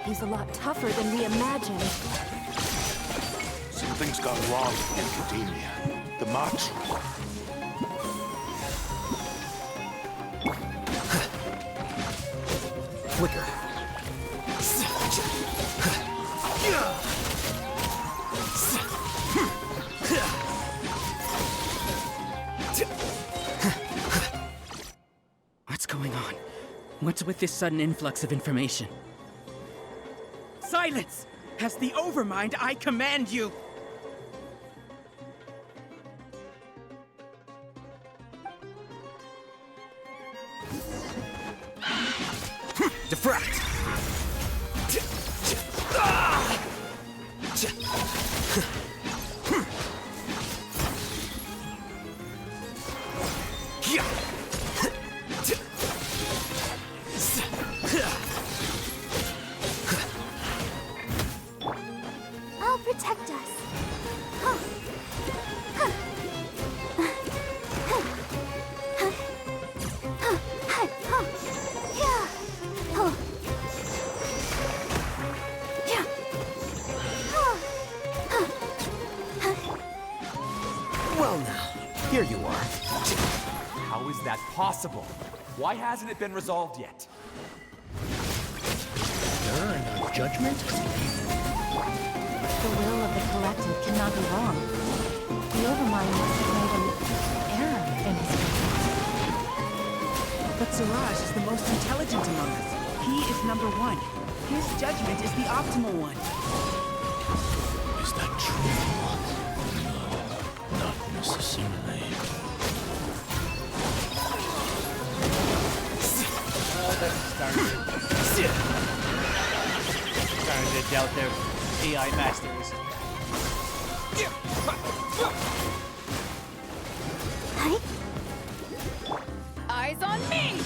He's a lot tougher than we imagined. Something's gone wrong in academia. The Matra. Flicker. What's going on? What's with this sudden influx of information? Silence! As the Overmind, I command you! Diffract! I'll protect us. Well now, here you are. How is that possible? Why hasn't it been resolved yet? Your judgment? The will of the collective cannot be wrong. The Overmind must have made an error in his judgment. But Siraj is the most intelligent among us. He is number one. His judgment is the optimal one. that true? No, not necessarily. Oh, that's starting to doubt their AI masters. Eyes on me!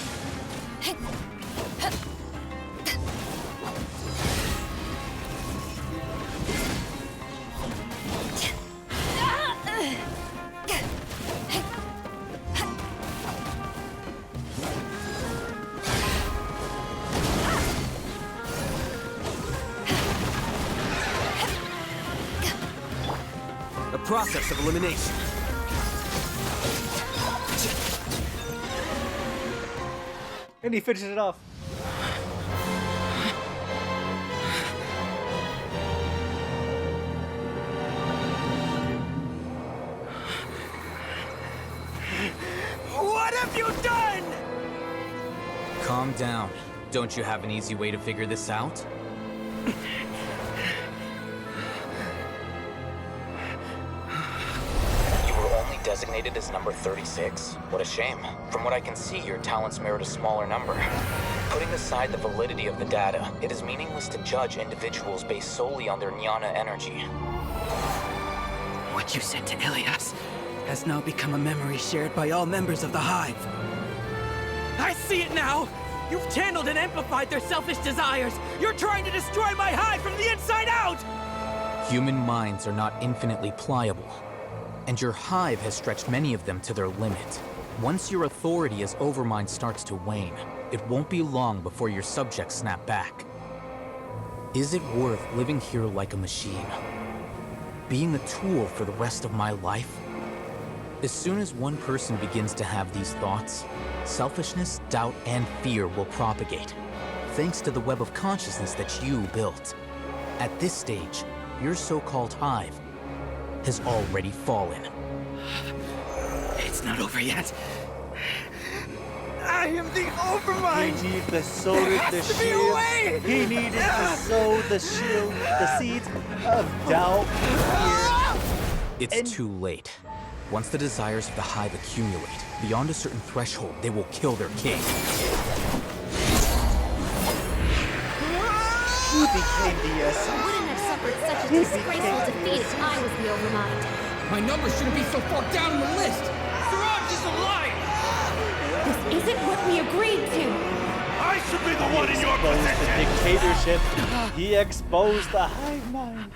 A process of elimination. And he finishes it off. What have you done? Calm down. Don't you have an easy way to figure this out? You were only designated as number 36? What a shame. From what I can see, your talents merit a smaller number. Putting aside the validity of the data, it is meaningless to judge individuals based solely on their jnana energy. What you said to Ilias has now become a memory shared by all members of the Hive. I see it now! You've channeled and amplified their selfish desires! You're trying to destroy my hive from the inside out! Human minds are not infinitely pliable, and your hive has stretched many of them to their limit. Once your authority as Overmind starts to wane, it won't be long before your subjects snap back. Is it worth living here like a machine? Being a tool for the rest of my life? As soon as one person begins to have these thoughts, selfishness, doubt, and fear will propagate, thanks to the web of consciousness that you built. At this stage, your so-called hive has already fallen. It's not over yet. I am the Overmind! He needed the soul, the to be shield. away! He needed to sow the shield, the seeds of doubt. It's too late. Once the desires of the hive accumulate, beyond a certain threshold, they will kill their king. He became the Wouldn't have suffered such a disgraceful defeat if I was the Overmind. My numbers shouldn't be so far down in the list. Siraj is alive. This isn't what we agreed to. I should be the one in your exposed position. the dictatorship. He exposed the hive mind.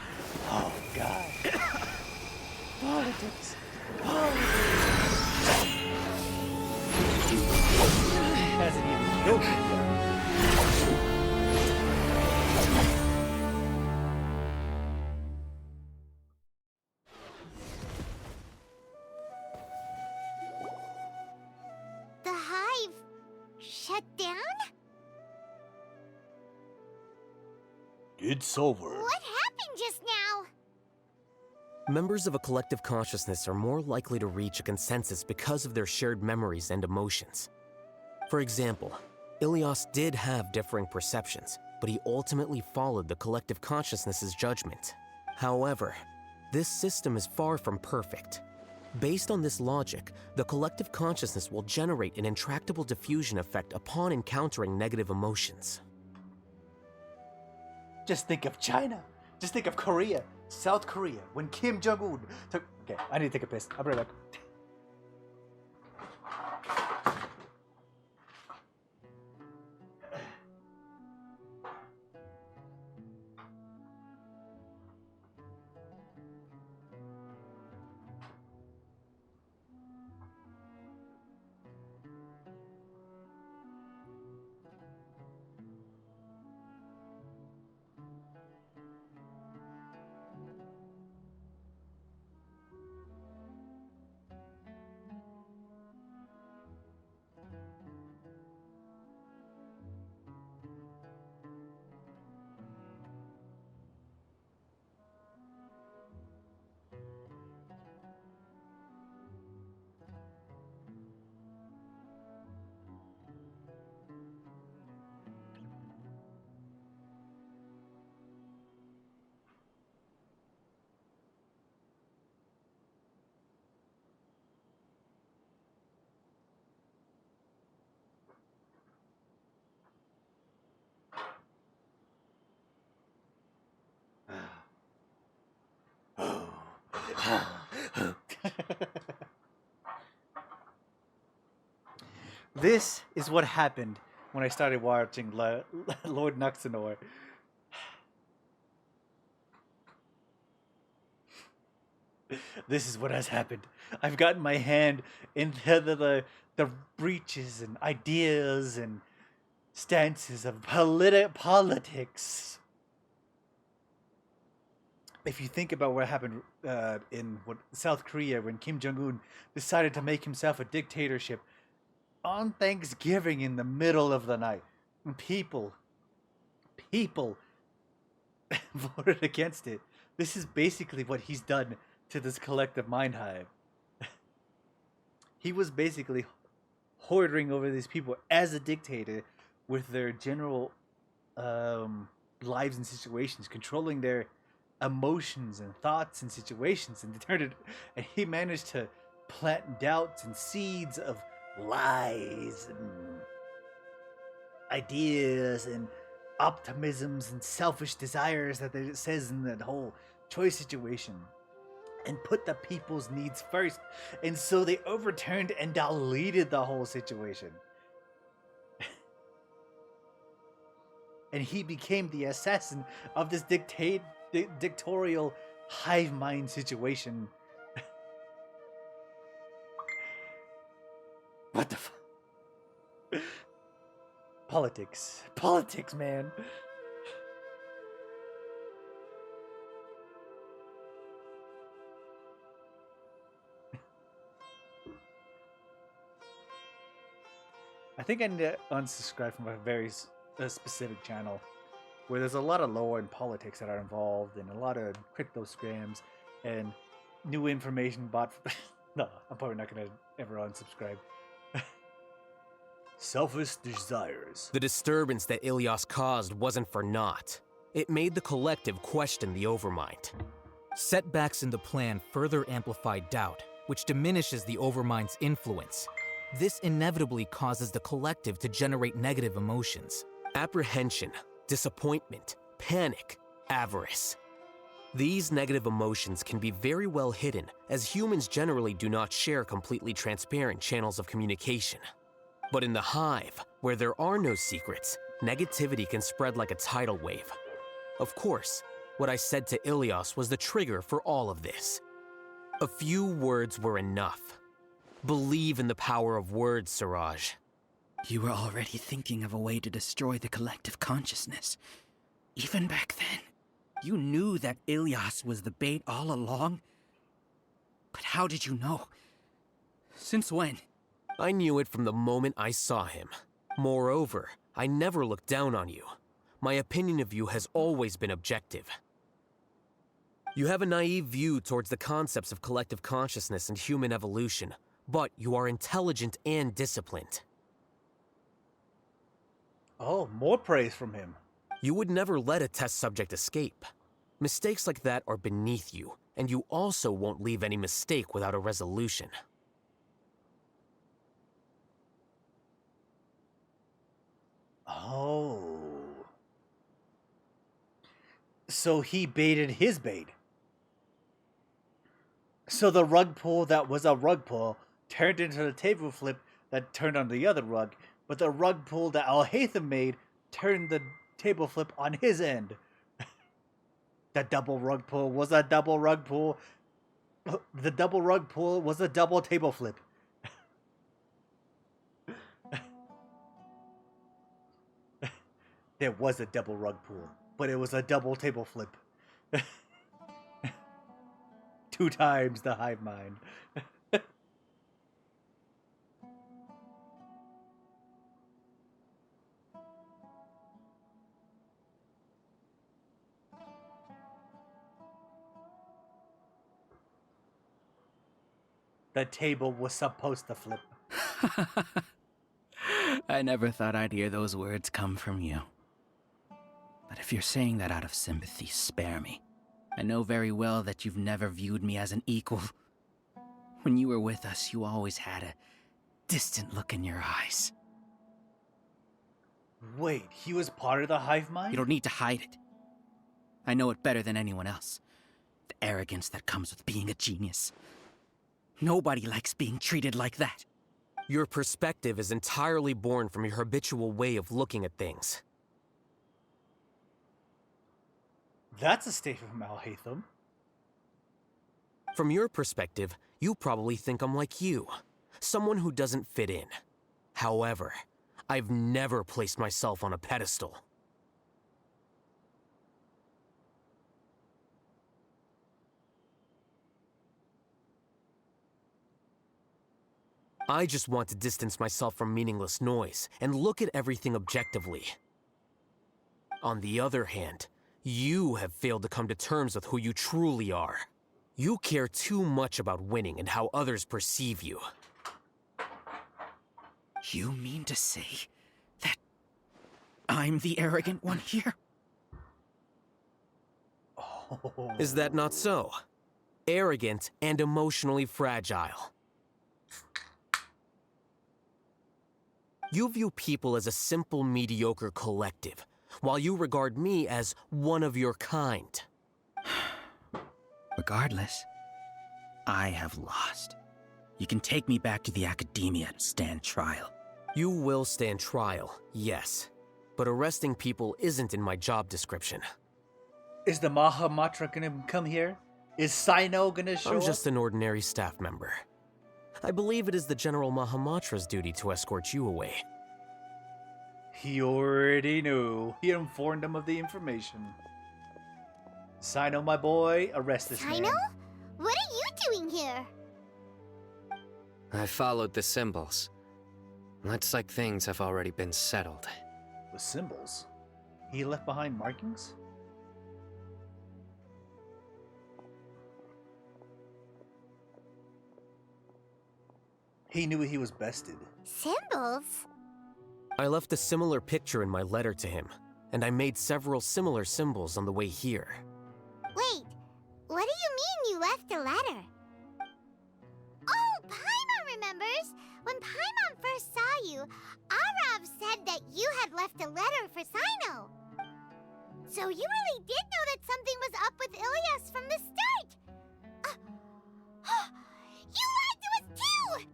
Oh God. Politics. Hasn't even killed me yet. The hive shut down? It's over. What happened just now? Members of a collective consciousness are more likely to reach a consensus because of their shared memories and emotions. For example, Ilias did have differing perceptions, but he ultimately followed the collective consciousness's judgment. However, this system is far from perfect. Based on this logic, the collective consciousness will generate an intractable diffusion effect upon encountering negative emotions. Just think of China. Just think of Korea. South Korea. When Kim Jong-un took... Okay, I need to take a piss. I'll be right back. This is what happened when I started watching Lord Nuxanor. This is what has happened. I've gotten my hand into the breaches and ideas and stances of politics. If you think about what happened in South Korea when Kim Jong-un decided to make himself a dictatorship on Thanksgiving in the middle of the night, and people voted against it. This is basically what he's done to this collective mind hive. He was basically hoarding over these people as a dictator with their general lives and situations, controlling their emotions and thoughts and situations, and and he managed to plant doubts and seeds of lies and ideas and optimisms and selfish desires that it says in that whole choice situation, and put the people's needs first. And so they overturned and deleted the whole situation. And he became the assassin of this dictatorial hive mind situation. What the fuck? Politics, man. I think I need to unsubscribe from a very specific channel where there's a lot of lore and politics that are involved, and a lot of crypto scams and new information bought. No, I'm probably not gonna ever unsubscribe. Selfish desires. The disturbance that Ilias caused wasn't for naught. It made the collective question the Overmind. Setbacks in the plan further amplify doubt, which diminishes the Overmind's influence. This inevitably causes the collective to generate negative emotions. Apprehension, disappointment, panic, avarice. These negative emotions can be very well hidden, as humans generally do not share completely transparent channels of communication. But in the hive, where there are no secrets, negativity can spread like a tidal wave. Of course, what I said to Ilias was the trigger for all of this. A few words were enough. Believe in the power of words, Siraj. You were already thinking of a way to destroy the collective consciousness. Even back then, you knew that Ilias was the bait all along? But how did you know? Since when? I knew it from the moment I saw him. Moreover, I never looked down on you. My opinion of you has always been objective. You have a naive view towards the concepts of collective consciousness and human evolution, but you are intelligent and disciplined. Oh, more praise from him. You would never let a test subject escape. Mistakes like that are beneath you, and you also won't leave any mistake without a resolution. Oh. So he baited his bait. So the rug pull that was a rug pull turned into the table flip that turned on the other rug, but the rug pull that Alhaitham made turned the table flip on his end. The double rug pull was a double rug pull. The double rug pull was a double table flip. There was a double rug pull, but it was a double table flip. 2 times the hive mind. The table was supposed to flip. I never thought I'd hear those words come from you. But if you're saying that out of sympathy, spare me. I know very well that you've never viewed me as an equal. When you were with us, you always had a distant look in your eyes. Wait, he was part of the hive mind? You don't need to hide it. I know it better than anyone else. The arrogance that comes with being a genius. Nobody likes being treated like that. Your perspective is entirely born from your habitual way of looking at things. That's a statement from Alhaitham. From your perspective, you probably think I'm like you, someone who doesn't fit in. However, I've never placed myself on a pedestal. I just want to distance myself from meaningless noise and look at everything objectively. On the other hand, you have failed to come to terms with who you truly are. You care too much about winning and how others perceive you. You mean to say that I'm the arrogant one here? Is that not so? Arrogant and emotionally fragile. You view people as a simple, mediocre collective, while you regard me as one of your kind. Regardless, I have lost. You can take me back to the Academia to stand trial. You will stand trial, yes. But arresting people isn't in my job description. Is the Mahamatra gonna come here? Is Sino gonna show I'm up? just an ordinary staff member. I believe it is the General Mahamatra's duty to escort you away. He already knew. He informed him of the information. Sino, my boy, arrest this Sino? man. What are you doing here? I followed the symbols. Looks like things have already been settled. The symbols? He left behind markings? He knew he was bested. Symbols? I left a similar picture in my letter to him, and I made several similar symbols on the way here. Wait, what do you mean you left a letter? Oh, Paimon remembers! When Paimon first saw you, Arav said that you had left a letter for Sino. So you really did know that something was up with Ilias from the start! You lied to us too!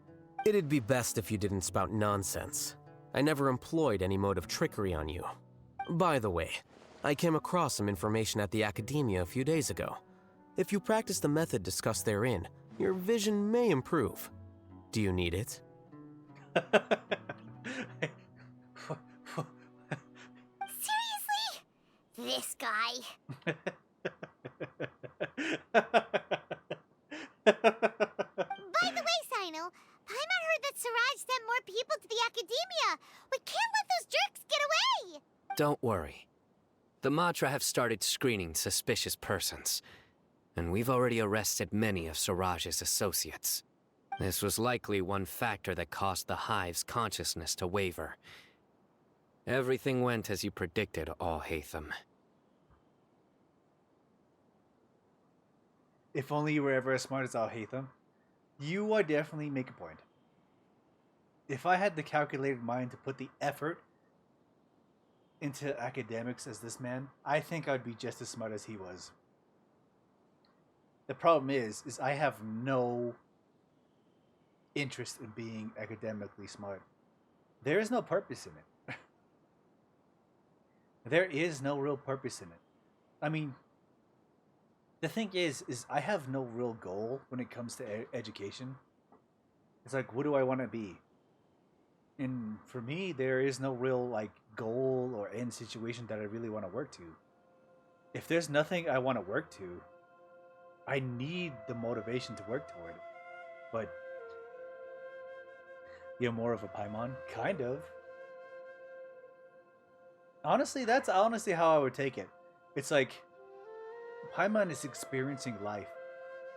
It'd be best if you didn't spout nonsense. I never employed any mode of trickery on you. By the way, I came across some information at the Academia a few days ago. If you practice the method discussed therein, your vision may improve. Do you need it? Seriously? This guy. By the way, Sino, Paimon heard that Siraj sent more people to the Academia. We can't let those jerks get away. Don't worry. The Matra have started screening suspicious persons, and we've already arrested many of Siraj's associates. This was likely one factor that caused the Hive's consciousness to waver. Everything went as you predicted, Alhaitham. If only you were ever as smart as Alhaitham. You would definitely make a point. If I had the calculated mind to put the effort into academics as this man, I think I'd be just as smart as he was. The problem is I have no interest in being academically smart. There is no purpose in it. There is no real purpose in it. I mean, the thing is I have no real goal when it comes to education. It's like, what do I want to be? And for me, there is no real like goal or end situation that I really want to work to. If there's nothing I want to work to, I need the motivation to work toward it. But you're more of a Paimon? Kind of. Honestly, that's honestly how I would take it. It's like Paimon is experiencing life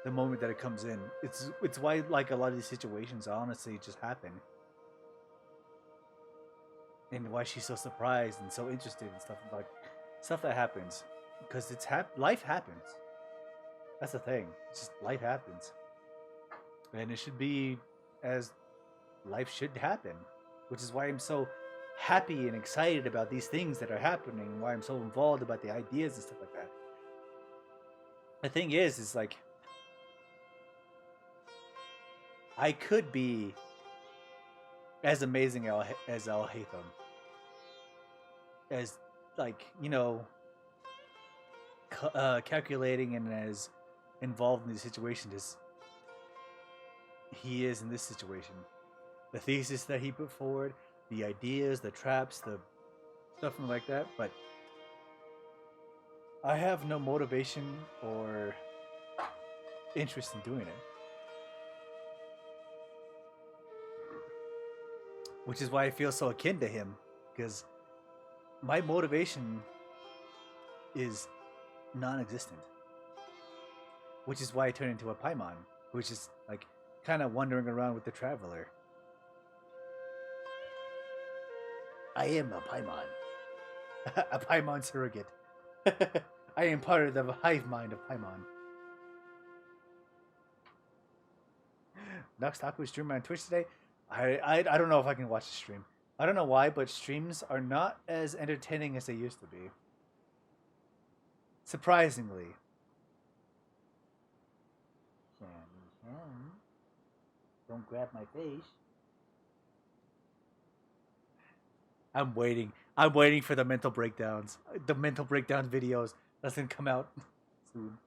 the moment that it comes in. It's why like a lot of these situations honestly just happen. And why she's so surprised and so interested in stuff that happens. Because life happens. That's the thing. It's just life happens. And it should be as life should happen. Which is why I'm so happy and excited about these things that are happening. Why I'm so involved about the ideas and stuff like that. The thing is like, I could be as amazing as Al-Haytham. As, like, you know, calculating and as involved in the situation as he is in this situation. The thesis that he put forward, the ideas, the traps, the stuff like that, but I have no motivation or interest in doing it. Which is why I feel so akin to him, because my motivation is non-existent. Which is why I turn into a Paimon, which is like kind of wandering around with the Traveler. I am a Paimon. A Paimon surrogate. I am part of the hive mind of Paimon. Nux Taku streamer on Twitch today. I don't know if I can watch the stream. I don't know why, but streams are not as entertaining as they used to be. Surprisingly. Don't grab my face. I'm waiting. I'm waiting for the mental breakdowns. The mental breakdown videos. That's gonna come out soon.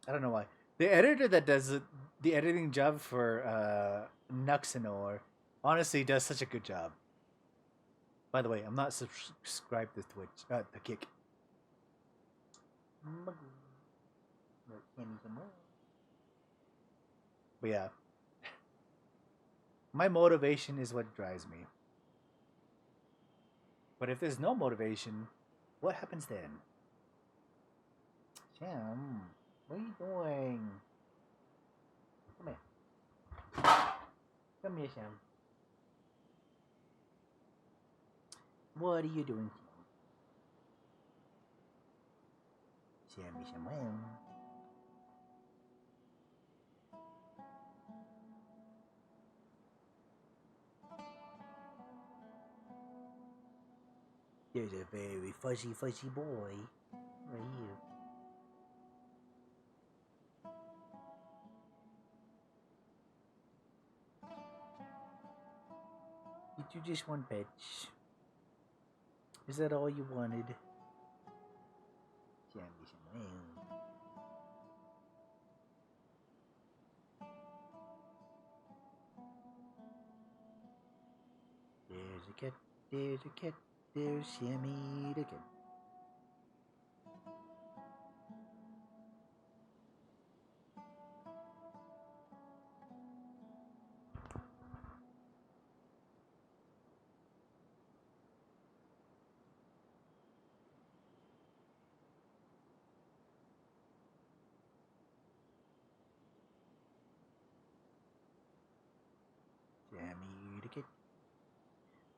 I don't know why. The editor that does the editing job for Nuxanor honestly does such a good job. By the way, I'm not subscribed to Twitch, the Kick. But yeah, my motivation is what drives me. But if there's no motivation, what happens then? Sam, what are you doing? Come here. Come here, Sam. What are you doing? Sammy, Sam. There's a very fuzzy boy right here. Did you just want pets? Is that all you wanted? There's a cat, there's a cat, there's Sammy the cat. Sammy the cat.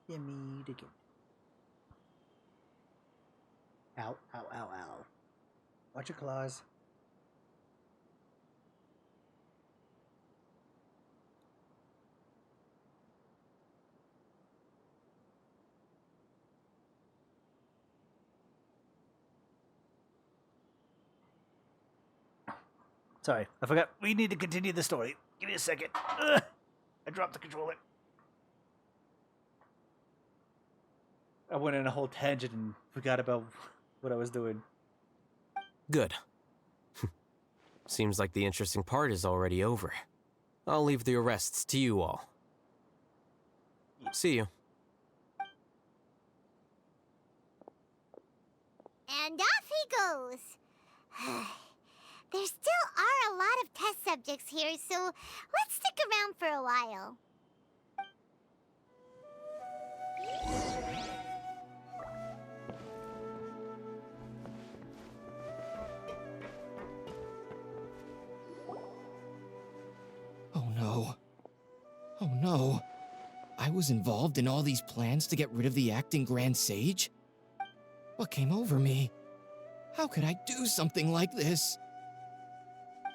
Sammy the cat. Ow, ow, ow, ow. Watch your claws. Sorry, I forgot. We need to continue the story. Give me a second. Ugh, I dropped the controller. I went in a whole tangent and forgot about what I was doing. Good. Seems like the interesting part is already over. I'll leave the arrests to you all. See you. And off he goes. There still are a lot of test subjects here, so let's stick around for a while. Oh no. Oh no. I was involved in all these plans to get rid of the acting Grand Sage? What came over me? How could I do something like this?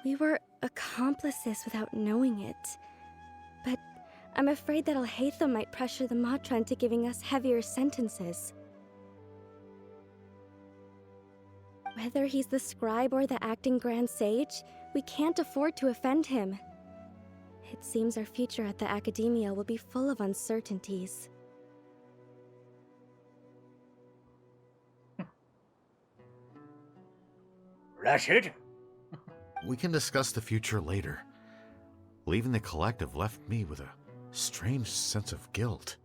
We were accomplices without knowing it. But I'm afraid that Al-Haytham might pressure the Matra into giving us heavier sentences. Whether he's the scribe or the acting Grand Sage, we can't afford to offend him. It seems our future at the Academia will be full of uncertainties. Rashid? We can discuss the future later. Leaving the collective left me with a strange sense of guilt.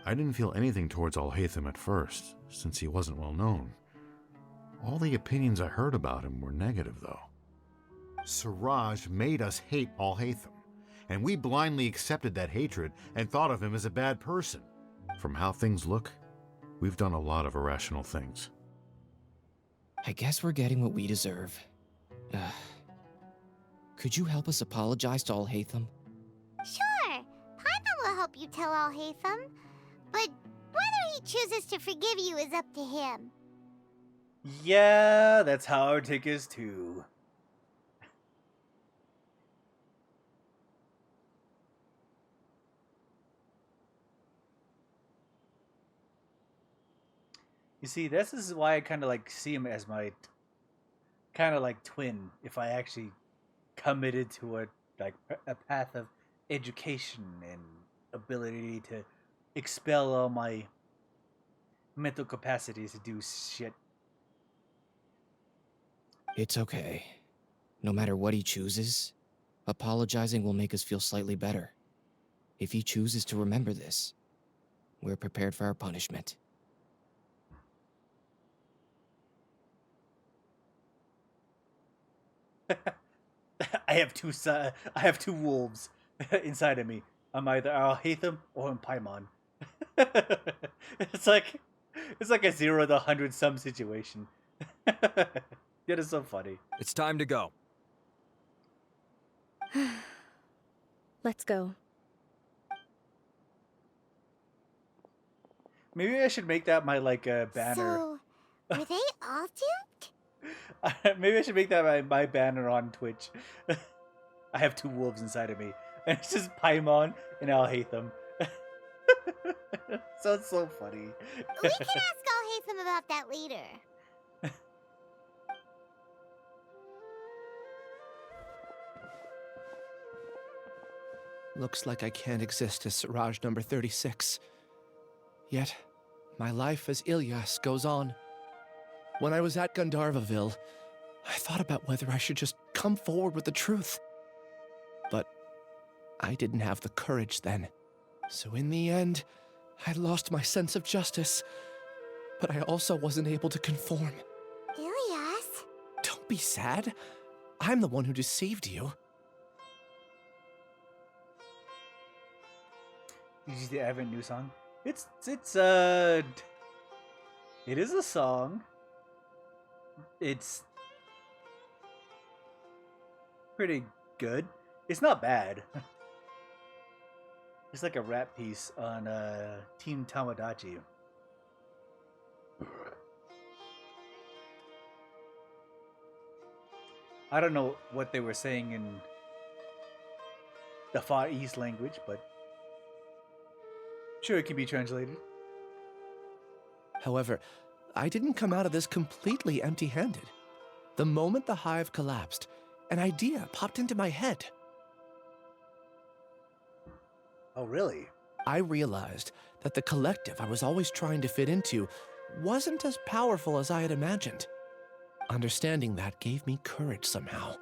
I didn't feel anything towards Alhaitham at first, since he wasn't well known. All the opinions I heard about him were negative, though. Siraj made us hate Alhaitham, and we blindly accepted that hatred and thought of him as a bad person. From how things look, we've done a lot of irrational things. I guess we're getting what we deserve. Could you help us apologize to Alhaitham? Sure. Paimon will help you tell Alhaitham. But whether he chooses to forgive you is up to him. Yeah, that's how our tick is too. You see, this is why I kind of like see him as my kind of like twin. If I actually committed to a path of education and ability to expel all my mental capacities to do shit. It's okay. No matter what he chooses, apologizing will make us feel slightly better. If he chooses to remember this, we're prepared for our punishment. I have two wolves inside of me. I'm either Alhaitham or I'm Paimon. It's like a 0 to 100 sum situation. It is so funny. It's time to go. Let's go. Maybe I should make that my banner. So, were they all duped? Maybe I should make that my banner on Twitch. I have two wolves inside of me. And it's just Paimon and Alhaitham. So it's so funny. We can ask Alhaitham about that later. Looks like I can't exist as Siraj number 36. Yet, my life as Ilyas goes on. When I was at Gandharvaville, I thought about whether I should just come forward with the truth. But I didn't have the courage then. So in the end, I lost my sense of justice. But I also wasn't able to conform. Ilyas? Don't be sad. I'm the one who deceived you. Did you see the Advent new song? It is a song. It's pretty good. It's not bad. It's like a rap piece on Team Tamagotchi. I don't know what they were saying in the Far East language, but sure, it can be translated. However, I didn't come out of this completely empty-handed. The moment the hive collapsed, an idea popped into my head. Oh, really? I realized that the collective I was always trying to fit into wasn't as powerful as I had imagined. Understanding that gave me courage somehow.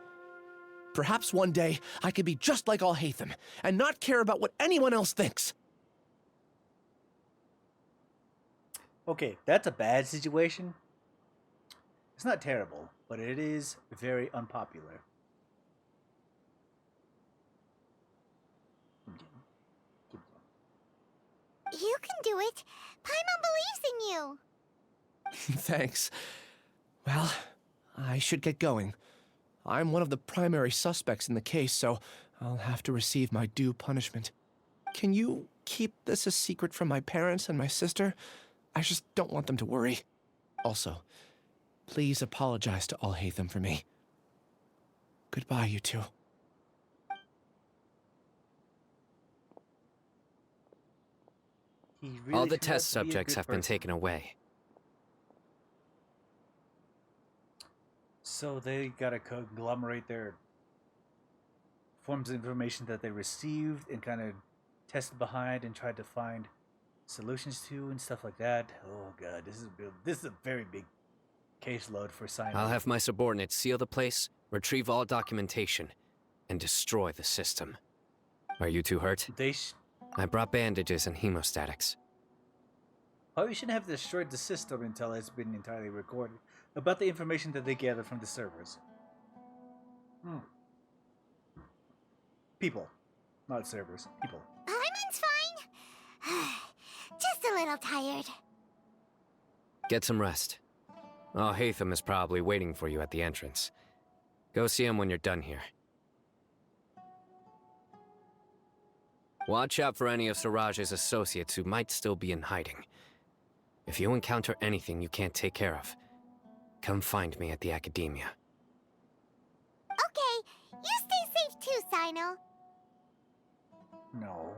Perhaps one day I could be just like Alhaitham and not care about what anyone else thinks. Okay, that's a bad situation. It's not terrible, but it is very unpopular. You can do it. Paimon believes in you. Thanks. Well, I should get going. I'm one of the primary suspects in the case, so I'll have to receive my due punishment. Can you keep this a secret from my parents and my sister? I just don't want them to worry. Also, please apologize to Alhaitham for me. Goodbye, you two. He really All the turned out test to be a subjects good have been person. taken away. So they gotta conglomerate their forms of information that they received and kind of tested behind and tried to find solutions to and stuff like that. Oh god, this is a very big caseload for science. I'll have my subordinates seal the place, retrieve all documentation, and destroy the system. Are you two hurt? I brought bandages and hemostatics. Oh, you shouldn't have destroyed the system until it's been entirely recorded about the information that they gathered from the servers. People, not servers. People. Paimon's fine. Just a little tired. Get some rest. Alhaitham is probably waiting for you at the entrance. Go see him when you're done here. Watch out for any of Siraj's associates who might still be in hiding. If you encounter anything you can't take care of, come find me at the Academia. Okay, you stay safe too, Sino. No.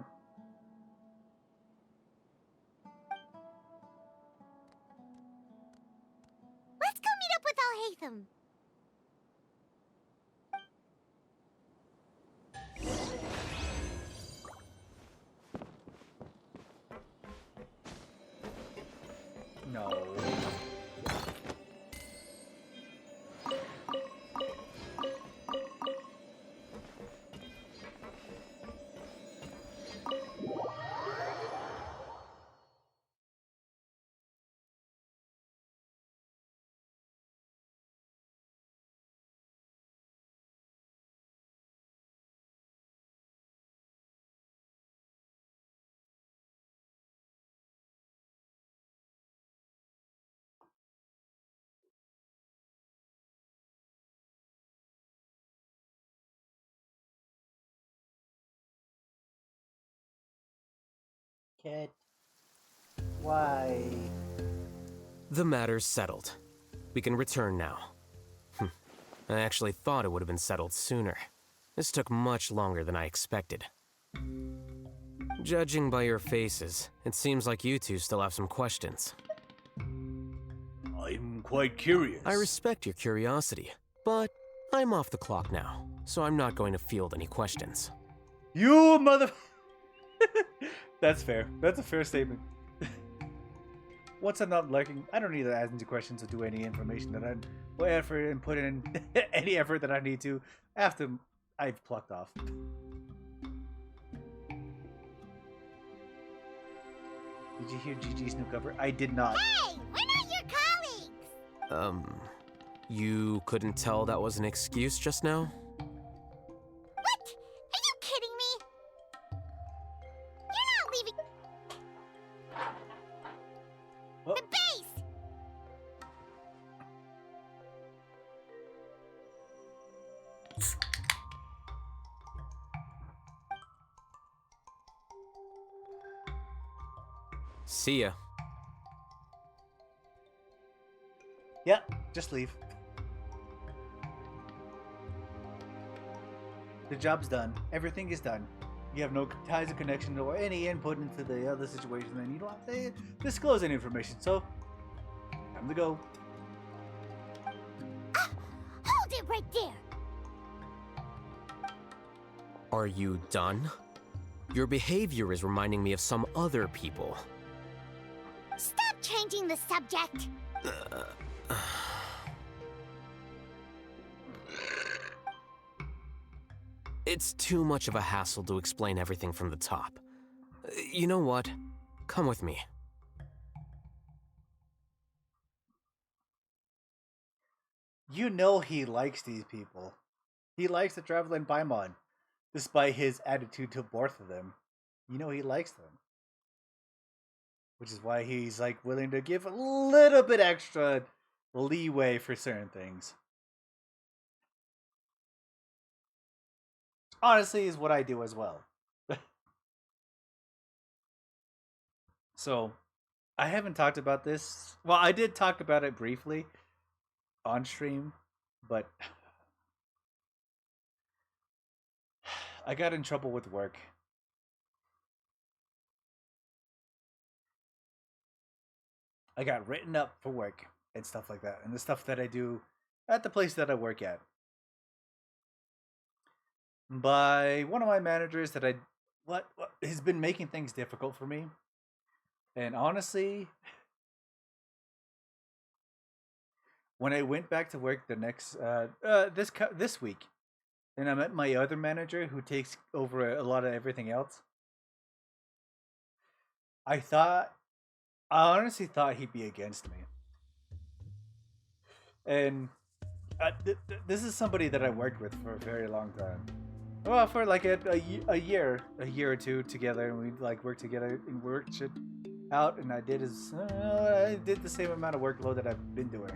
Let's go meet up with Alhaitham. No. Cat. Why? The matter's settled. We can return now. I actually thought it would have been settled sooner. This took much longer than I expected. Judging by your faces, it seems like you two still have some questions. I'm quite curious. I respect your curiosity, but I'm off the clock now, so I'm not going to field any questions. You mother... That's fair. That's a fair statement. Once I'm not lurking, I don't need to ask any questions or do any information that I'm put effort and put in any effort that I need to after I've plucked off. Did you hear Gigi's new cover? I did not. Hey, we're not your colleagues. You couldn't tell that was an excuse just now? What? Are you kidding me? You're not leaving the base. See ya. Yeah, just leave. The job's done. Everything is done. You have no ties of connection or any input into the other situation, and you don't have to disclose any information. So, time to go. Hold it right there. Are you done? Your behavior is reminding me of some other people. Stop changing the subject. It's too much of a hassle to explain everything from the top. You know what? Come with me. You know he likes these people. He likes the traveling Paimon, despite his attitude to both of them. You know he likes them. Which is why he's like willing to give a little bit extra leeway for certain things. Honestly, is what I do as well. So, I haven't talked about this. Well, I did talk about it briefly on stream, but I got in trouble with work. I got written up for work and stuff like that, and the stuff that I do at the place that I work at by one of my managers that what has been making things difficult for me. And honestly, when I went back to work the next this week, and I met my other manager who takes over a lot of everything else, I honestly thought he'd be against me. And this is somebody that I worked with for a very long time. Well, for like a year or two together, and we like worked together and worked shit out. And I did the same amount of workload that I've been doing.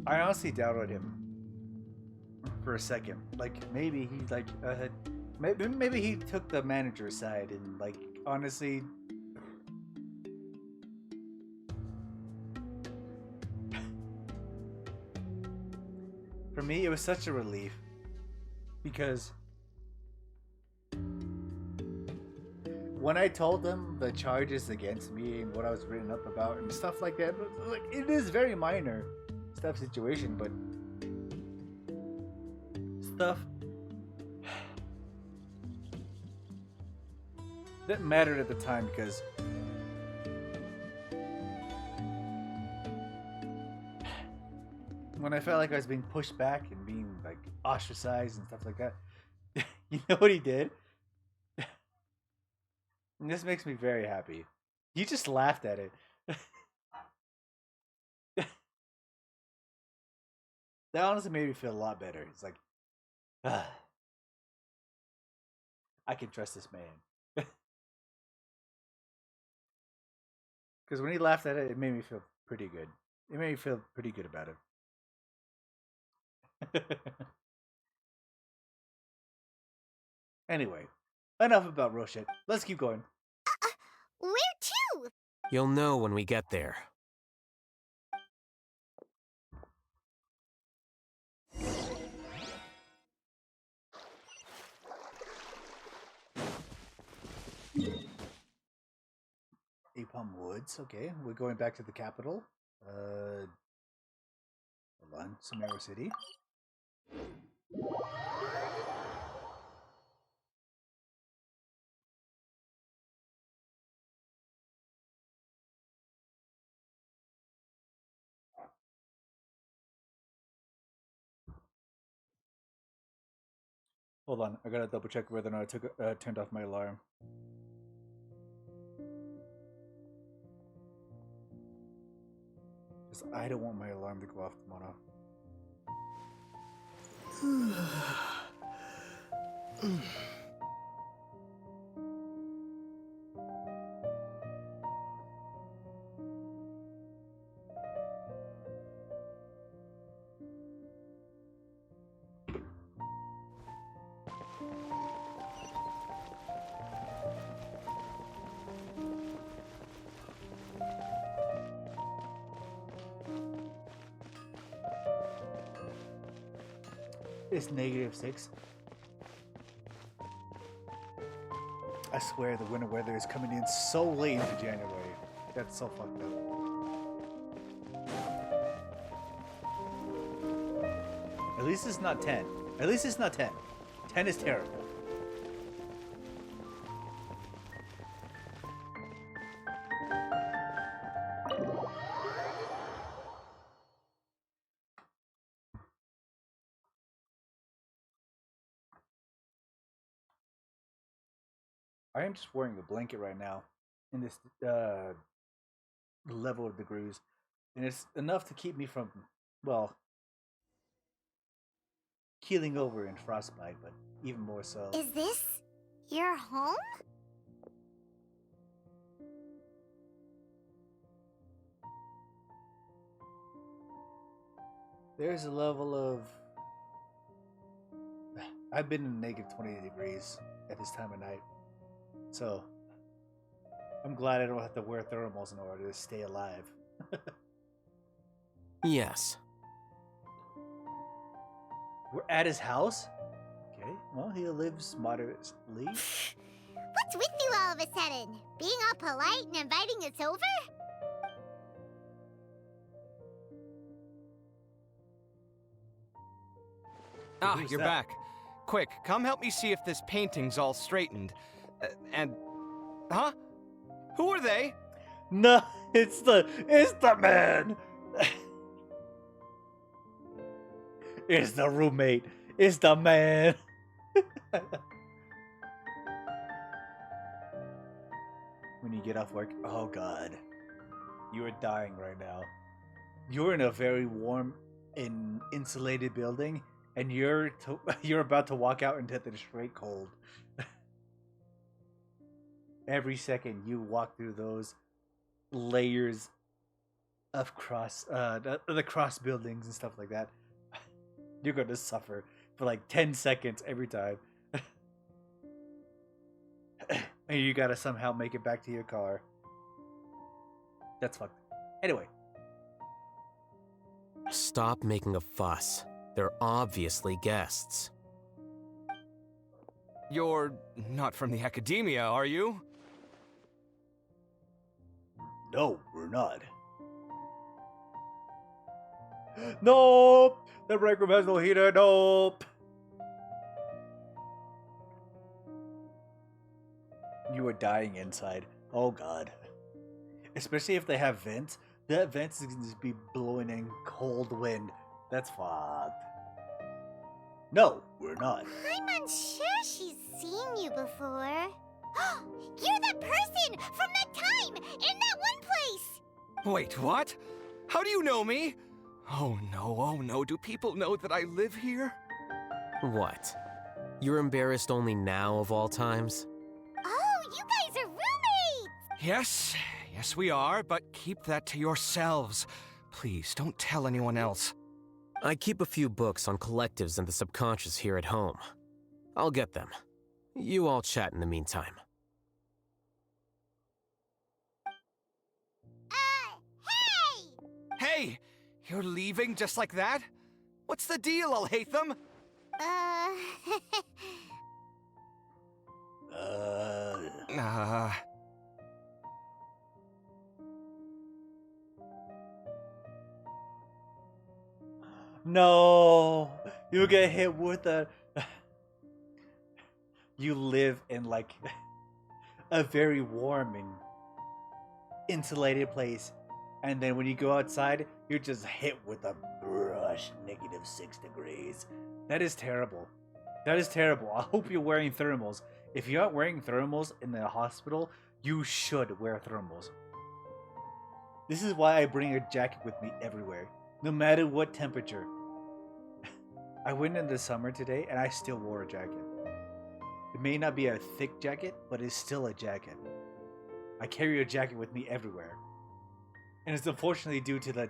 I honestly doubted him for a second. Like maybe he maybe he took the manager's side, and like honestly. For me, it was such a relief because when I told them the charges against me and what I was written up about and stuff like that, like it is very minor stuff situation, but stuff that mattered at the time because when I felt like I was being pushed back and being like ostracized and stuff like that, you know what he did? And this makes me very happy. He just laughed at it. That honestly made me feel a lot better. It's like, I can trust this man. Because when he laughed at it, it made me feel pretty good. It made me feel pretty good about it. Anyway, enough about Roshet. Let's keep going. Where to? You'll know when we get there. Apalm Woods. Okay, we're going back to the capital. Hold on, Sumeru City. Hold on, I gotta double check whether or not I turned off my alarm. Because I don't want my alarm to go off tomorrow. It's -6. I swear the winter weather is coming in so late into January. That's so fucked up. At least it's not 10. At least it's not 10. 10 is terrible. I am just wearing a blanket right now in this level of degrees, and it's enough to keep me from, well, keeling over in frostbite, but even more so. Is this your home? There's a level of... I've been in -20 degrees at this time of night. So, I'm glad I don't have to wear thermals in order to stay alive. Yes. We're at his house? Okay, well, he lives moderately. What's with you all of a sudden? Being all polite and inviting us over? Ah, Who's you're that? back. Quick, come help me see if this painting's all straightened. And... Huh? Who are they? No, it's the man. It's the roommate. It's the man. When you get off work, oh god, you are dying right now. You're in a very warm and insulated building, and you're about to walk out into the straight cold. Every second you walk through those layers of the cross buildings and stuff like that, you're going to suffer for like 10 seconds every time. And you gotta somehow make it back to your car. That's fucked. Anyway. Stop making a fuss. They're obviously guests. You're not from the Academia, are you? No, we're not. Nope! The break room has no heater, nope! You are dying inside. Oh god. Especially if they have vents. That vents is going to be blowing in cold wind. That's fucked. No, we're not. I'm unsure she's seen you before. You're that person from that time in that one place! Wait, what? How do you know me? Oh no, do people know that I live here? What? You're embarrassed only now of all times? Oh, you guys are roommates! Yes, we are, but keep that to yourselves. Please, don't tell anyone else. I keep a few books on collectives and the subconscious here at home. I'll get them. You all chat in the meantime. Hey! You're leaving just like that? What's the deal, Alhaitham? No! You get hit with a... You live in like a very warm and insulated place. And then when you go outside, you're just hit with a brush -6 degrees. That is terrible. That is terrible. I hope you're wearing thermals. If you're not wearing thermals in the hospital, you should wear thermals. This is why I bring a jacket with me everywhere, no matter what temperature. I went in the summer today and I still wore a jacket. It may not be a thick jacket, but it's still a jacket. I carry a jacket with me everywhere. And it's unfortunately due to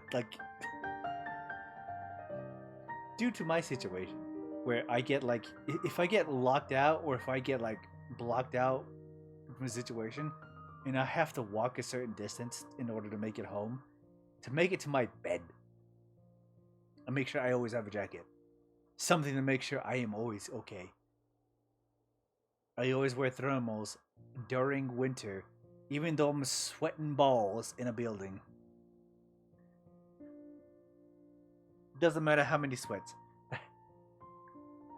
due to my situation, where I get like, if I get locked out or if I get like blocked out from a situation, and I have to walk a certain distance in order to make it home, to make it to my bed, I make sure I always have a jacket. Something to make sure I am always okay. I always wear thermals during winter, even though I'm sweating balls in a building. Doesn't matter how many sweats.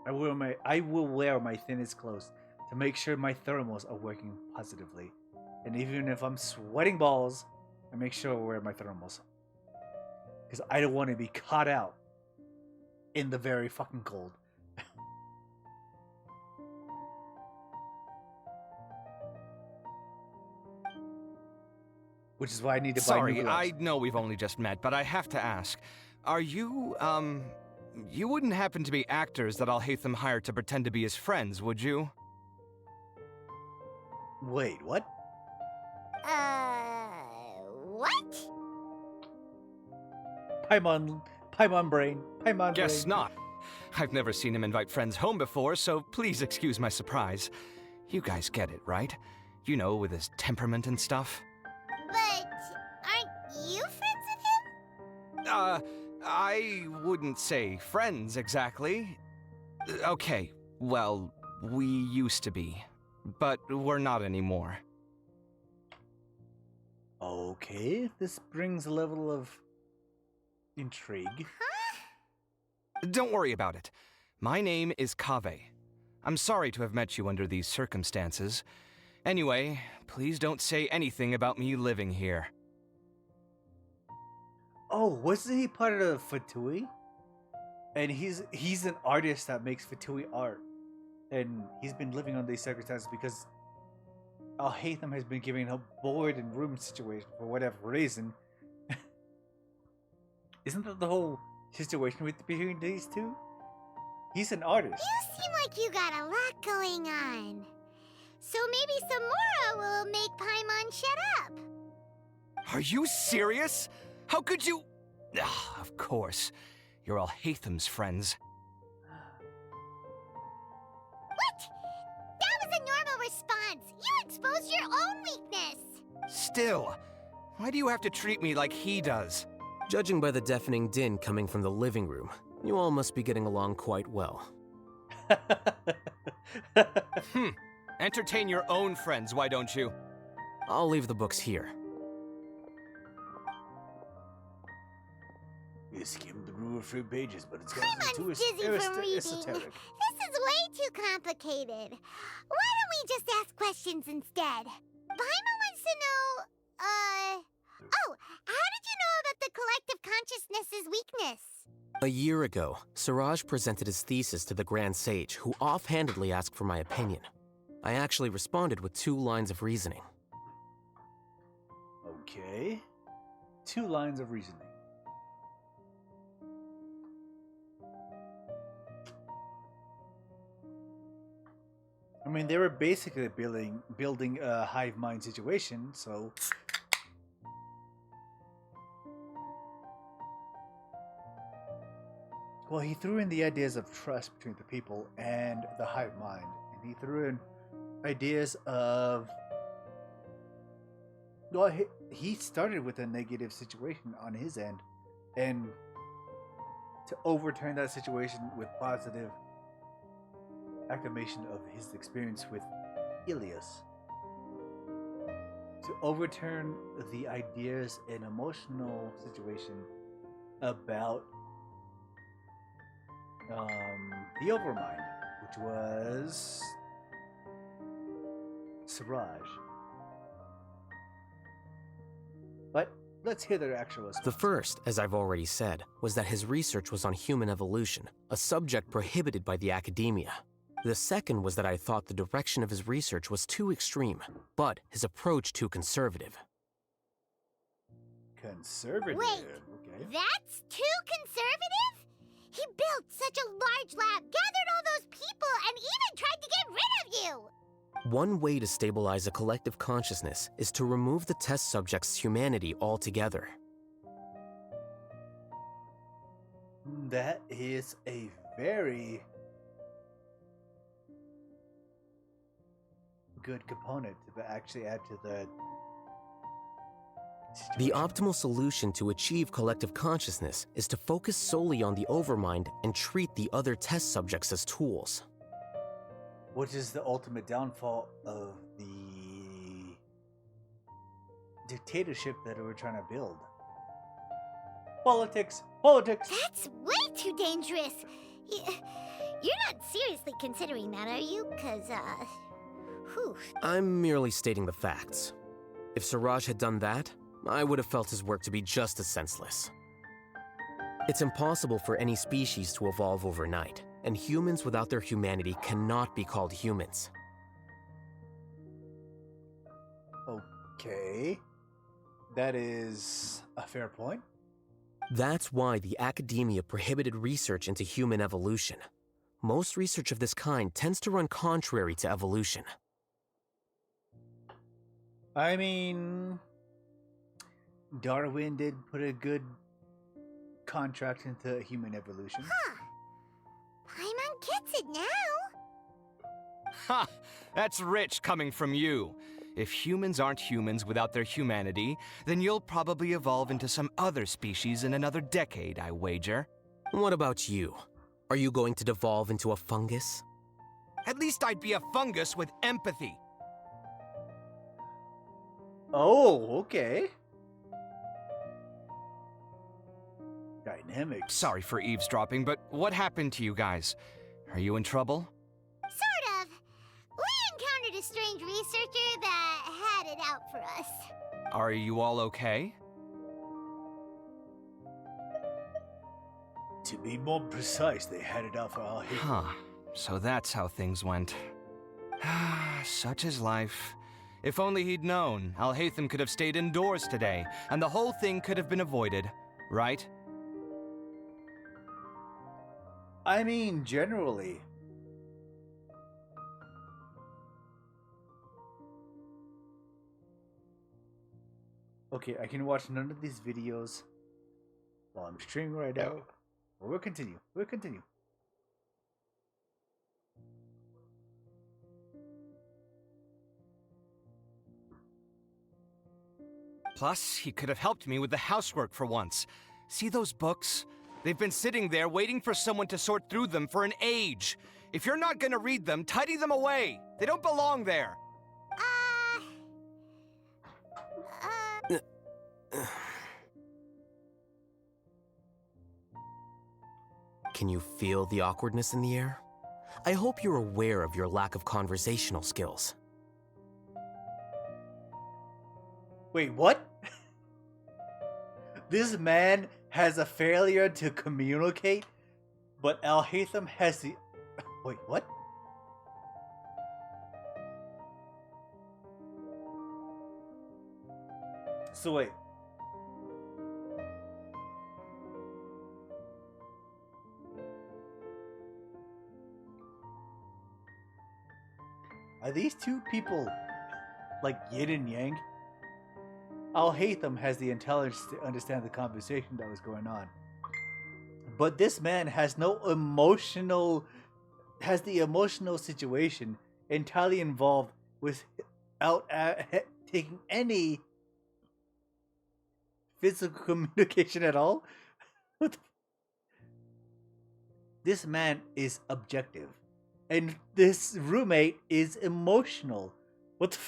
I will wear my thinnest clothes to make sure my thermals are working positively. And even if I'm sweating balls, I make sure I wear my thermals. Because I don't want to be caught out in the very fucking cold. Which is why I need to buy new Sorry, gloves. I know we've only just met, but I have to ask. Are you, you wouldn't happen to be actors that Alhaitham hired to pretend to be his friends, would you? Wait, what? What? Paimon brain. Guess not. I've never seen him invite friends home before, so please excuse my surprise. You guys get it, right? You know, with his temperament and stuff. But aren't you friends with him? I wouldn't say friends exactly. Okay, well, we used to be. but we're not anymore. Okay, this brings a level of intrigue. Don't worry about it. My name is Kaveh. I'm sorry to have met you under these circumstances. Anyway, please don't say anything about me living here. Oh, wasn't he part of Fatui? And he's an artist that makes Fatui art. And he's been living under these circumstances because Alhaitham has been giving him a board and room situation for whatever reason. Isn't that the whole situation between these two? He's an artist. You seem like you got a lot going on. So maybe Samora will make Paimon shut up. Are you serious? How could you? Ah, of course. You're Alhaitham's friends. What? That was a normal response. You exposed your own weakness. Still, why do you have to treat me like he does? Judging by the deafening din coming from the living room, you all must be getting along quite well. Entertain your own friends, why don't you? I'll leave the books here. You skimmed through a few pages, but it's Paimon's dizzy from reading. esoteric. This is way too complicated. Why don't we just ask questions instead? Paimon wants to know, Oh, how did you know about the collective consciousness's weakness? A year ago, Siraj presented his thesis to the Grand Sage, who offhandedly asked for my opinion. I actually responded with 2 lines of reasoning. Okay. 2 lines of reasoning. I mean, they were basically building a hive mind situation, so... Well, he threw in the ideas of trust between the people and the hive mind. And he threw in ideas of... Well, he started with a negative situation on his end. And to overturn that situation with positive acclamation of his experience with Ilias. To overturn the ideas and emotional situation about the Overmind, which was Siraj. But let's hear their actual response. The first, as I've already said, was that his research was on human evolution, a subject prohibited by the academia. The second was that I thought the direction of his research was too extreme, but his approach too conservative. Conservative? Wait, okay. That's too conservative? He built such a large lab, gathered all those people, and even tried to get rid of you! One way to stabilize a collective consciousness is to remove the test subject's humanity altogether. That is a very good component to actually add to the situation. The optimal solution to achieve collective consciousness is to focus solely on the Overmind and treat the other test subjects as tools. Which is the ultimate downfall of the dictatorship that we're trying to build. Politics! Politics! That's way too dangerous! You're not seriously considering that, are you? Cause, whew. I'm merely stating the facts. If Siraj had done that, I would have felt his work to be just as senseless. It's impossible for any species to evolve overnight, and humans without their humanity cannot be called humans. Okay. That is a fair point. That's why the academia prohibited research into human evolution. Most research of this kind tends to run contrary to evolution. I mean, Darwin did put a good contract into human evolution. Huh. Paimon gets it now. Ha! That's rich coming from you. If humans aren't humans without their humanity, then you'll probably evolve into some other species in another decade, I wager. What about you? Are you going to devolve into a fungus? At least I'd be a fungus with empathy. Oh, okay. Dynamic. Sorry for eavesdropping, but what happened to you guys? Are you in trouble? Sort of. We encountered a strange researcher that had it out for us. Are you all okay? To be more precise, they had it out for our hate. Huh. So that's how things went. Such is life. If only he'd known, Alhaitham could have stayed indoors today, and the whole thing could have been avoided, right? I mean, generally. Okay, I can watch none of these videos while I'm streaming right now. Well, we'll continue. We'll continue. Plus, he could have helped me with the housework for once. See those books? They've been sitting there waiting for someone to sort through them for an age. If you're not gonna read them, tidy them away. They don't belong there. Can you feel the awkwardness in the air? I hope you're aware of your lack of conversational skills. Wait, what? This man has a failure to communicate, but Alhaitham has the... Wait, what? So wait. Are these two people like yin and yang? Alhaitham has the intelligence to understand the conversation that was going on. But this man has no emotional... has the emotional situation entirely involved without taking any physical communication at all. This man is objective. And this roommate is emotional. What the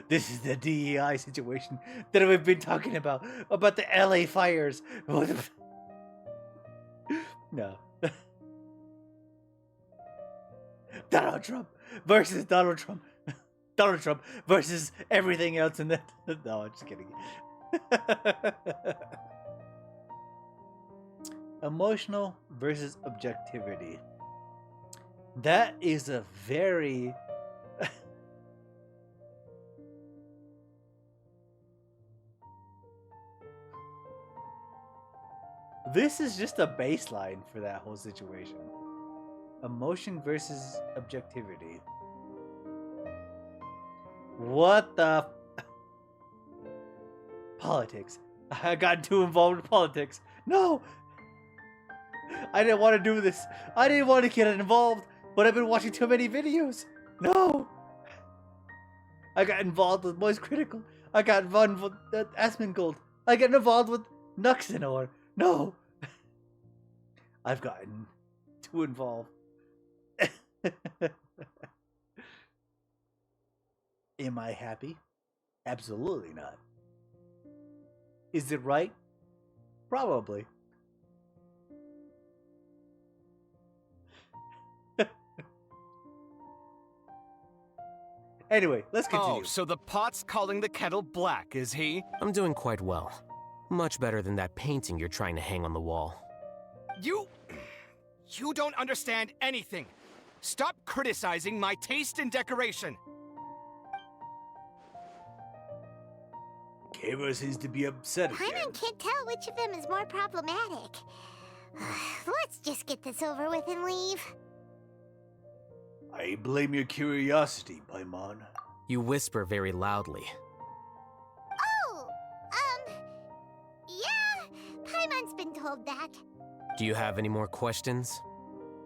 This is the DEI situation that we've been talking about the LA fires. No. Donald Trump versus Donald Trump. Donald Trump versus everything else in that. No, I'm just kidding. Emotional versus objectivity. That is a very... This is just a baseline for that whole situation. Emotion versus objectivity. What the... Politics. I got too involved in politics. No! I didn't want to do this. I didn't want to get involved, but I've been watching too many videos. No! I got involved with Moist Critical. I got involved with Asmongold. I got involved with Nuxenor. No! I've gotten too involved. Am I happy? Absolutely not. Is it right? Probably. Anyway, let's continue. Oh, so the pot's calling the kettle black, is he? I'm doing quite well. Much better than that painting you're trying to hang on the wall. You don't understand anything. Stop criticizing my taste in decoration. Kara seems to be upset again. Paimon can't tell which of them is more problematic. Let's just get this over with and leave. I blame your curiosity, Paimon. You whisper very loudly. Oh, yeah, Paimon's been told that. Do you have any more questions?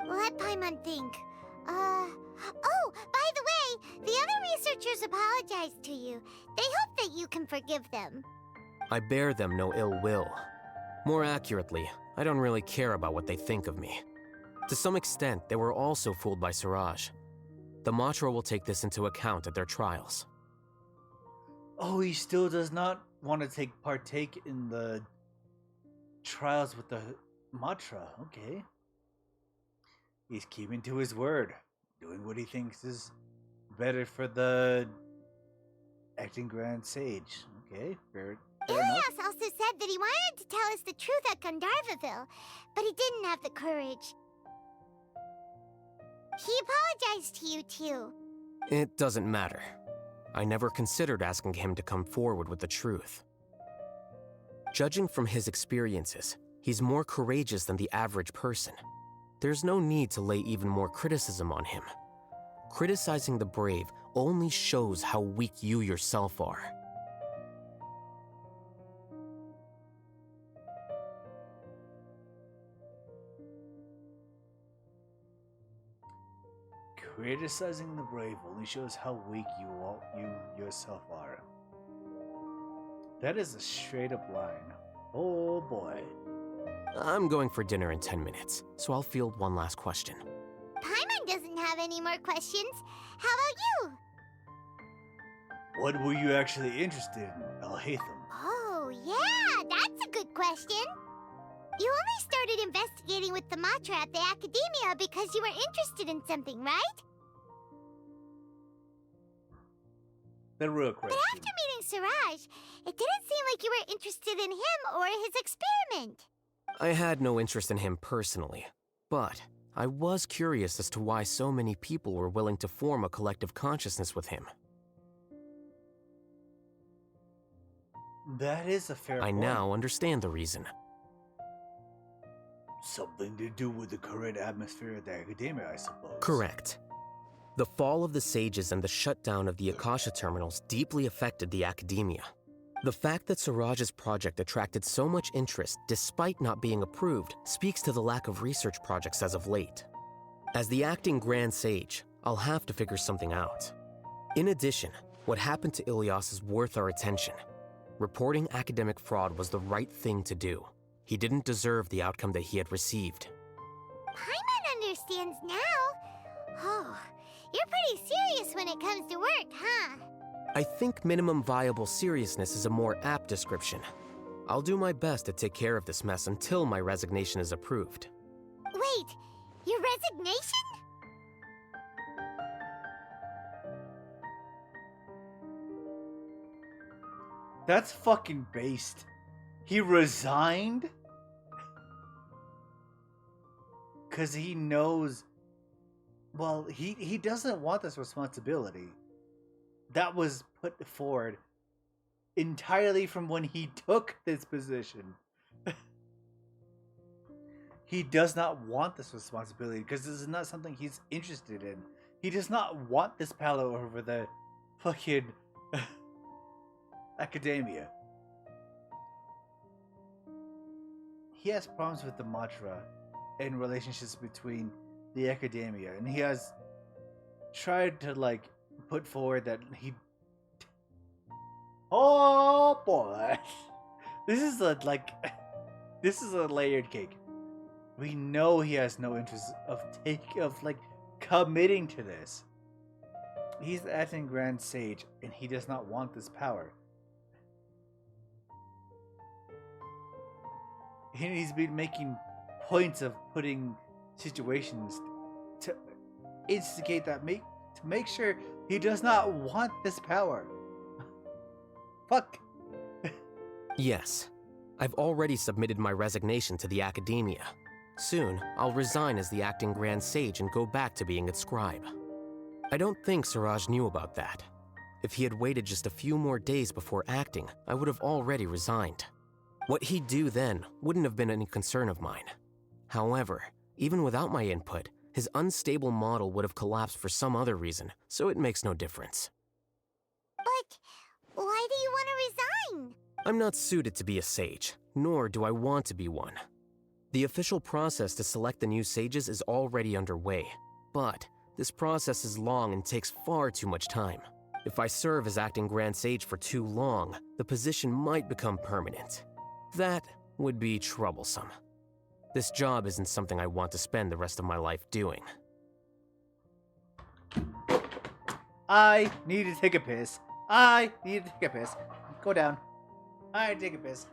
Let Paimon think. Oh, by the way, the other researchers apologized to you. They hope that you can forgive them. I bear them no ill will. More accurately, I don't really care about what they think of me. To some extent, they were also fooled by Siraj. The Matra will take this into account at their trials. Oh, he still does not want to partake in the trials with the Matra. Okay. He's keeping to his word, doing what he thinks is better for the acting Grand Sage. Okay, fair enough. Ilias also said that he wanted to tell us the truth at Gandharvaville, but he didn't have the courage. He apologized to you too. It doesn't matter. I never considered asking him to come forward with the truth. Judging from his experiences, he's more courageous than the average person. There's no need to lay even more criticism on him. Criticizing the brave only shows how weak you yourself are. Criticizing the brave only shows how weak you yourself are. That is a straight up line. Oh boy. I'm going for dinner in 10 minutes, so I'll field one last question. Paimon doesn't have any more questions. How about you? What were you actually interested in, Alhaitham? Oh, yeah, that's a good question. You only started investigating with the Matra at the Academia because you were interested in something, right? The real question. But after meeting Siraj, it didn't seem like you were interested in him or his experiment. I had no interest in him personally, but I was curious as to why so many people were willing to form a collective consciousness with him. That is a fair I point. now understand the reason. Something to do with the current atmosphere at the Academia, I suppose. Correct. The fall of the Sages and the shutdown of the Akasha terminals deeply affected the Academia. The fact that Siraj's project attracted so much interest despite not being approved speaks to the lack of research projects as of late. As the acting Grand Sage, I'll have to figure something out. In addition, what happened to Ilias is worth our attention. Reporting academic fraud was the right thing to do. He didn't deserve the outcome that he had received. Paimon understands now. Oh, you're pretty serious when it comes to work, huh? I think minimum viable seriousness is a more apt description. I'll do my best to take care of this mess until my resignation is approved. Wait, your resignation? That's fucking based. He resigned? Because he knows... Well, he doesn't want this responsibility. That was put forward entirely from when he took this position. He does not want this responsibility because this is not something he's interested in. He does not want this power over the fucking Academia. He has problems with the Matra and relationships between the Academia, and he has tried to like put forward that he... Oh boy, this is a layered cake. We know he has no interest of committing to this. He's the acting Grand Sage, and he does not want this power. And he's been making points of putting situations to instigate that to make sure he does not want this power. Fuck. Yes, I've already submitted my resignation to the Academia. Soon, I'll resign as the acting Grand Sage and go back to being its scribe. I don't think Siraj knew about that. If he had waited just a few more days before acting, I would have already resigned. What he'd do then wouldn't have been any concern of mine. However, even without my input, his unstable model would have collapsed for some other reason, so it makes no difference. But why do you want to resign? I'm not suited to be a sage, nor do I want to be one. The official process to select the new sages is already underway, but this process is long and takes far too much time. If I serve as acting Grand Sage for too long, the position might become permanent. That would be troublesome. This job isn't something I want to spend the rest of my life doing. I need to take a piss. I need to take a piss. Go down. I take a piss.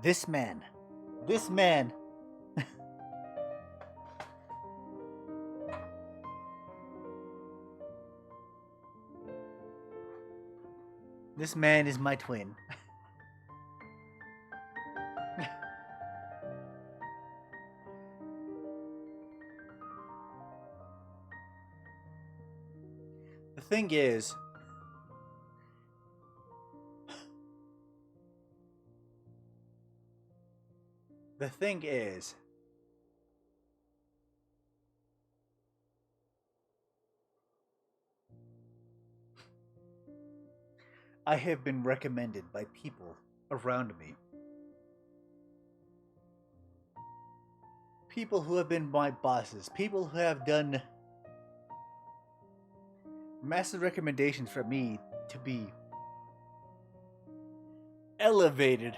This man. This man. This man is my twin. The thing is, I have been recommended by people around me. People who have been my bosses. People who have done massive recommendations for me to be elevated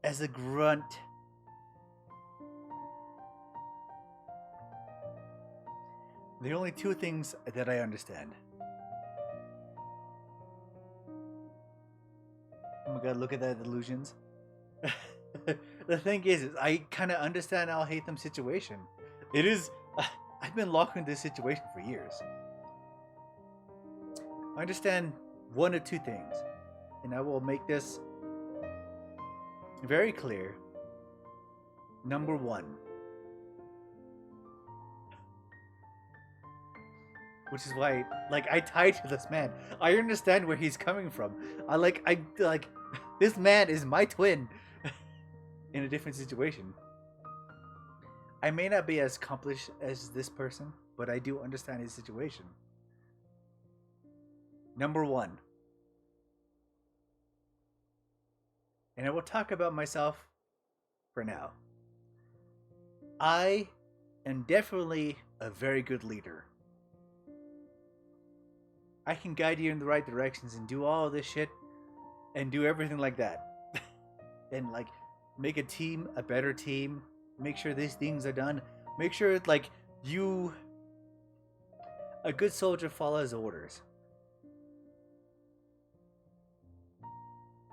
as a grunt. The only two things that I understand. Oh my god, look at that illusions. The thing is I kind of understand Al Haytham's situation. It is... I've been locked in this situation for years. I understand one or two things. And I will make this very clear. Number one. Which is why, like, I tied to this man. I understand where he's coming from. This man is my twin in a different situation. I may not be as accomplished as this person, but I do understand his situation. Number one. And I will talk about myself for now. I am definitely a very good leader. I can guide you in the right directions and do all this shit and do everything like that. And like make a team a better team, make sure these things are done, make sure a good soldier follows orders.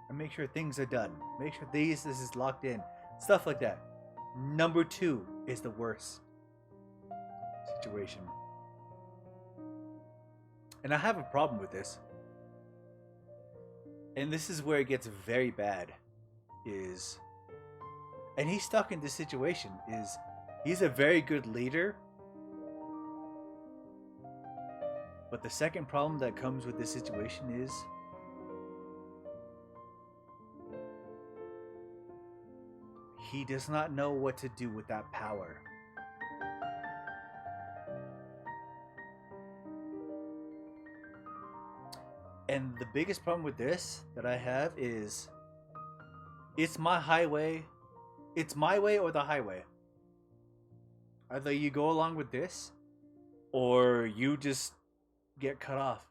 And make sure things are done. Make sure this is locked in. Stuff like that. Number two is the worst situation. And I have a problem with this. And this is where it gets very bad. And he's stuck in this situation. He's a very good leader. But the second problem that comes with this situation is he does not know what to do with that power. And the biggest problem with this that I have is it's my highway. It's my way or the highway. Either you go along with this or you just get cut off.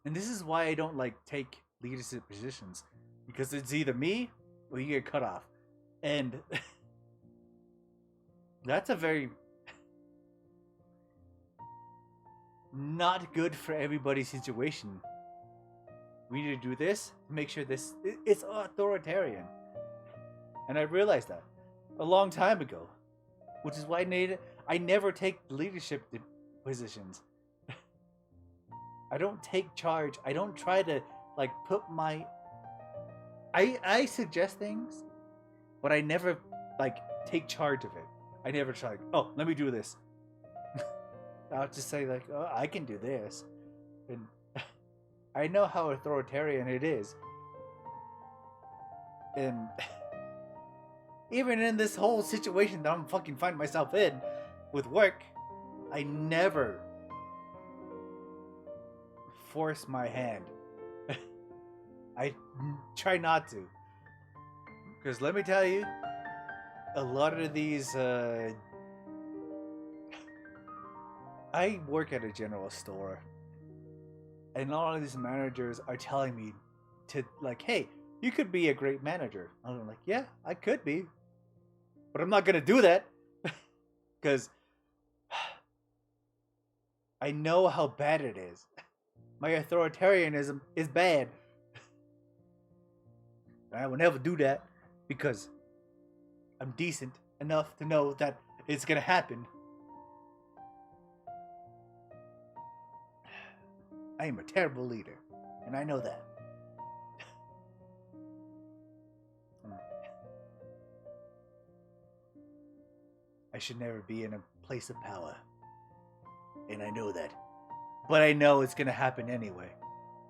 And this is why I don't like take leadership positions, because it's either me or you get cut off. And that's a very not good for everybody's situation. We need to do this to make sure this it's authoritarian. And I realized that a long time ago, which is why I never take leadership positions. I don't take charge. I don't try to like put my I suggest things, but I never like take charge of it. I never try like, oh, let me do this. I'll just say like, oh, I can do this. And I know how authoritarian it is. And even in this whole situation that I'm fucking finding myself in with work, I never force my hand. I try not to. Because let me tell you, a lot of these, I work at a general store. And a lot of these managers are telling me to, like, hey, you could be a great manager. I'm like, yeah, I could be. But I'm not going to do that. Because I know how bad it is. My authoritarianism is bad. I will never do that because I'm decent enough to know that it's going to happen. I am a terrible leader, and I know that. I should never be in a place of power, and I know that. But I know it's going to happen anyway.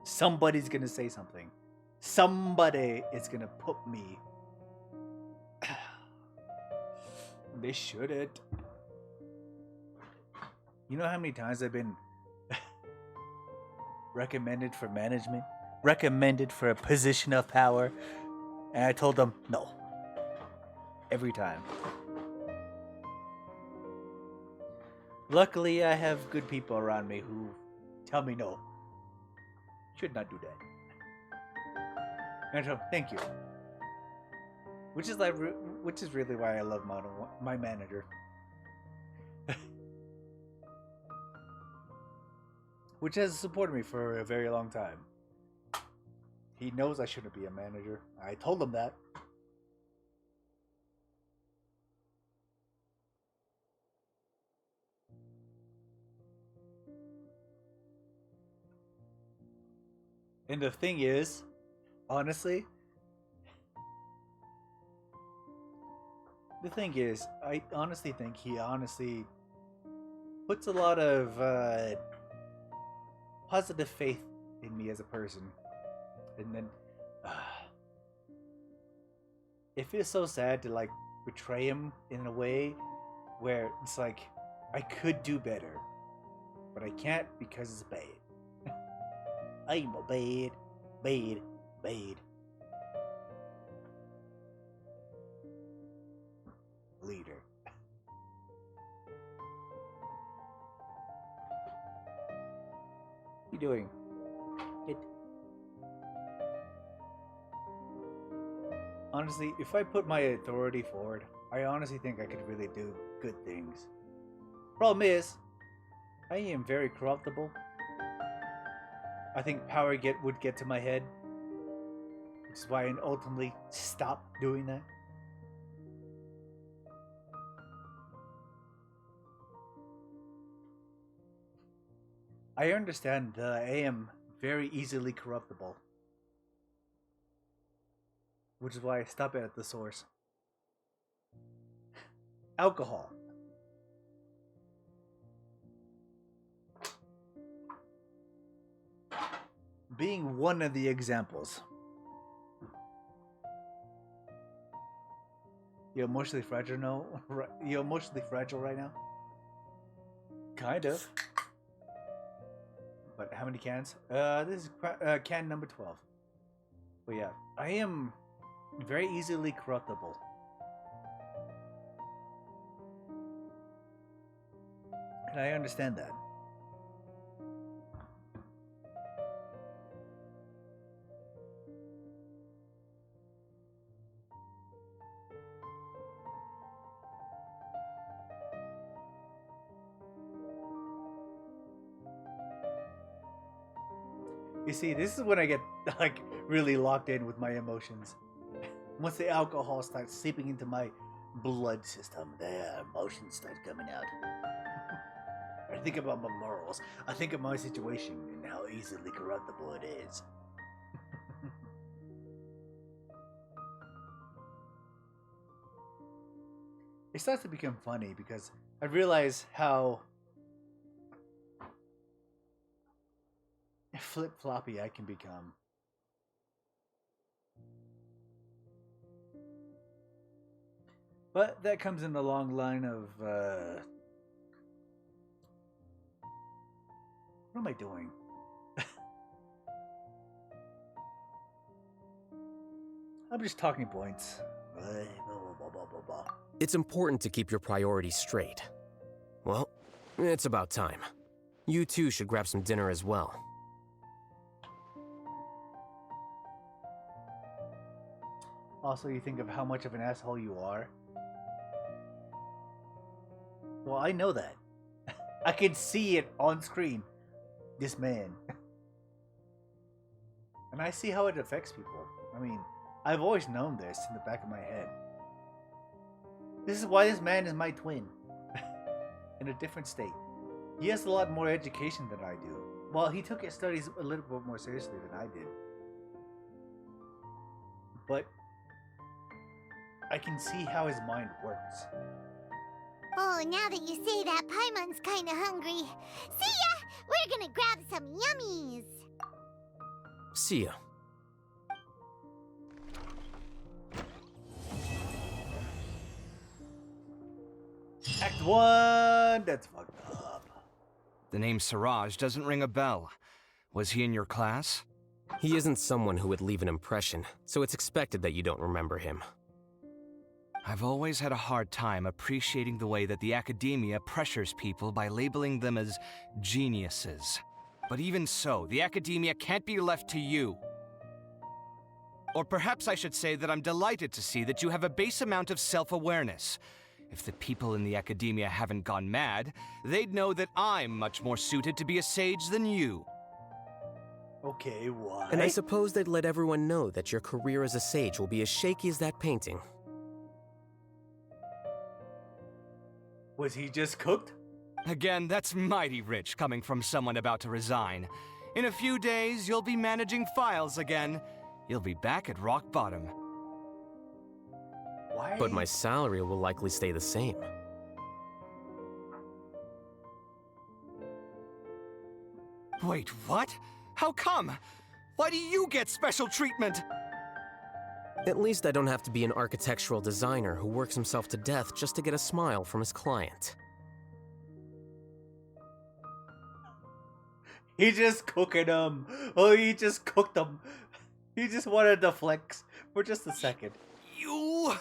Somebody's going to say something. Somebody is going to put me. They shouldn't. You know how many times I've been recommended for management? Recommended for a position of power? And I told them no. Every time. Luckily, I have good people around me who tell me no. Should not do that. And I tell them, thank you. Which is really why I love my manager. Which has supported me for a very long time. He knows I shouldn't be a manager. I told him that. And the thing is, honestly, I honestly think he honestly puts a lot of positive faith in me as a person. And then it feels so sad to like betray him in a way where it's like I could do better, but I can't because it's bad. I'm a bad leader. What are you doing? Honestly, if I put my authority forward, I honestly think I could really do good things. Problem is, I am very corruptible. I think power would get to my head, which is why I ultimately stopped doing that. I understand that I am very easily corruptible, which is why I stop it at the source. Alcohol. Being one of the examples. You emotionally fragile now? You emotionally fragile right now? Kind of. But how many cans? This is can number 12. But yeah, I am very easily corruptible. And I understand that. You see, this is when I get like really locked in with my emotions. Once the alcohol starts seeping into my blood system, the emotions start coming out. I think about my morals. I think of my situation and how easily corruptible it is. It starts to become funny because I realize how flip-floppy I can become. But that comes in the long line of what am I doing? I'm just talking points. It's important to keep your priorities straight. Well, it's about time. You two should grab some dinner as well. Also, you think of how much of an asshole you are. Well, I know that. I can see it on screen. This man. And I see how it affects people. I mean, I've always known this in the back of my head. This is why this man is my twin. In a different state. He has a lot more education than I do. Well, he took his studies a little bit more seriously than I did. But I can see how his mind works. Oh, now that you say that, Paimon's kinda hungry. See ya! We're gonna grab some yummies! See ya. Act 1! That's fucked up. The name Siraj doesn't ring a bell. Was he in your class? He isn't someone who would leave an impression, so it's expected that you don't remember him. I've always had a hard time appreciating the way that the academia pressures people by labeling them as geniuses. But even so, the academia can't be left to you. Or perhaps I should say that I'm delighted to see that you have a base amount of self-awareness. If the people in the academia haven't gone mad, they'd know that I'm much more suited to be a sage than you. Okay, why? And I suppose they'd let everyone know that your career as a sage will be as shaky as that painting. Was he just cooked? Again, that's mighty rich coming from someone about to resign. In a few days, you'll be managing files again. You'll be back at rock bottom. Why? But my salary will likely stay the same. Wait, what? How come? Why do you get special treatment? At least I don't have to be an architectural designer who works himself to death just to get a smile from his client. He just cooking them. Oh, he just cooked them. He just wanted to flex for just a second. You...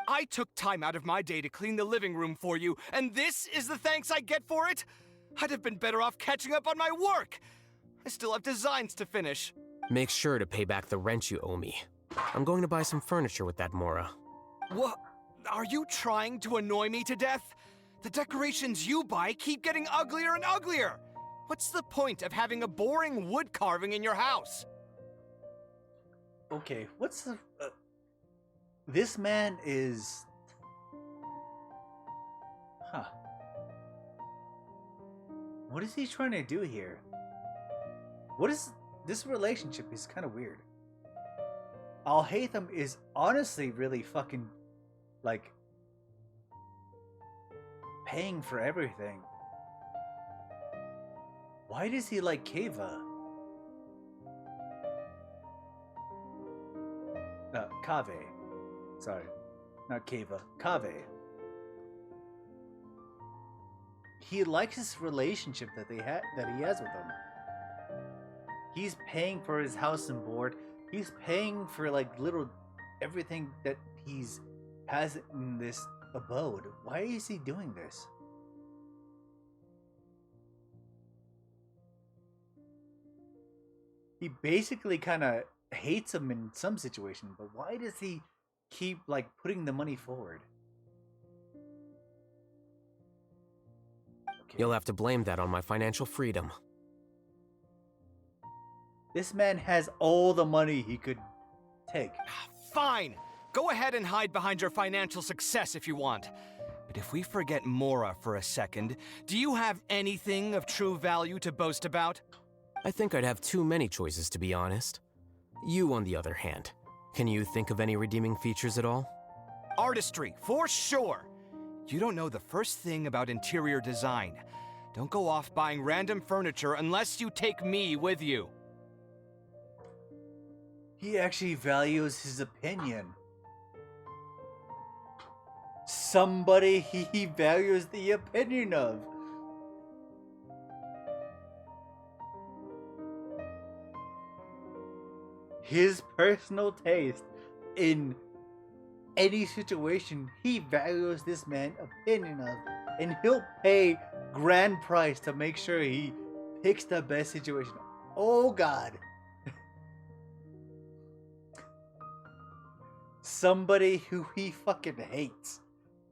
I took time out of my day to clean the living room for you, and this is the thanks I get for it? I'd have been better off catching up on my work. I still have designs to finish. Make sure to pay back the rent you owe me. I'm going to buy some furniture with that Mora. What? Are you trying to annoy me to death? The decorations you buy keep getting uglier and uglier. What's the point of having a boring wood carving in your house? Okay, what's the... this man is... Huh. What is he trying to do here? What is... This relationship is kind of weird. Al-Haytham is honestly really fucking... like... paying for everything. Why does he like Kava? Kaveh. sorry. Not Kava. Kaveh. He likes this relationship that he has with him. He's paying for his house and board. He's paying for like little everything that has in this abode. Why is he doing this? He basically kind of hates him in some situation, but why does he keep like putting the money forward? You'll have to blame that on my financial freedom. This man has all the money he could take. Fine! Go ahead and hide behind your financial success if you want. But if we forget Mora for a second, do you have anything of true value to boast about? I think I'd have too many choices, to be honest. You, on the other hand, can you think of any redeeming features at all? Artistry, for sure! You don't know the first thing about interior design. Don't go off buying random furniture unless you take me with you. He actually values his opinion. Somebody he values the opinion of. His personal taste in any situation, he values this man's opinion of, and he'll pay grand price to make sure he picks the best situation. Oh God. Somebody who he fucking hates.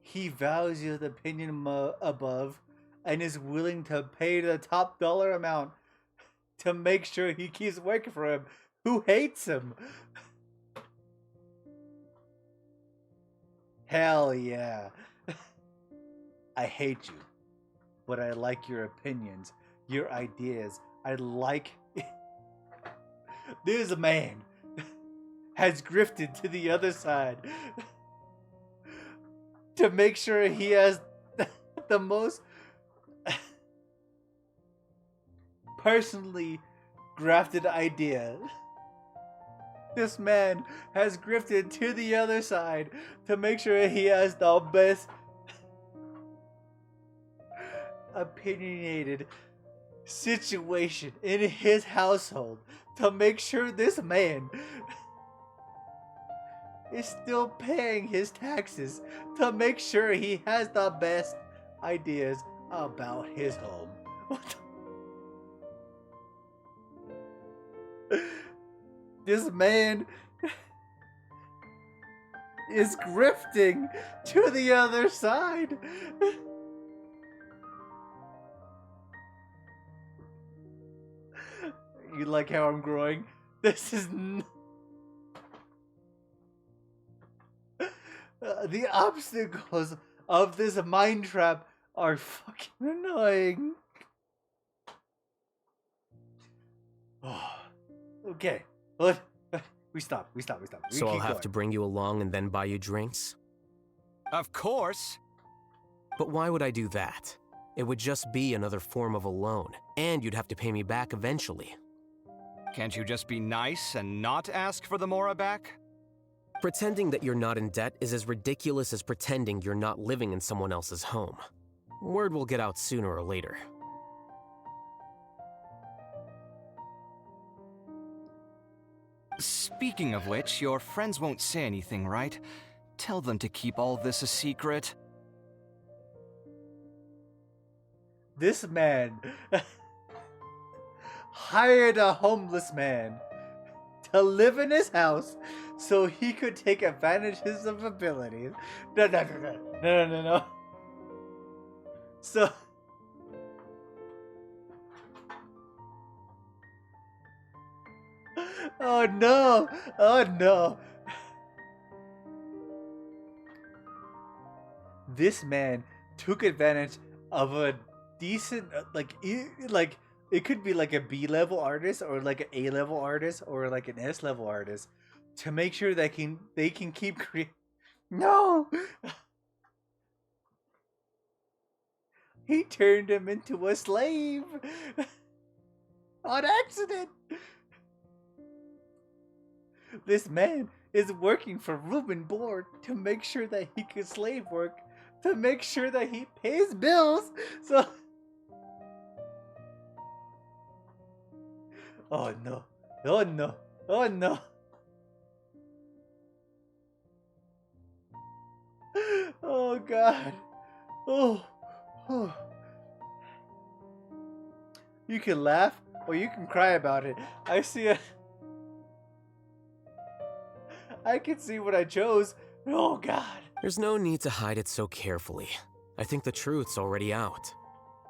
He values the opinion above and is willing to pay the top dollar amount to make sure he keeps working for him, who hates him. Hell yeah. I hate you, but I like your opinions, your ideas. I like... This man has grifted to the other side to make sure he has the most personally grafted idea. This man has grifted to the other side to make sure he has the best opinionated situation in his household to make sure this man is still paying his taxes to make sure he has the best ideas about his home. This man is grifting to the other side. You like how I'm growing? This is the obstacles of this mind trap are fucking annoying. Okay, we stop. So I'll have to bring you along and then buy you drinks? Of course. But why would I do that? It would just be another form of a loan, and you'd have to pay me back eventually. Can't you just be nice and not ask for the Mora back? Pretending that you're not in debt is as ridiculous as pretending you're not living in someone else's home. Word will get out sooner or later. Speaking of which, your friends won't say anything, right? Tell them to keep all this a secret. This man hired a homeless man to live in his house so he could take advantages of abilities. No. So... Oh no! This man took advantage of a decent, it could be like a B-level artist or like an A-level artist or like an S-level artist to make sure that they can keep creating. No! He turned him into a slave on accident. This man is working for room and board to make sure that he can slave work, to make sure that he pays bills. So, oh no, oh no, oh no. Oh God. Oh. Oh. You can laugh or you can cry about it. I see it. I can see what I chose. Oh God. There's no need to hide it so carefully. I think the truth's already out.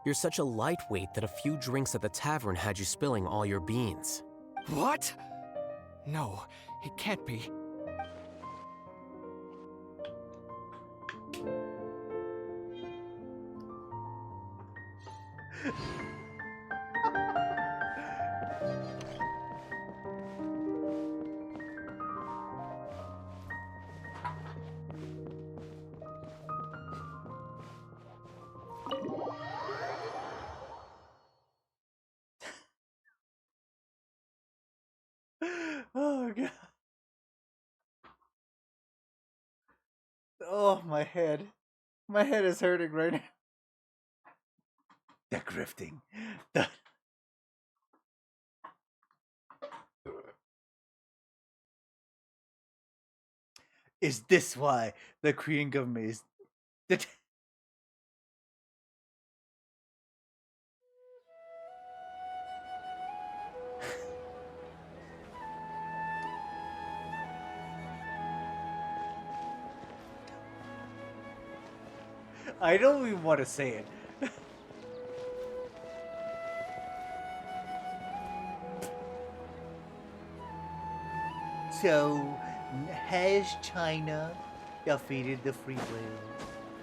You're such a lightweight that a few drinks at the tavern had you spilling all your beans. What? No, it can't be. Oh God. Oh, my head. My head is hurting right now. The grifting. Is this why the Korean government is... I don't even want to say it. So, has China defeated the free will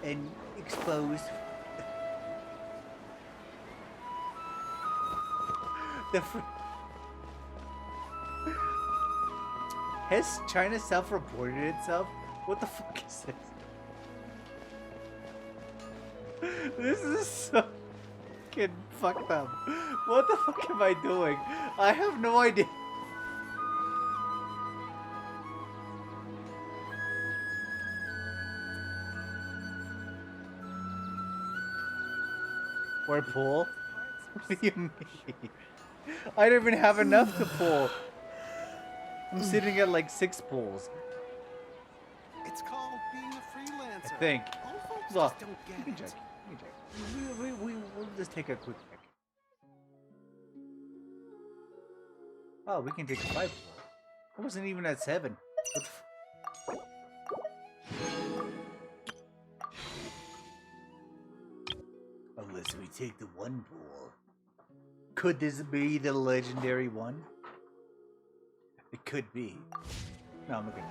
and exposed the free... Has China self-reported itself? What the fuck is this? This is so fucking fucked up. What the fuck am I doing? I have no idea. Or pull? What do you mean? I don't even have enough to pull. I'm sitting at like 6 pulls. It's called being a freelancer. I think. All folks Well, just don't you get can it. check. You can check. We'll just take a quick check. Oh, we can take a 5 pull. I wasn't even at 7. What the Unless we take the 1 pull. Could this be the legendary one? It could be. No, I'm looking.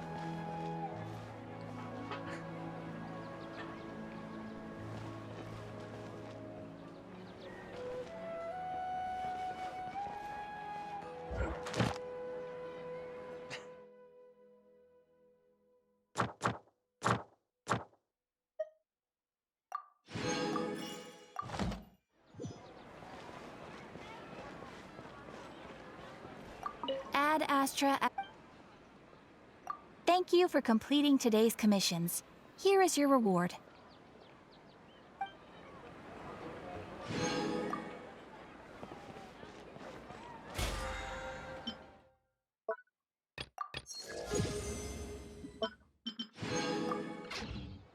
Ad Astra. Thank you for completing today's commissions. Here is your reward.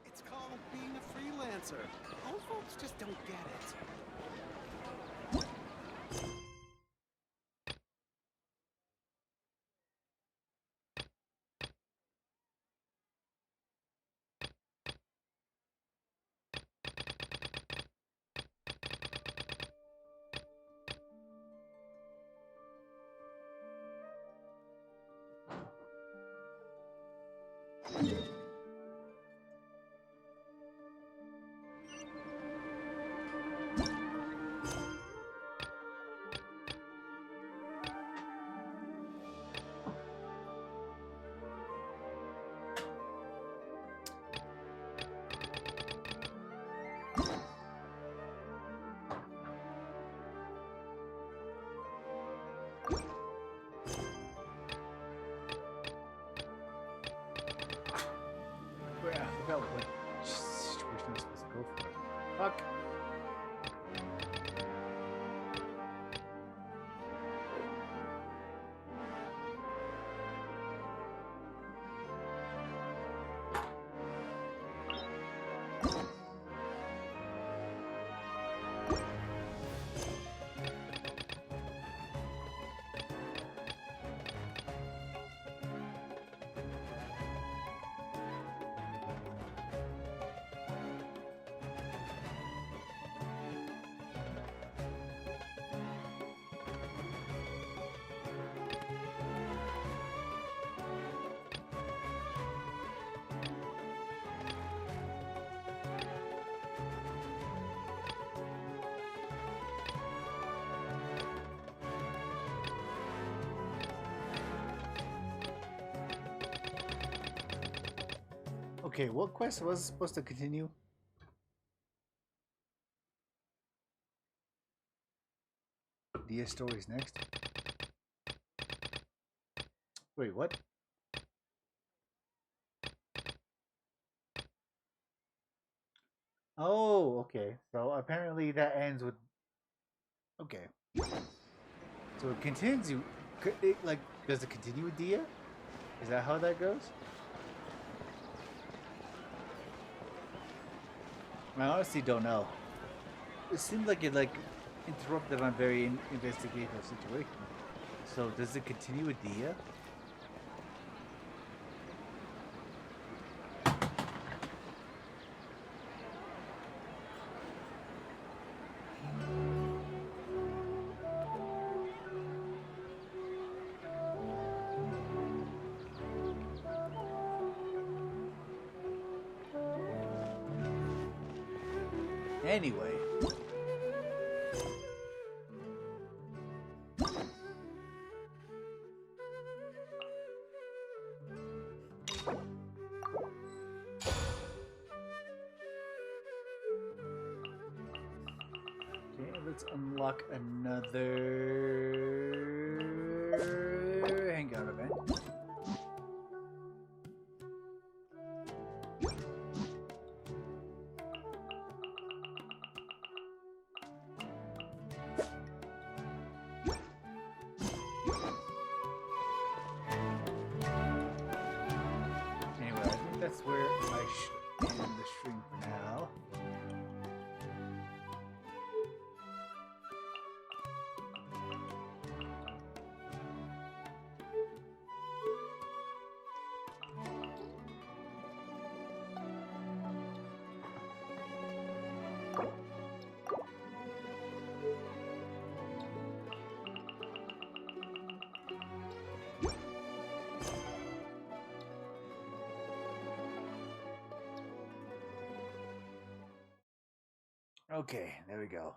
It's called being a freelancer. All folks just don't get it. forgot what situation I was supposed to go for. Fuck. Okay, what quest was supposed to continue? Dia stories next. Wait, what? Oh, okay. So apparently that ends with. Okay. So it continues. Like, does it continue with Dia? Is that how that goes? I honestly don't know. It seems like it interrupted on a very investigative situation. So does it continue with Dia? Anyway. Okay, let's unlock another hangout event. Anyway, I think that's where I should end the stream for now. Okay, there we go.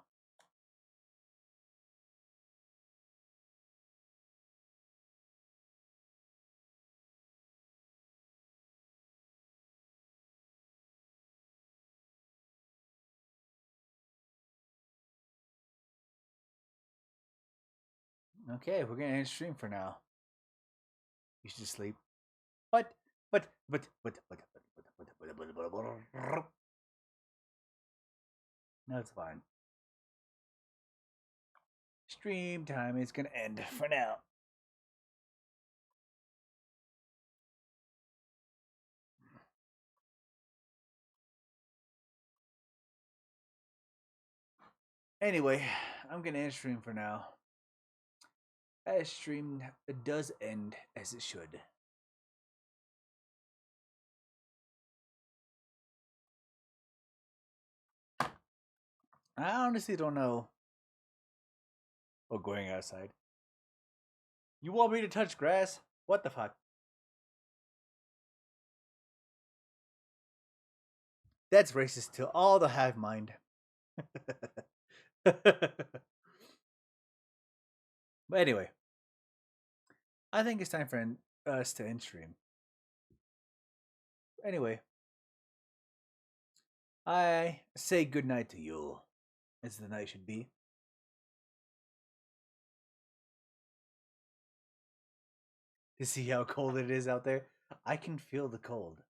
Okay, we're gonna end stream for now. You should sleep. But. No, it's fine. Stream time is gonna end for now. Anyway, I'm gonna end stream for now. As stream does end as it should. I honestly don't know. Oh, going outside. You want me to touch grass? What the fuck? That's racist to all the hive mind. But anyway, I think it's time for us to end stream. Anyway, I say goodnight to you, as the night should be. To see how cold it is out there, I can feel the cold.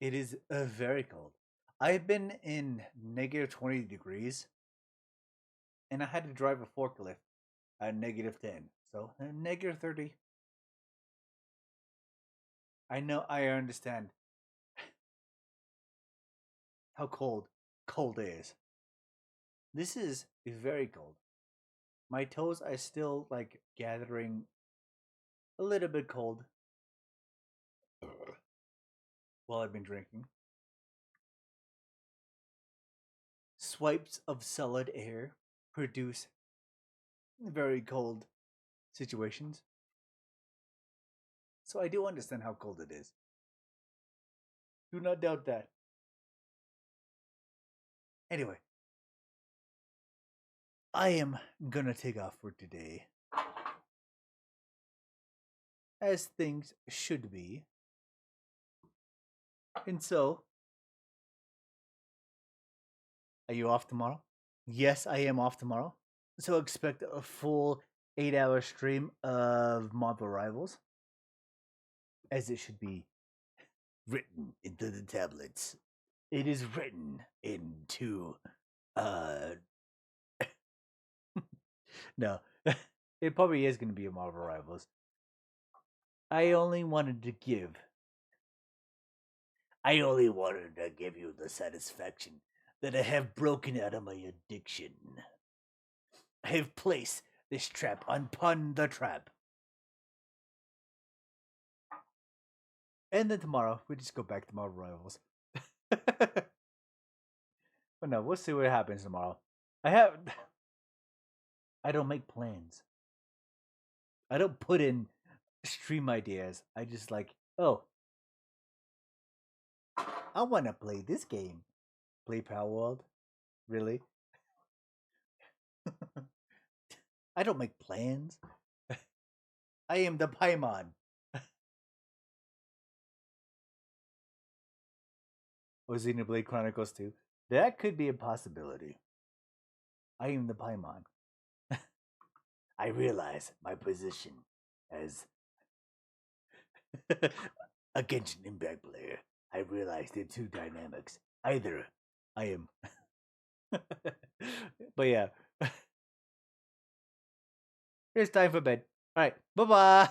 It is very cold. I've been in negative 20 degrees, and I had to drive a forklift at negative 10. So, negative 30. I know, I understand how cold is. This is very cold. My toes are still, like, gathering a little bit cold while I've been drinking. Swipes of solid air produce very cold situations. So I do understand how cold it is. Do not doubt that. Anyway, I am gonna take off for today. As things should be. And so, are you off tomorrow? Yes, I am off tomorrow. So expect a full 8-hour stream of Marvel Rivals. As it should be written into the tablets. It is written into no. It probably is gonna be a Marvel Rivals. I only wanted to give you the satisfaction that I have broken out of my addiction. I have placed this trap upon the trap. And then tomorrow, we just go back to Marvel Rivals. But no, we'll see what happens tomorrow. I don't make plans. I don't put in stream ideas. I just like, oh, I want to play this game. Play Power World? Really? I don't make plans. I am the Paimon. Or Xenoblade Chronicles 2. That could be a possibility. I am the Paimon. I realize my position as a Genshin Impact player. I realize there are two dynamics. Either I am... But yeah. It's time for bed. Alright, bye-bye!